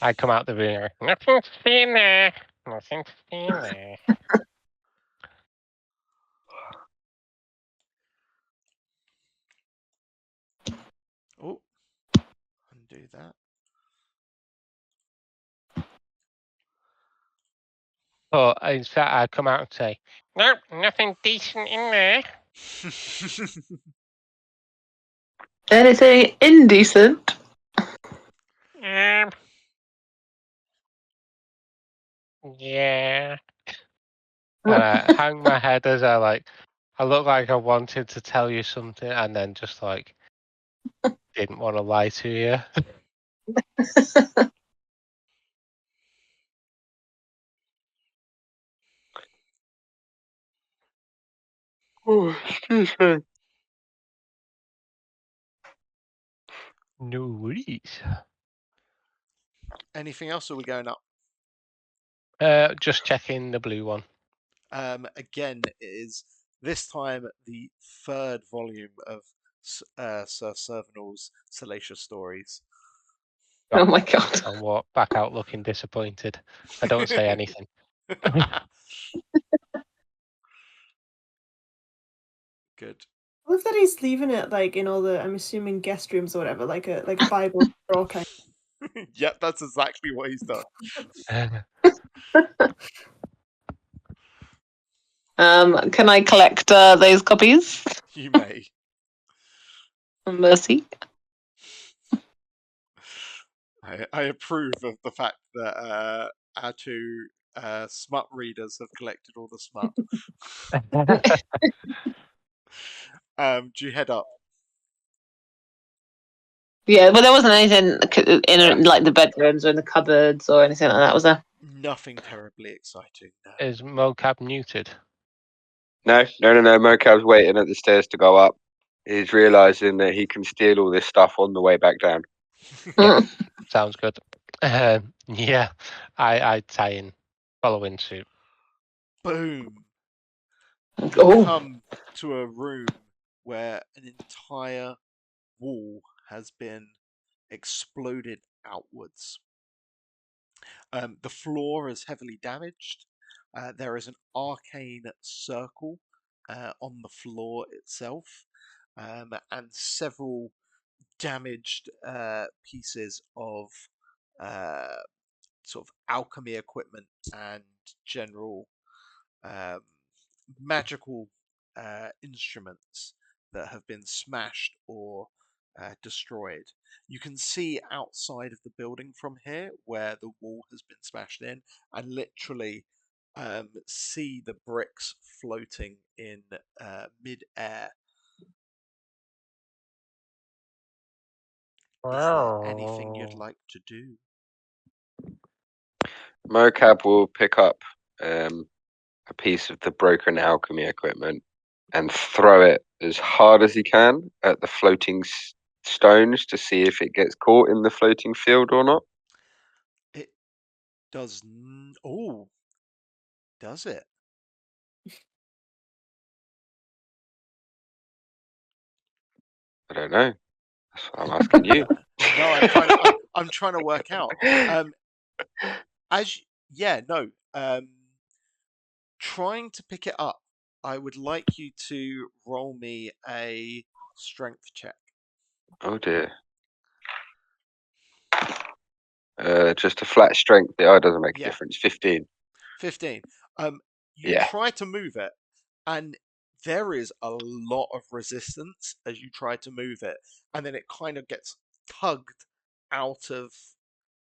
I come out the room. Nothing to see in there. Nothing to see in there. Oh, undo that. But in fact, I come out and say, nope, nothing decent in there. Anything indecent? Yeah. And I hang my head as I look like I wanted to tell you something and then just didn't want to lie to you. Oh, excuse me. No worries. Anything else, or are we going up? Just checking the blue one. Again, it is this time the third volume of Sir Servanall's Salacious Stories. Oh my god. And walk back out looking disappointed. I don't say anything. Good. I love that he's leaving it in all the, I'm assuming, guest rooms or whatever, like a Bible drawer kind. Yep, that's exactly what he's done. Can I collect those copies? You may. Mercy. I approve of the fact that our two smut readers have collected all the smut. Do you head up? Yeah, but there wasn't anything in like the bedrooms or in the cupboards or anything like that, was there? Nothing terribly exciting. No. Is mocap muted? No. Mocap's waiting at the stairs to go up. He's realising that he can steal all this stuff on the way back down. Sounds good. Yeah, I tie in, following suit. Boom. You Oh. come to a room where an entire wall has been exploded outwards. The floor is heavily damaged. There is an arcane circle on the floor itself, and several damaged pieces of sort of alchemy equipment and general magical instruments that have been smashed or destroyed. You can see outside of the building from here where the wall has been smashed in, and literally see the bricks floating in mid-air. Is there anything you'd like to do? Mocap will pick up a piece of the broken alchemy equipment and throw it as hard as he can at the floating stones to see if it gets caught in the floating field or not. It does. Oh, does it? I don't know. That's what I'm asking you. No, I'm trying to work out. Trying to pick it up. I would like you to roll me a strength check. Oh dear. Just a flat strength. It doesn't make a difference. 15. 15. You try to move it, and there is a lot of resistance as you try to move it, and then it kind of gets tugged out of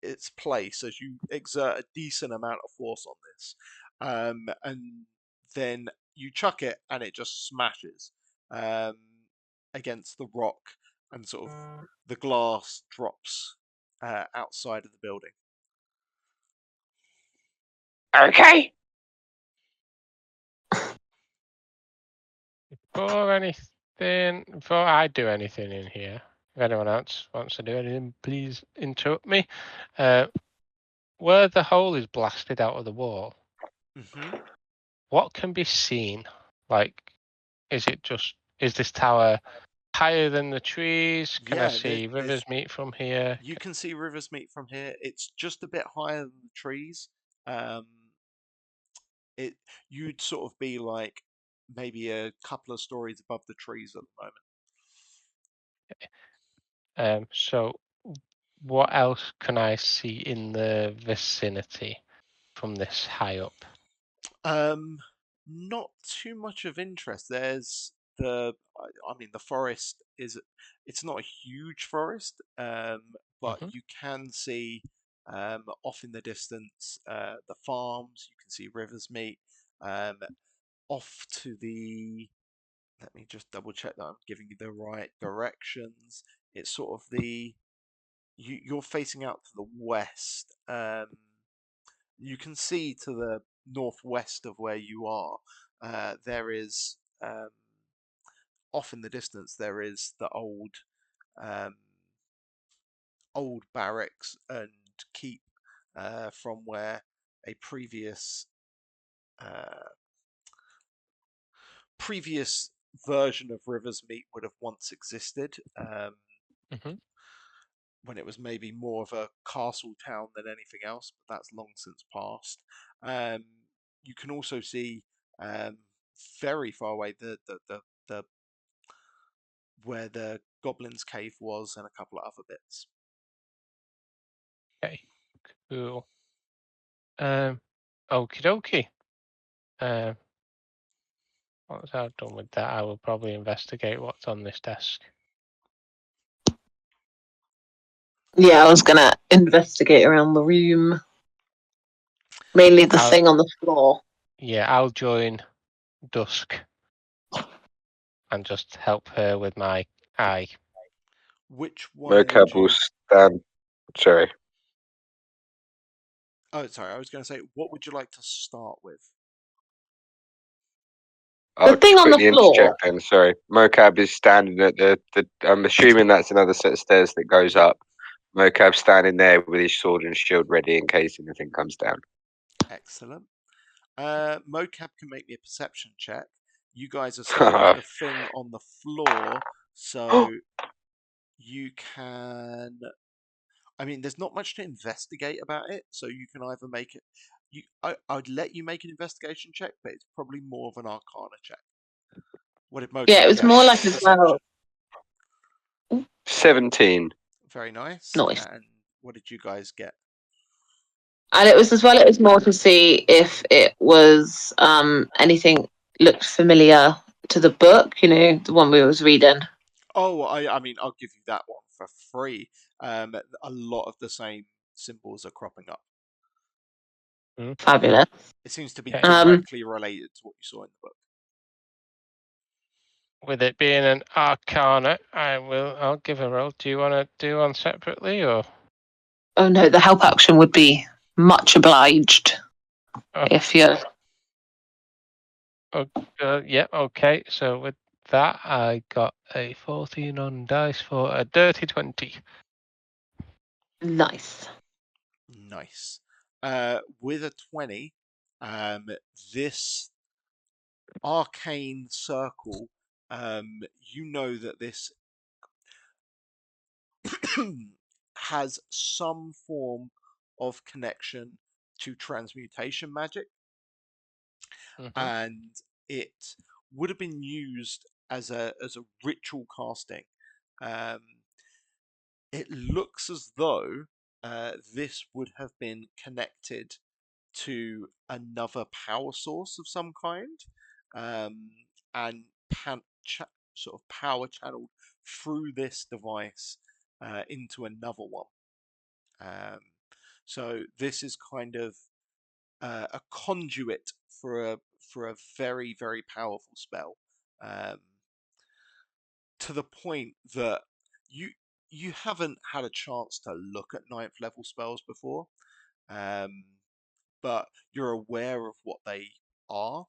its place as you exert a decent amount of force on this, and then you chuck it, and it just smashes against the rock, and sort of the glass drops outside of the building. Okay. Before I do anything in here, If anyone else wants to do anything, please interrupt me. Where the hole is blasted out of the wall, what can be seen? Like, is this tower higher than the trees? Can I see rivers meet from here? You can see rivers meet from here. It's just a bit higher than the trees. You'd sort of be like maybe a couple of stories above the trees at the moment. So what else can I see in the vicinity from this high up? Not too much of interest. There's the forest it's not a huge forest, but you can see off in the distance the farms. You can see rivers meet. Off to the, let me just double check that I'm giving you the right directions. It's sort of you're facing out to the west. You can see to the northwest of where you are, there is off in the distance there is the old barracks and keep from where a previous version of Rivers Meet would have once existed. When it was maybe more of a castle town than anything else, but that's long since passed. You can also see very far away the where the Goblin's Cave was and a couple of other bits. Okay, cool. Okie dokie. Once I've done with that, I will probably investigate what's on this desk. Yeah, I was gonna investigate around the room. Mainly the thing on the floor. Yeah, I'll join Dusk and just help her with my eye. Which one? Mocap will stand. Sorry. Oh, sorry. I was going to say, what would you like to start with? I'll thing on the floor. Interject then, sorry. Mocap is standing at the. I'm assuming that's another set of stairs that goes up. Mocap's standing there with his sword and shield ready in case anything comes down. Excellent. Mocap can make me a perception check. You guys are staring at the thing on the floor, so you can. I mean, there's not much to investigate about it, so you can either make it. I'd let you make an investigation check, but it's probably more of an Arcana check. What did Mocap? Yeah, it was more like as well. 17. Very nice. Nice. And what did you guys get? And it was as well. It was more to see if it was anything looked familiar to the book. You know, the one we was reading. Oh, I mean, I'll give you that one for free. A lot of the same symbols are cropping up. Fabulous. It seems to be directly related to what you saw in the book. With it being an Arcana, I'll give a roll. Do you want to do one separately, or? Oh no, the help action would be much obliged. If you're. Yeah. Okay. So with that, I got a 14 on dice for a dirty 20. Nice. Nice. With a 20, this arcane circle, you know that this has some form of connection to transmutation magic, and it would have been used as a ritual casting. It looks as though this would have been connected to another power source of some kind, and sort of power channeled through this device into another one. So this is kind of a conduit for a very, very powerful spell, to the point that you haven't had a chance to look at 9th level spells before, but you're aware of what they are,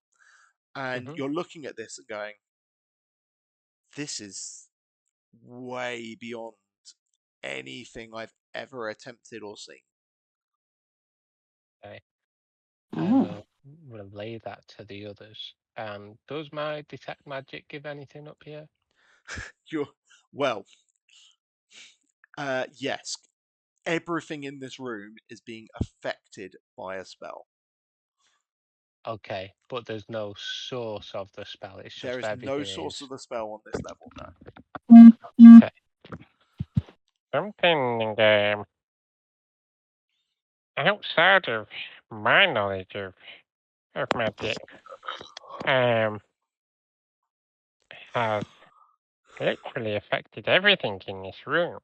and you're looking at this and going, this is way beyond anything I've ever attempted or seen. Okay. I Mm. will relay that to the others. And does my detect magic give anything up here? Yes. Everything in this room is being affected by a spell. Okay, but there's no source of the spell. It's There just is no everything source is. of the spell on this level, no. Okay. Something outside of my knowledge of magic has literally affected everything in this room.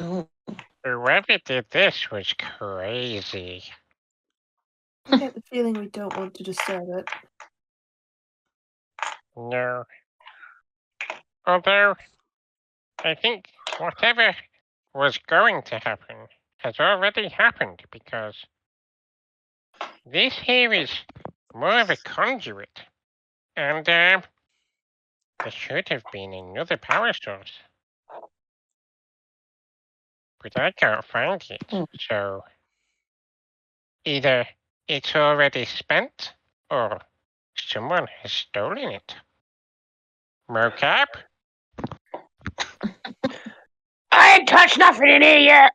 Oh. Whoever did this was crazy. I get the feeling we don't want to disturb it. No. Although, I think whatever was going to happen has already happened, because this here is more of a conduit, and there should have been another power source. But I can't find it, so either it's already spent, or someone has stolen it. Mocap? I ain't touched nothing in here yet.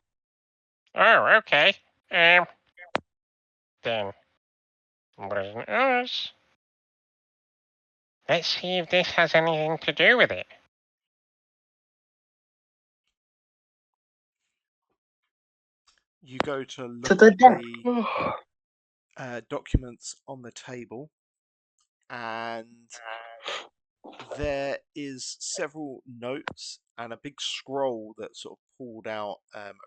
Oh, okay. Then wasn't us. Let's see if this has anything to do with it. You go to look To the at the documents on the table, and there is several notes and a big scroll that's sort of pulled out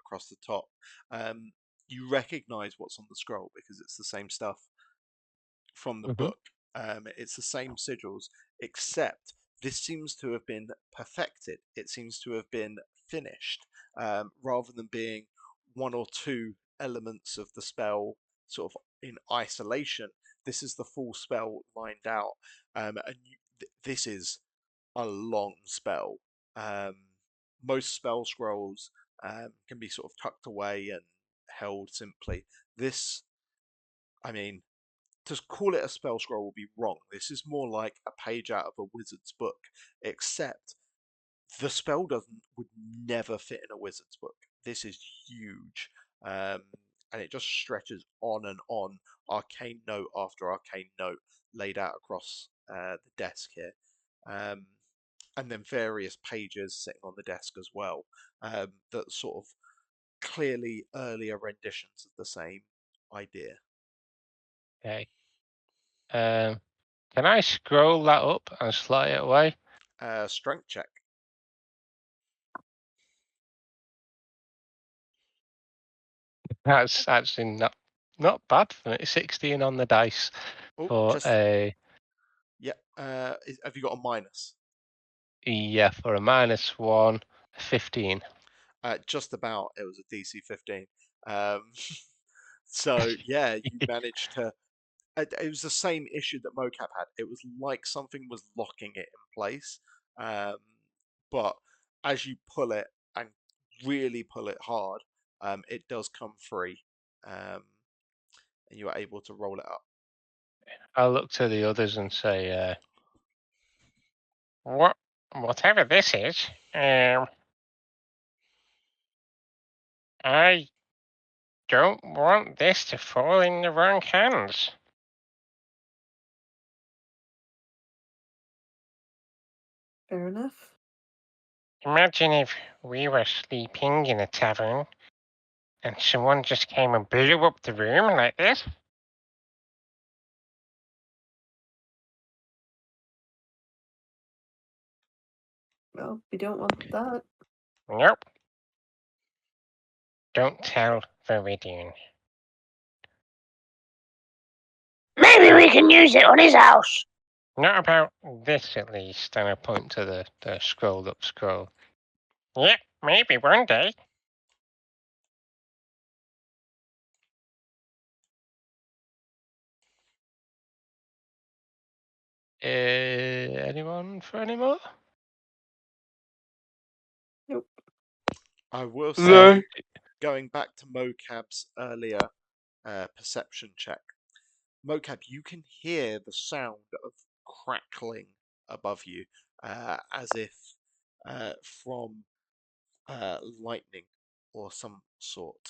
across the top. You recognize what's on the scroll because it's the same stuff from the book. It's the same sigils, except this seems to have been perfected. It seems to have been finished, rather than being one or two elements of the spell sort of in isolation. This is the full spell lined out, and this is a long spell. Most spell scrolls can be sort of tucked away and held simply. This, I mean, to call it a spell scroll would be wrong. This is more like a page out of a wizard's book, except the spell would never fit in a wizard's book. This is huge, and it just stretches on and on, arcane note after arcane note laid out across the desk here, and then various pages sitting on the desk as well, that sort of clearly earlier renditions of the same idea. Okay. Can I scroll that up and slide it away? Strength check. That's actually not bad for me. 16 on the dice for a Yeah. Have you got a minus? for a -1, 15. Just about. It was a DC 15. So yeah, you managed to. It was the same issue that Mocap had. It was like something was locking it in place, but as you pull it and really pull it hard, it does come free, and you are able to roll it up. I'll look to the others and say, Whatever this is, I don't want this to fall in the wrong hands. Fair enough. Imagine if we were sleeping in a tavern and someone just came and blew up the room like this. Well, we don't want that. Nope. Don't tell Viridian. Maybe we can use it on his house. Not about this, at least. and I point to the scrolled up scroll. Yeah, maybe one day. Anyone for any more? I will No. say, going back to Mocap's earlier perception check, Mocap, you can hear the sound of crackling above you, as if from lightning or some sort.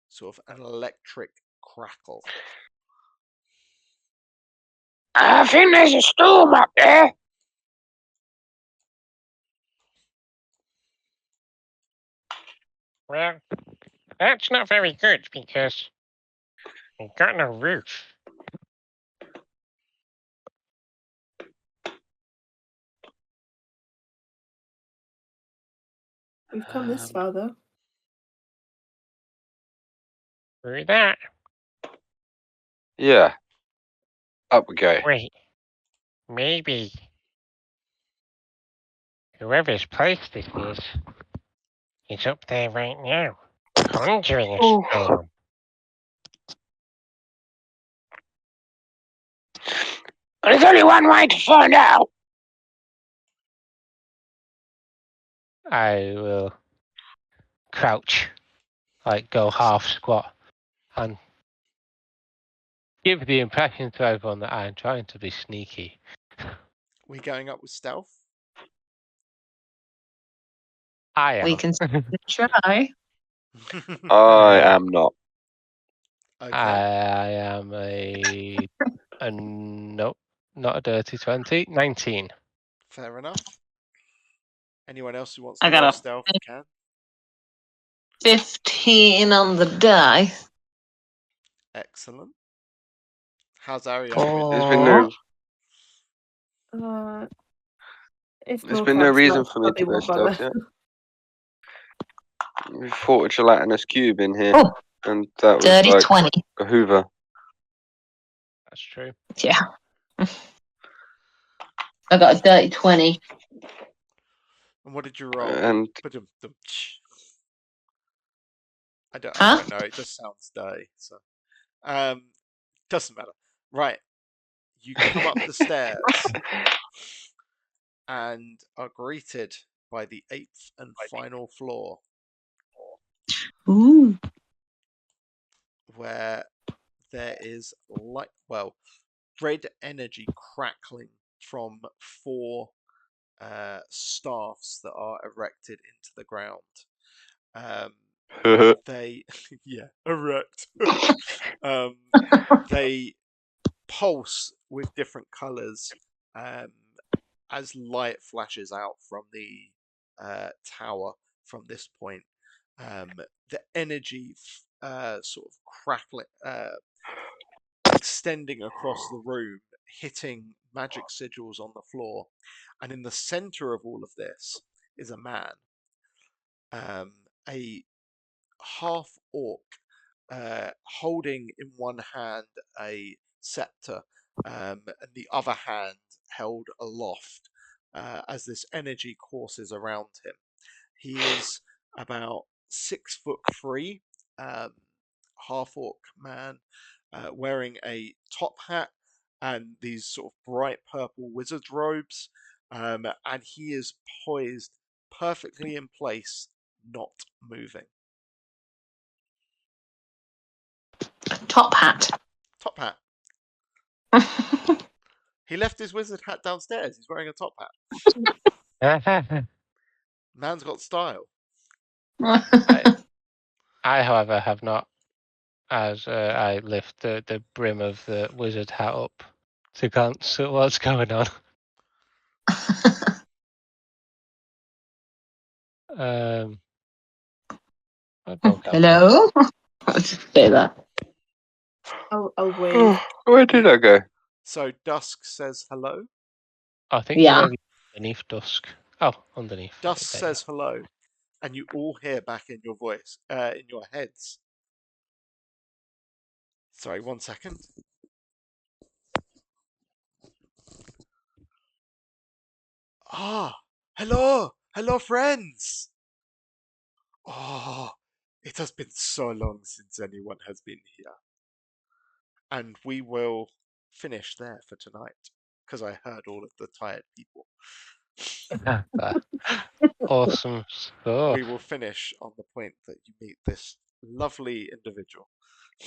Sort of an electric crackle. I think there's a storm up there. Well, that's not very good because we've got no roof. We've come this far, though. Through that. Yeah. Up we go. Wait. Maybe whoever's place this is up there right now, conjuring a Oh. storm. There's only one way to find out. I will crouch, like go half squat, and give the impression to everyone that I'm trying to be sneaky. We going up with stealth? I am. We can try. I am not. Okay. I am a nope, not a dirty 20. 19. Fair enough. Anyone else who wants I to got roll a stealth can. 15 on the die. Excellent. How's Ariane There's been Oh. no. If There's been no Mocap's reason left, for me probably to go won't stealth bother. yet. We fought a gelatinous cube in here, Oh, and that was dirty like 20. a Hoover. That's true. Yeah. I got a dirty 20. And what did you roll? And I don't Huh? know. It just sounds dirty. So, doesn't matter. Right. You come up the stairs and are greeted by the 8th and final floor, Ooh. where there is red energy crackling from 4 staffs that are erected into the ground. They, yeah, erect. They pulse with different colours as light flashes out from the tower from this point. The energy sort of crackling, extending across the room, hitting magic sigils on the floor. And in the center of all of this is a man, a half orc, holding in one hand a scepter, and the other hand held aloft as this energy courses around him. He is about 6'3", half orc man, wearing a top hat and these sort of bright purple wizard's robes, and he is poised perfectly in place, not moving. Top hat. Top hat. He left his wizard hat downstairs. He's wearing a top hat. Man's got style. I, however, have not, as I lift the brim of the wizard hat up to glance at what's going on. Hello? I'll just say that. I'll wave. Where did I go? So Dusk says hello. I think Yeah. you're underneath Dusk. Oh, underneath. Dusk Okay. says hello, and you all hear back in your voice, in your heads. Sorry, 1 second. Ah, hello, friends. Oh, it has been so long since anyone has been here. And we will finish there for tonight, because I heard all of the tired people. Awesome stuff. We will finish on the point that you meet this lovely individual.